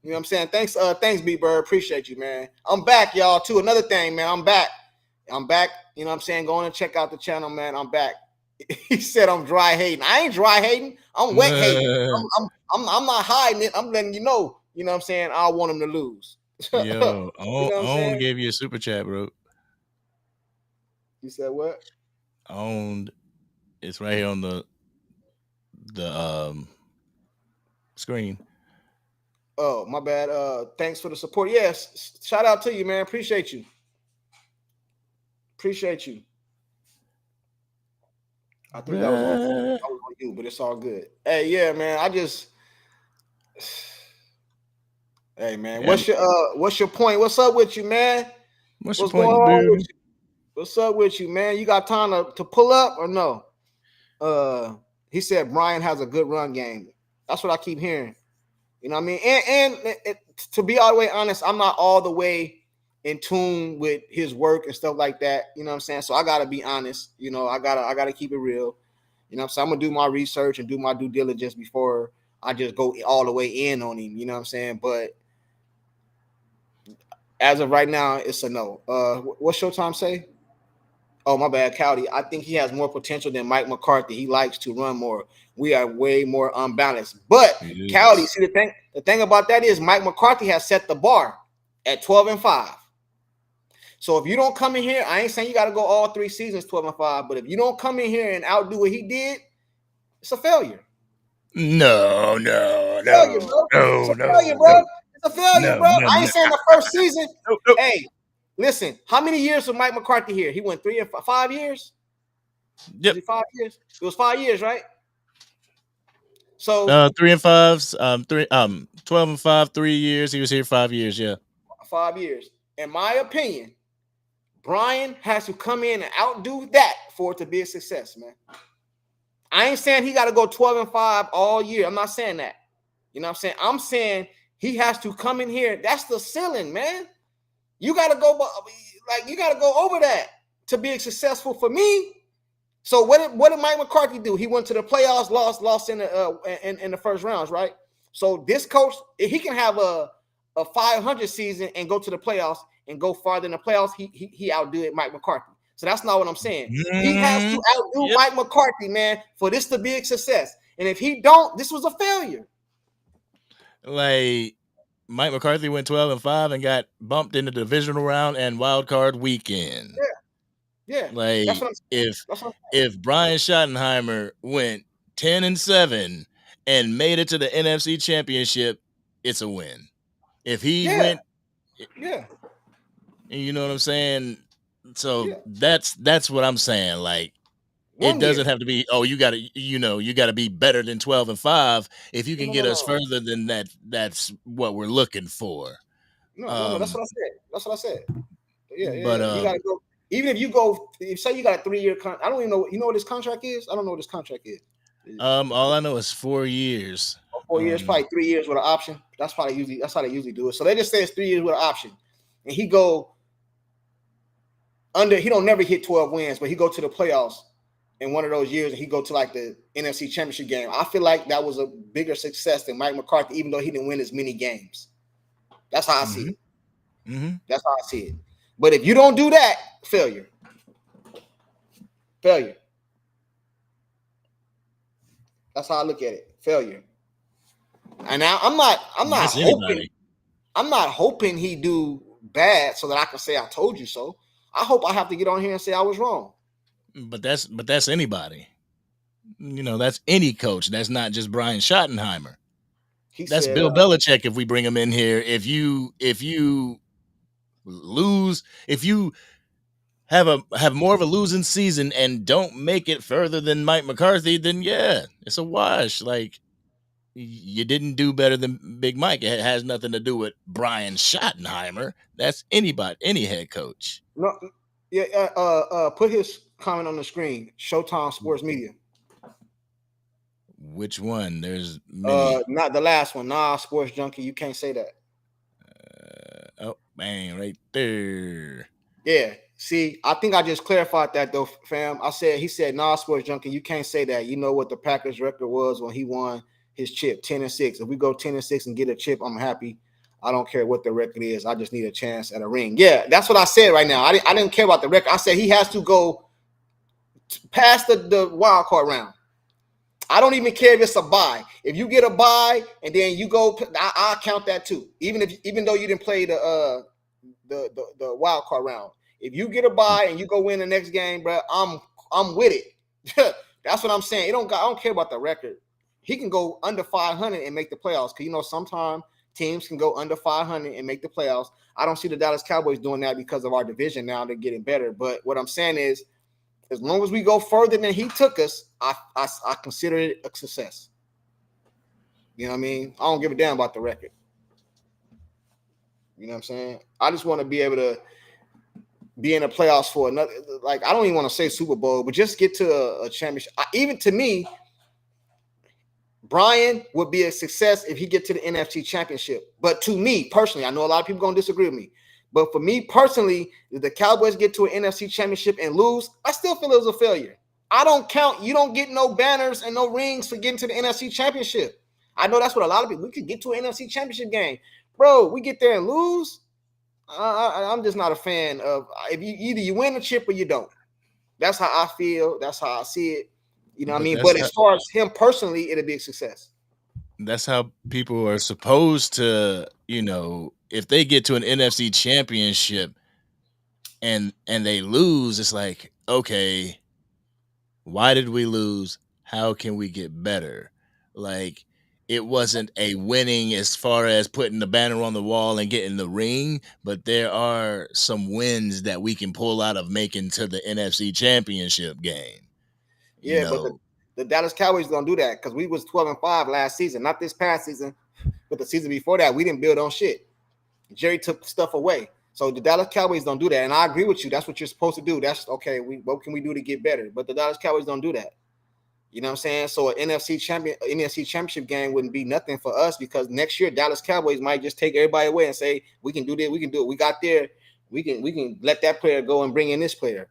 You know what I'm saying? Thanks, B Bird. Appreciate you, man. I'm back, y'all, too. Another thing, man. I'm back. You know what I'm saying? Go on and check out the channel, man. I'm back. He said I'm dry hating. I ain't dry hating. I'm wet hating. I'm not hiding it. I'm letting you know. You know what I'm saying? I want him to lose. Yo, You know what I'm Own saying? gave you a super chat, bro. You said what? Owned. It's right here on the screen. Oh, my bad. Thanks for the support. Yes, shout out to you, man. Appreciate you. Appreciate you. I think that was on you, but it's all good. Hey, yeah, man. Hey, man. Yeah. What's your point? What's up with you, man? What's your going point, on dude? with you? What's up with you, man? You got time to pull up or no? He said Brian has a good run game. That's what I keep hearing. You know what I mean? And to be all the way honest, I'm not all the way in tune with his work and stuff like that. You know what I'm saying? So I gotta be honest. You know, I gotta keep it real. You know what I'm saying? I'm gonna do my research and do my due diligence before I just go all the way in on him. You know what I'm saying? But as of right now, it's a no. What's Showtime say? Oh, my bad, Cowdy. I think he has more potential than Mike McCarthy. He likes to run more. We are way more unbalanced. But Cowdy, see the thing about that is Mike McCarthy has set the bar at 12-5. So if you don't come in here, I ain't saying you got to go all 3 seasons 12-5, but if you don't come in here and outdo what he did, it's a failure. No. Failure, bro. It's a failure, bro. It's a failure, bro. I ain't saying the first season. No. Hey, listen, how many years was Mike McCarthy here? He went 3 or 5 years. Yep. Was it 5 years? It was 5 years, right? So 3-5, 12-5, 3 years. He was here 5 years. Yeah. 5 years. In my opinion, Brian has to come in and outdo that for it to be a success, man. I ain't saying he got to go 12-5 all year. I'm not saying that. You know what I'm saying? I'm saying he has to come in here. That's the ceiling, man. You got to go, like, you got to go over that to be successful for me. So what did Mike McCarthy do? He went to the playoffs, lost in the first rounds, right? So this coach, he can have a 500 season and go to the playoffs and go farther in the playoffs. He outdo it, Mike McCarthy. So that's not what I'm saying. He has to outdo Mike McCarthy, man, for this to be a success. And if he don't, this was a failure. Like, Mike McCarthy went 12-5 and got bumped in the divisional round and wild card weekend. Yeah. Like, That's what I'm if Brian Schottenheimer went 10-7 and made it to the NFC Championship, it's a win. If he went, you know what I'm saying? So that's what I'm saying. Like, it doesn't have to be, oh, you gotta be better than 12-5. If you can get us further than that, that's what we're looking for. No, that's what I said. That's what I said. Yeah, but you gotta go. Even if you go, say you got a 3-year contract. I don't even know. You know what this contract is? I don't know what this contract is. All I know is 4 years. 4 years, probably 3 years with an option. That's how they usually do it. So they just say it's 3 years with an option, and he go under. He don't never hit 12 wins, but he go to the playoffs in one of those years, and he go to like the NFC Championship game. I feel like that was a bigger success than Mike McCarthy, even though he didn't win as many games. That's how I see it. That's how I see it. But if you don't do that, failure. That's how I look at it. Failure. And now I'm not hoping he do bad so that I can say I told you so. I hope I have to get on here and say I was wrong. But that's anybody. You know, that's any coach. That's not just Brian Schottenheimer. That's Bill Belichick if we bring him in here. If you lose, if you have more of a losing season and don't make it further than Mike McCarthy, then yeah, it's a wash. Like, you didn't do better than Big Mike. It has nothing to do with Brian Schottenheimer. That's anybody, any head coach. No, yeah. Put his comment on the screen. Showtime Sports Media. Which one? There's many. Not the last one. Nah, Sports Junkie. You can't say that. Oh, man, right there. Yeah. See, I think I just clarified that though, fam. He said, nah, Sports Junkie, you can't say that. You know what the Packers record was when he won his chip, 10-6. If we go 10-6 and get a chip, I'm happy. I don't care what the record is. I just need a chance at a ring. Yeah, that's what I said right now. I didn't care about the record. I said he has to go past the wild card round. I don't even care if it's a bye. If you get a bye and then you go, I'll count that too. Even though you didn't play the wild card round. If you get a bye and you go win the next game, bro, I'm with it. That's what I'm saying. I don't care about the record. He can go under 500 and make the playoffs. Because, sometimes teams can go under 500 and make the playoffs. I don't see the Dallas Cowboys doing that because of our division now. They're getting better. But what I'm saying is, as long as we go further than he took us, I consider it a success. You know what I mean? I don't give a damn about the record. You know what I'm saying? I just want to be able to be in the playoffs for another, like, I don't even want to say Super Bowl, but just get to a championship. Even to me, Brian would be a success if he get to the NFC Championship. But to me personally, I know a lot of people going to disagree with me, but for me personally, if the Cowboys get to an NFC Championship and lose, I still feel it was a failure. I don't count. You don't get no banners and no rings for getting to the NFC Championship. I know that's what a lot of people, we could get to an NFC Championship game. Bro, we get there and lose. I'm just not a fan of, if you either you win the chip or you don't. That's how I feel. That's how I see it. You know what I mean? But as far as him personally, it'll be a success. That's how people are supposed to, if they get to an NFC Championship and they lose, it's like, okay, why did we lose? How can we get better? Like, it wasn't a winning as far as putting the banner on the wall and getting the ring, but there are some wins that we can pull out of making to the NFC Championship game. Yeah, but the Dallas Cowboys don't do that because we was 12-5 last season, not this past season, but the season before that. We didn't build on shit. Jerry took stuff away. So the Dallas Cowboys don't do that. And I agree with you. That's what you're supposed to do. That's okay. What can we do to get better? But the Dallas Cowboys don't do that. You know what I'm saying? So an NFC championship game wouldn't be nothing for us because next year Dallas Cowboys might just take everybody away and say, we can do this, we can do it. We got there, we can let that player go and bring in this player.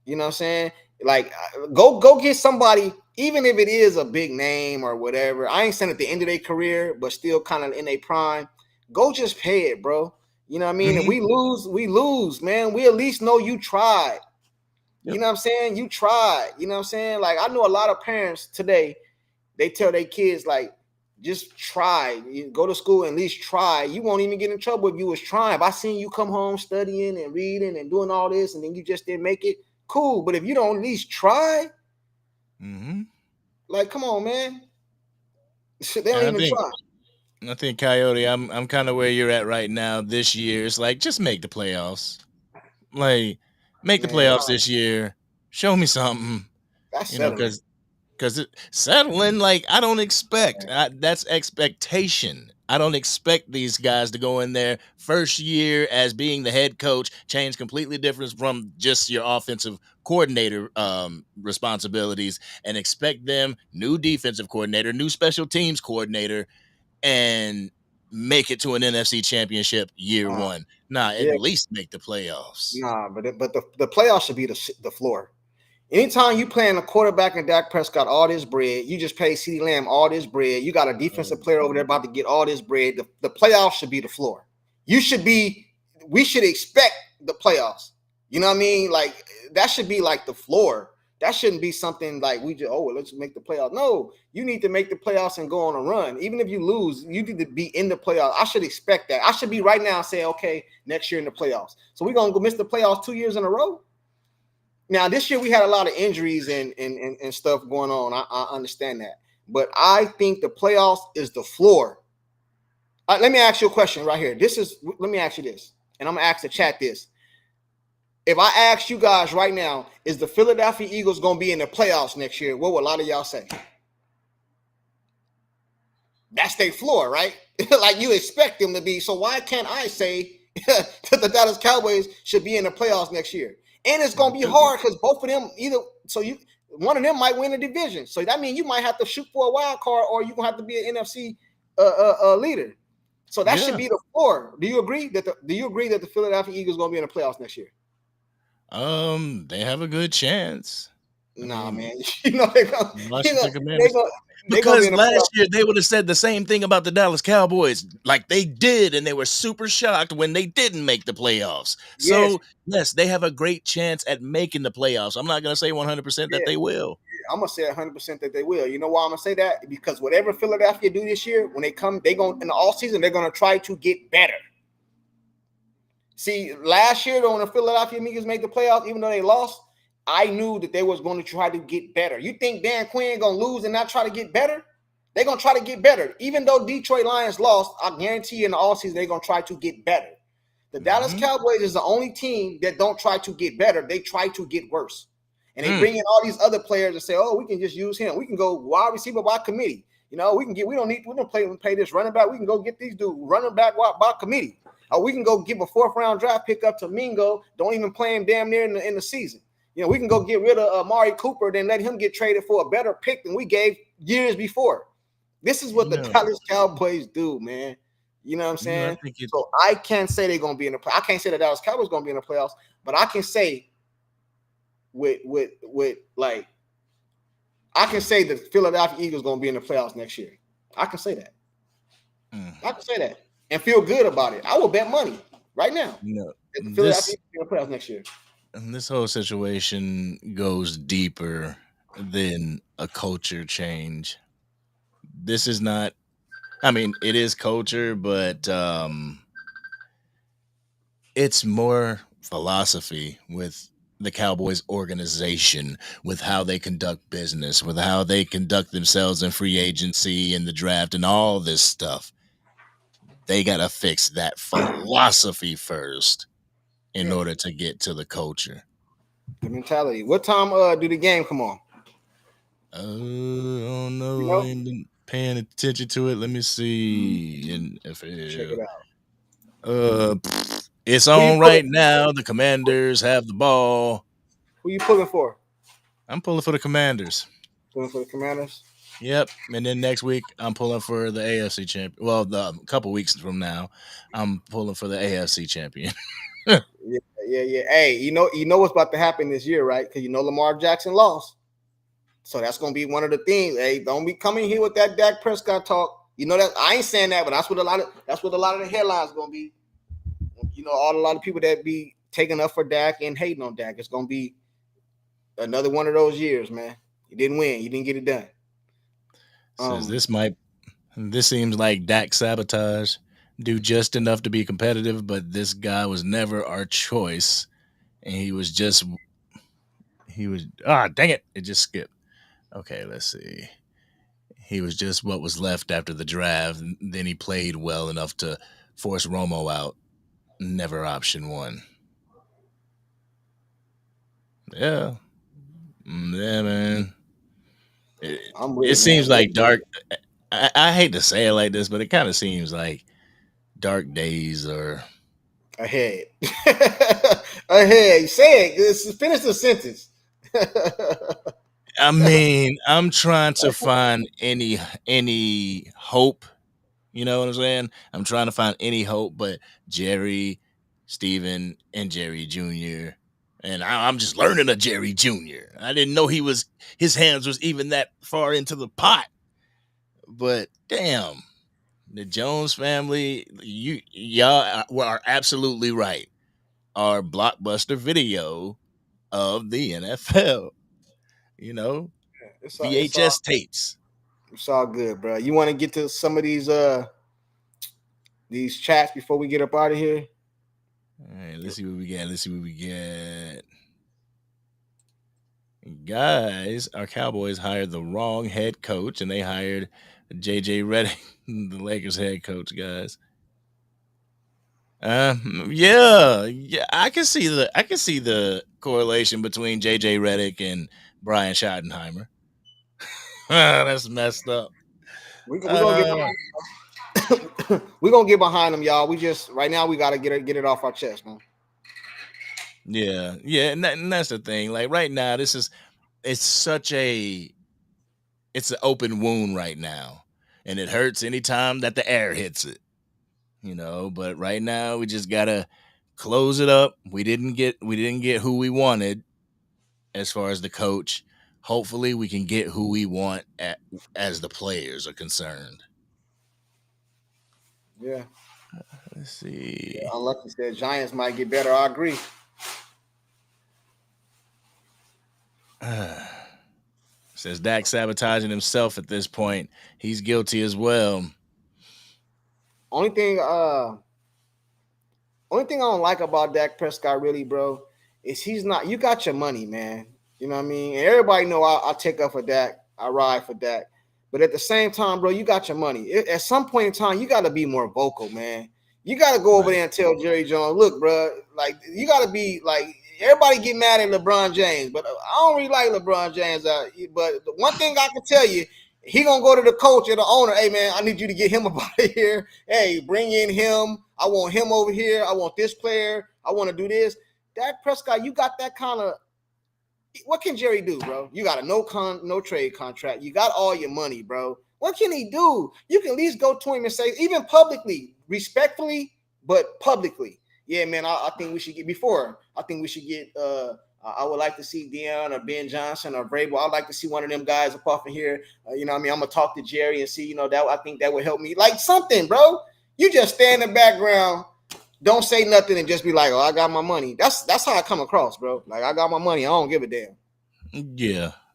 You know what I'm saying? Like go get somebody, even if it is a big name or whatever. I ain't saying at the end of their career, but still kind of in their prime. Go just pay it, bro. You know what I mean? If we lose, man. We at least know you tried. Yep. You know what I'm saying? You tried. You know what I'm saying? Like, I know a lot of parents today, they tell their kids, like, just try. You go to school and at least try. You won't even get in trouble if you was trying. If I seen you come home studying and reading and doing all this and then you just didn't make it, cool. But if you don't at least try, like, come on, man. They don't even try. I think, Coyote, I'm kind of where you're at right now this year. It's like, just make the playoffs. Like, make the playoffs this year. Show me something. That's settling. Because settling, like, I don't expect. That's expectation. I don't expect these guys to go in there first year as being the head coach, change completely different from just your offensive coordinator responsibilities, and expect them, new defensive coordinator, new special teams coordinator, and make it to an NFC championship year one. At least make the playoffs. But the playoffs should be the floor. Anytime you playing a quarterback and Dak Prescott all this bread, you just pay CeeDee Lamb all this bread. You got a defensive player over there about to get all this bread. The playoffs should be the floor. We should expect the playoffs. You know what I mean? Like, that should be like the floor. That shouldn't be something like let's make the playoffs. No, you need to make the playoffs and go on a run. Even if you lose, you need to be in the playoffs. I should expect that. I should be right now saying, okay, next year in the playoffs. So we're going to go miss the playoffs 2 years in a row? Now, this year we had a lot of injuries and stuff going on. I understand that. But I think the playoffs is the floor. Let me ask you a question right here. Let me ask you this, and I'm going to ask the chat this. If I ask you guys right now, is the Philadelphia Eagles going to be in the playoffs next year? What will a lot of y'all say? That's their floor, right? Like, you expect them to be. So why can't I say that the Dallas Cowboys should be in the playoffs next year? And it's going to be hard because both of them one of them might win a division. So that means you might have to shoot for a wild card or you're going to have to be an NFC leader. So that should be the floor. Do you agree that the Philadelphia Eagles are going to be in the playoffs next year? They have a good chance. Man. They're going because last year they would have said the same thing about the Dallas Cowboys, like they did, and they were super shocked when they didn't make the playoffs. So, yes, they have a great chance at making the playoffs. I'm not going to say 100% that they will. I'm going to say 100% that they will. You know why I'm going to say that? Because whatever Philadelphia do this year, when they come, they're going in the offseason, they're going to try to get better. See, last year, when the Philadelphia Eagles made the playoffs, even though they lost, I knew that they was going to try to get better. You think Dan Quinn going to lose and not try to get better? They're going to try to get better. Even though Detroit Lions lost, I guarantee you in the offseason they're going to try to get better. The Dallas Cowboys is the only team that don't try to get better. They try to get worse. And they bring in all these other players and say, oh, we can just use him. We can go wide receiver by committee. We don't pay this running back. We can go get these dudes running back by committee. Or we can go give a 4th-round draft pick up to Mingo. Don't even play him damn near in the season. We can go get rid of Amari Cooper, then let him get traded for a better pick than we gave years before. This is what the Dallas Cowboys do, man. You know what I'm saying? So I can't say they're going to be in the playoffs. I can't say the Dallas Cowboys going to be in the playoffs, but I can say I can say the Philadelphia Eagles going to be in the playoffs next year. I can say that. I can say that and feel good about it. I will bet money right now. The Philadelphia Eagles in the playoffs next year. And this whole situation goes deeper than a culture change. This is not, it is culture, but it's more philosophy with the Cowboys organization, with how they conduct business, with how they conduct themselves in free agency and the draft and all this stuff. They got to fix that philosophy first in order to get to the culture. The mentality. What time do the game come on? I don't know. You I know, ain't been paying attention to it. Let me see. check it NFL. out. It's Who you on pulling? right now. The Commanders have the ball. Who you pulling for? I'm pulling for the Commanders. Pulling for the Commanders. Yep. And then next week, I'm pulling for the AFC champion. Well, the couple weeks from now, I'm pulling for the AFC champion. Yeah, yeah. Hey, you know what's about to happen this year, right? Because you know Lamar Jackson lost, so that's gonna be one of the things. Hey, don't be coming here with that Dak Prescott talk. You know that I ain't saying that, but that's what a lot of the headlines gonna be. You know, a lot of people that be taking up for Dak and hating on Dak. It's gonna be another one of those years, man. You didn't win. You didn't get it done. Says this seems like Dak sabotage. Do just enough to be competitive, but this guy was never our choice. And he was dang it. It just skipped. Okay, let's see. He was just what was left after the draft. And then he played well enough to force Romo out. Never option one. Yeah. Yeah, man. I'm It with it, seems man. like dark. I hate to say it like this, but it kind of seems like dark days are. Ahead. Ahead. Say it. Finish the sentence. I mean, I'm trying to find any hope. You know what I'm saying? I'm trying to find any hope, but Jerry, Steven, and Jerry Jr. And I'm just learning of Jerry Jr. I didn't know his hands was even that far into the pot. But damn, the Jones family, y'all are absolutely right. Our blockbuster video of the NFL, you know, It's all VHS tapes. it's all good, bro. You want to get to some of these chats before we get up out of here? All right, let's see what we got. Let's see what we got. Guys, our Cowboys hired the wrong head coach, and they hired JJ Redick, the Lakers head coach. Guys, yeah, I can see the correlation between JJ Redick and Brian Schottenheimer. That's messed up. We're gonna get Uh, we're gonna get behind them, y'all. We just right now we gotta get it off our chest, man. yeah, and that's the thing. Like right now, it's such a it's an open wound right now, and it hurts anytime that the air hits it. But right now we just gotta close it up. We didn't get who we wanted as far as the coach. Hopefully we can get who we want as the players are concerned. Yeah. Let's see. Unlucky said Giants might get better. I agree. Says Dak sabotaging himself at this point. He's guilty as well. Only thing only thing I don't like about Dak Prescott, really, bro, is he's not. You got your money, man. You know what I mean? And everybody know I take up for Dak. I ride for Dak. But at the same time, bro, you got your money. At some point in time, you got to be more vocal, man. You got to go over Right. there and tell Jerry Jones, look, bro, like you got to be like everybody get mad at LeBron James, but I don't really like LeBron James. But the one thing I can tell you, he gonna go to the coach or the owner. Hey, man, I need you to get him up out of here. Hey, bring in him. I want him over here. I want this player. I want to do this. Dak Prescott, you got that kind of. What can Jerry do, bro? You got a no trade contract. You got all your money, bro. What can he do? You can at least go to him and say, even publicly, respectfully, but publicly. Yeah, man, I think we should get before. I think we should get I would like to see Deion or Ben Johnson or Vrabel. I'd like to see one of them guys up off in here. You know what I mean? I'm gonna talk to Jerry and see, that I think that would help me. Like something, bro. You just stay in the background, don't say nothing, and just be like, "Oh, I got my money." That's how I come across, bro. Like I got my money. I don't give a damn.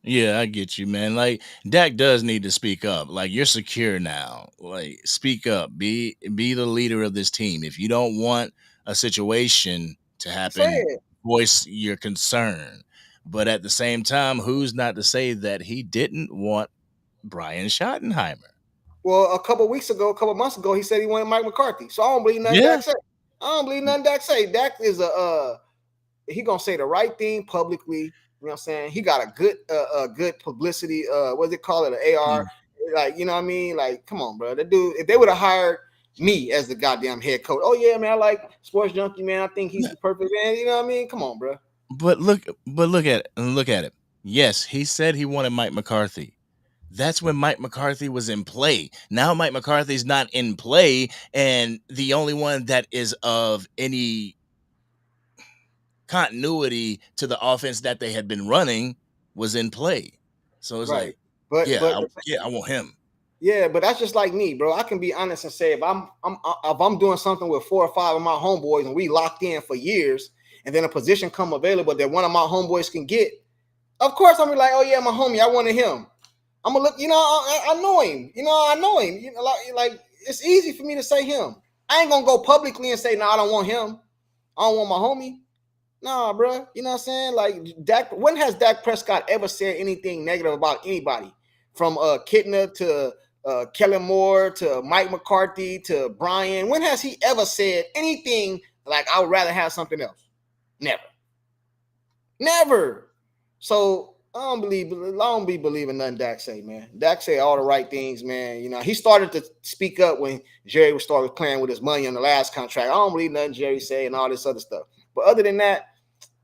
Yeah, I get you, man. Like Dak does need to speak up. Like you're secure now. Like speak up. Be the leader of this team. If you don't want a situation to Say happen, it. voice your concern. But at the same time, who's not to say that he didn't want Brian Schottenheimer? Well, a couple months ago, he said he wanted Mike McCarthy. So I don't believe nothing Yeah. Dak say. I don't believe nothing Dak say. Dak is he gonna say the right thing publicly, You know what I'm saying? He got a good publicity. What's it called? An AR. Like, you know what I mean? Like, come on, bro. That dude, if they would have hired me as the goddamn head coach, oh yeah, man, I like Sports Junkie, man. I think he's the perfect man. You know what I mean? Come on, bro. But look at it. Yes, he said he wanted Mike McCarthy. That's when Mike McCarthy was in play. Now Mike McCarthy's not in play, and the only one that is of any continuity to the offense that they had been running was in play. So it's Right. like, But I want him. yeah, but that's just like me, bro. I can be honest and say if I'm doing something with 4 or 5 of my homeboys and we locked in for years, and then a position come available that one of my homeboys can get, of course I'm gonna be like, oh yeah, my homie, I wanted him. I'm gonna look, you know, I know him. You know, I know him. You know, like it's easy for me to say him. I ain't gonna go publicly and say, no, I don't want him. I don't want my homie. Nah, bro. You know what I'm saying? Like Dak. When has Dak Prescott ever said anything negative about anybody? From Kitna to Kellen Moore to Mike McCarthy to Brian. When has he ever said anything like I would rather have something else? Never. So I don't be believing nothing Dak say, man. Dak say all the right things, man. You know, he started to speak up when Jerry started playing with his money on the last contract. I don't believe nothing Jerry say and all this other stuff. But other than that,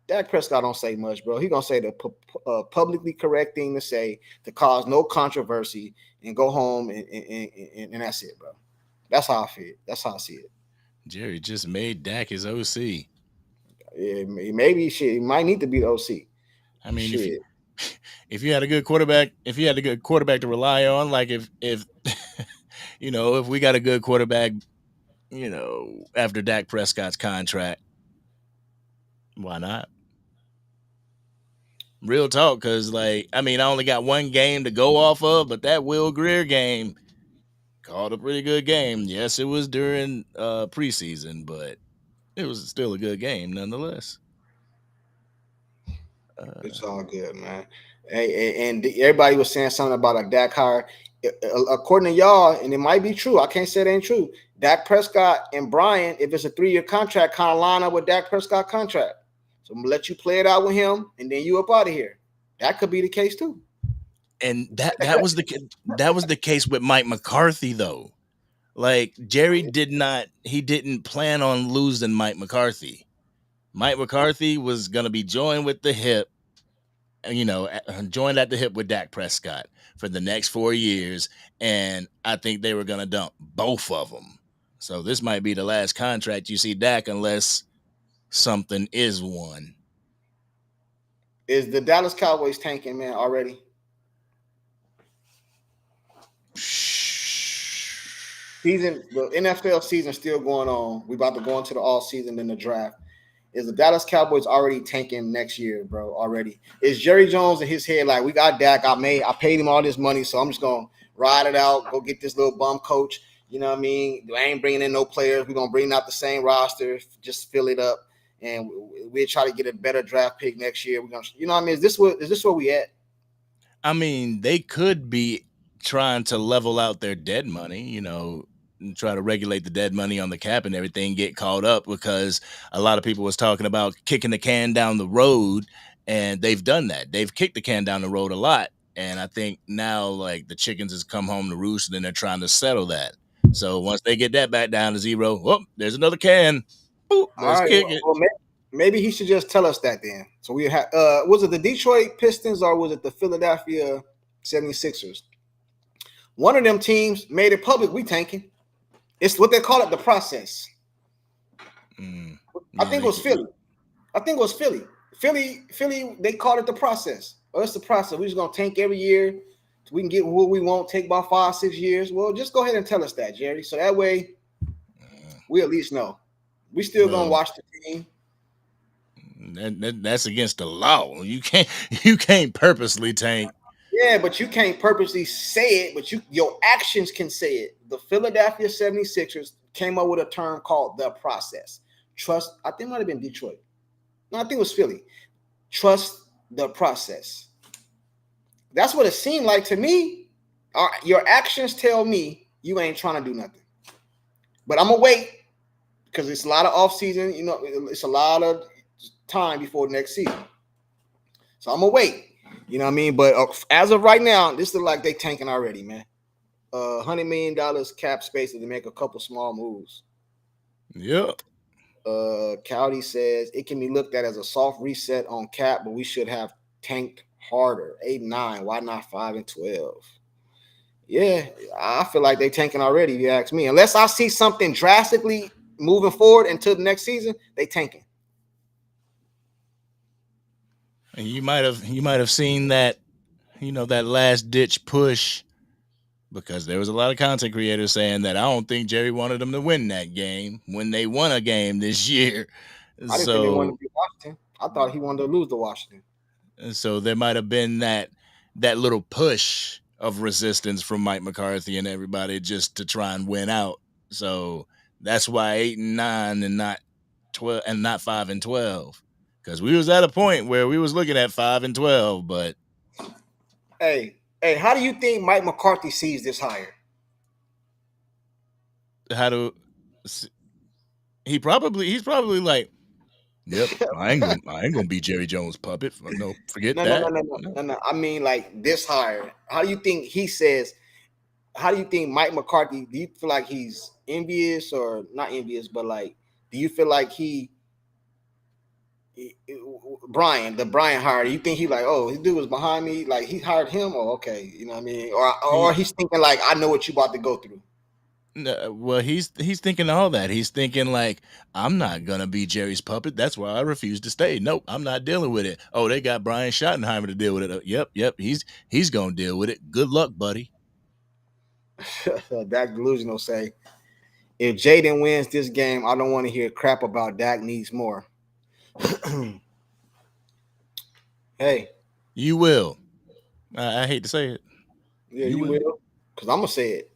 Dak Prescott don't say much, bro. He gonna say the publicly correct thing to say to cause no controversy and go home and that's it, bro. That's how I feel. That's how I see it. Jerry just made Dak his OC. Yeah, maybe he might need to be the OC. I mean, if you had a good quarterback, to rely on, like if you know, if we got a good quarterback, you know, after Dak Prescott's contract, why not? Real talk, because like, I mean, I only got one game to go off of, but that Will Greer game called a pretty good game. Yes, it was during preseason, but it was still a good game nonetheless. It's all good, man. Hey, and everybody was saying something about a Dak hire. According to y'all, and it might be true, I can't say it ain't true. Dak Prescott and Brian, if it's a 3-year contract, kind of line up with Dak Prescott contract. So I'm gonna let you play it out with him, and then you up out of here. That could be the case too. And that was the case with Mike McCarthy, though. Like Jerry didn't plan on losing Mike McCarthy. Mike McCarthy was gonna be joined with the hip, you know, joined at the hip with Dak Prescott for the next 4 years, and I think they were gonna dump both of them. So this might be the last contract you see Dak unless something is won. Is the Dallas Cowboys tanking, man, already? The NFL season still going on. We about to go into the all season in the draft. Is the Dallas Cowboys already tanking next year, bro? Already? Is Jerry Jones in his head like, we got Dak, I paid him all this money, so I'm just gonna ride it out, go get this little bum coach. You know what I mean? I ain't bringing in no players. We're gonna bring out the same roster, just fill it up, and we'll try to get a better draft pick next year. We're gonna, you know what I mean? Is this where we at? I mean, they could be trying to level out their dead money, you know, and try to regulate the dead money on the cap and everything, get caught up, because a lot of people was talking about kicking the can down the road, and they've done that. They've kicked the can down the road a lot. And I think now, like, the chickens has come home to roost, and then they're trying to settle that. So once they get that back down to zero, oh, there's another can. Boop, let's kick it. Well, maybe he should just tell us that then. So we have, was it the Detroit Pistons or was it the Philadelphia 76ers? One of them teams made it public. We tanking. It's what they call it, the process. I think it was Philly. Philly, they called it the process. Oh, it's the process. We're just going to tank every year. We can get what we want, take about 5-6 years. Well, just go ahead and tell us that, Jerry. So that way we at least know. We still going to watch the team. That's against the law. You can't purposely tank. Yeah, but you can't purposely say it, but your actions can say it. The Philadelphia 76ers came up with a term called the process. Trust, I think it might have been Detroit. No, I think it was Philly. Trust the process. That's what it seemed like to me. Your actions tell me you ain't trying to do nothing. But I'm going to wait because it's a lot of offseason. You know, it's a lot of time before next season. So I'm gonna wait. You know what I mean? But as of right now, this looks like they tanking already, man. $100 million cap space to make a couple small moves. Yeah. Cowdy says it can be looked at as a soft reset on cap, but we should have tanked harder. 8-9. Why not 5-12? Yeah, I feel like they tanking already. If you ask me, unless I see something drastically moving forward into the next season, they tanking. And you might have seen that, that last ditch push, because there was a lot of content creators saying that I don't think Jerry wanted them to win that game when they won a game this year. I didn't think they wanted to beat Washington. I thought he wanted to lose to Washington. So there might have been that little push of resistance from Mike McCarthy and everybody just to try and win out. So that's why 8-9 and not 12 and not 5-12. Because we was at a point where we was looking at 5-12, but hey, how do you think Mike McCarthy sees this hire? He's probably like, yep, I ain't gonna be Jerry Jones' puppet. No, forget that. No. I mean, like this hire. How do you think he says? How do you think Mike McCarthy? Do you feel like he's envious or not envious? But like, do you feel like Brian hire? Do you think he like, oh, this dude was behind me, like he hired him, or okay, you know what I mean? Or he's thinking like, I know what you about to go through. No, well, he's thinking all that. He's thinking like, I'm not gonna be Jerry's puppet. That's why I refuse to stay. Nope, I'm not dealing with it. Oh, they got Brian Schottenheimer to deal with it. Yep, he's gonna deal with it. Good luck, buddy. Dak Delusional say, if Jaden wins this game, I don't want to hear crap about Dak needs more. Hey, you will. I hate to say it. Yeah, you will. Because I'm gonna say it.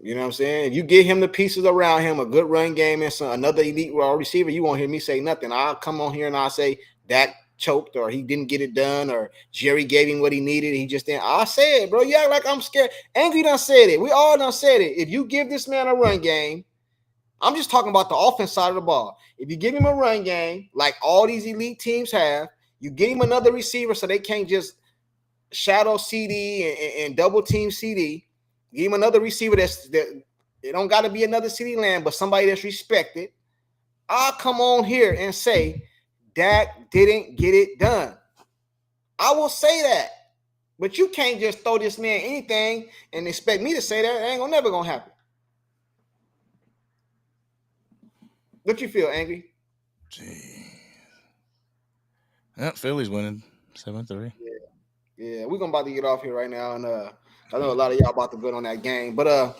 You know what I'm saying? If you get him the pieces around him, a good run game and another elite receiver, you won't hear me say nothing. I'll come on here and I'll say Dak choked or he didn't get it done or Jerry gave him what he needed. He just didn't. I'll say it, bro. You act like I'm scared. Angry done said it. We all done said it. If you give this man a run game, I'm just talking about the offense side of the ball. If you give him a run game, like all these elite teams have, you give him another receiver so they can't just shadow CD and double team CD. Give him another receiver that it don't got to be another CD land, but somebody that's respected. I'll come on here and say Dak didn't get it done. I will say that. But you can't just throw this man anything and expect me to say that. It ain't never gonna happen. What you feel, Angry? Yeah, Philly's winning 7-3. Yeah, we're about to get off here right now, and I know a lot of y'all about to go on that game, but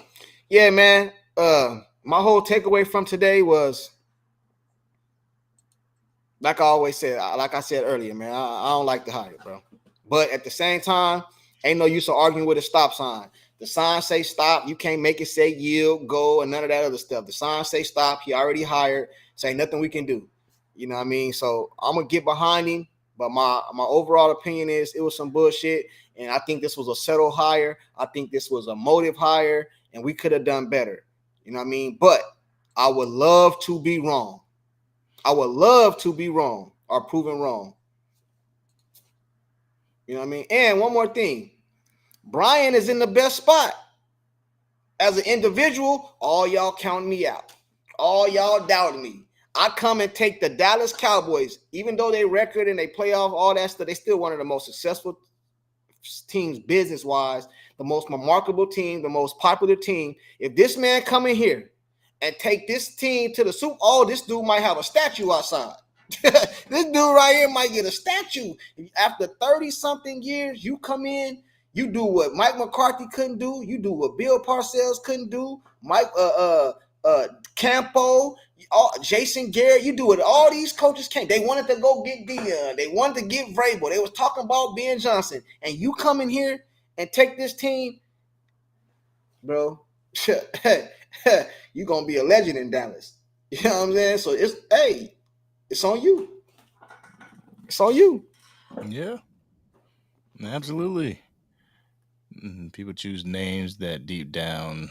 yeah, man. My whole takeaway from today was, like I always said, like I said earlier, man. I don't like the hire, bro. But at the same time, ain't no use of arguing with a stop sign. The sign say stop. You can't make it say yield, go, and none of that other stuff. The sign say stop. He already hired. Say nothing we can do. You know what I mean? So I'm gonna get behind him. But my overall opinion is it was some bullshit. And I think this was a settled hire. I think this was a motive hire. And we could have done better. You know what I mean? But I would love to be wrong. I would love to be wrong or proven wrong. You know what I mean? And one more thing. Brian is in the best spot. As an individual, all y'all counting me out. All y'all doubting me. I come and take the Dallas Cowboys, even though they record and they playoff, all that stuff, they still one of the most successful teams business-wise, the most remarkable team, the most popular team. If this man come in here and take this team to the Super Bowl, this dude might have a statue outside. This dude right here might get a statue. After 30-something years, you come in, you do what Mike McCarthy couldn't do. You do what Bill Parcells couldn't do. Campo, Jason Garrett, you do what all these coaches can't. They wanted to go get Dion. They wanted to get Vrabel. They was talking about Ben Johnson. And you come in here and take this team, bro, you're going to be a legend in Dallas. You know what I'm saying? So it's on you. It's on you. Yeah, absolutely. People choose names that deep down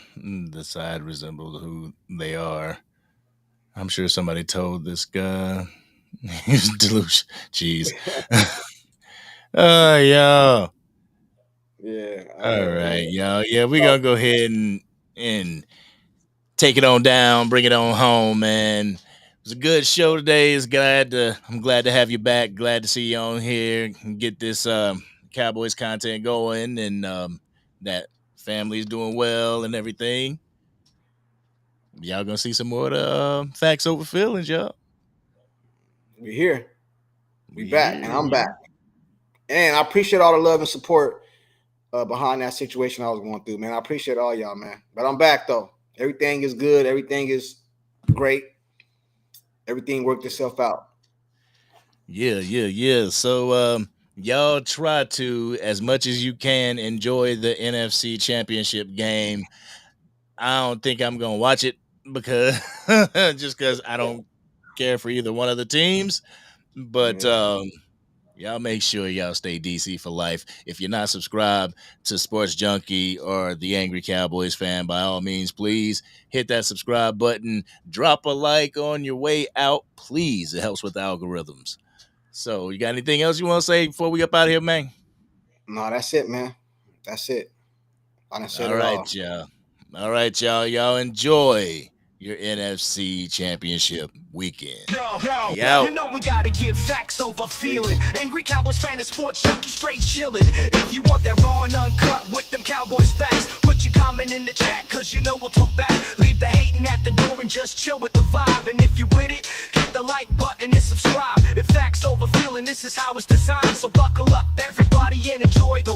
the side resemble who they are. I'm sure somebody told this guy he's delusion. Jeez. Yo. Yeah. All right, y'all. Yeah, we're gonna go ahead and take it on down, bring it on home, man. It was a good show today. I'm glad to have you back. Glad to see you on here and get this Cowboys content going, and that family's doing well and everything. Y'all gonna see some more of the facts over feelings, y'all. We here. We back, and here, I'm yeah. back. And I appreciate all the love and support behind that situation I was going through, man. I appreciate all y'all, man. But I'm back though. Everything is good. Everything is great. Everything worked itself out. Yeah. So y'all try to, as much as you can, enjoy the NFC Championship game. I don't think I'm gonna watch it because just because I don't care for either one of the teams. But y'all make sure y'all stay DC for life. If you're not subscribed to Sports Junkie or the Angry Cowboys fan, by all means, please hit that subscribe button. Drop a like on your way out, please. It helps with the algorithms. So, you got anything else you want to say before we up out of here, man? No, that's it, man. That's it. I done said All it right, all. y'all. All right, y'all. Y'all enjoy your NFC Championship weekend. Yo, you know we gotta give facts over feeling. Angry Cowboys fan and sports junkie straight chillin'. If you want that raw and uncut with them Cowboys facts, put your comment in the chat, cause you know we'll talk back. Leave the hating at the door and just chill with the vibe. And if you with it, hit the like button and subscribe. If facts over feeling, this is how it's designed. So buckle up, everybody, and enjoy the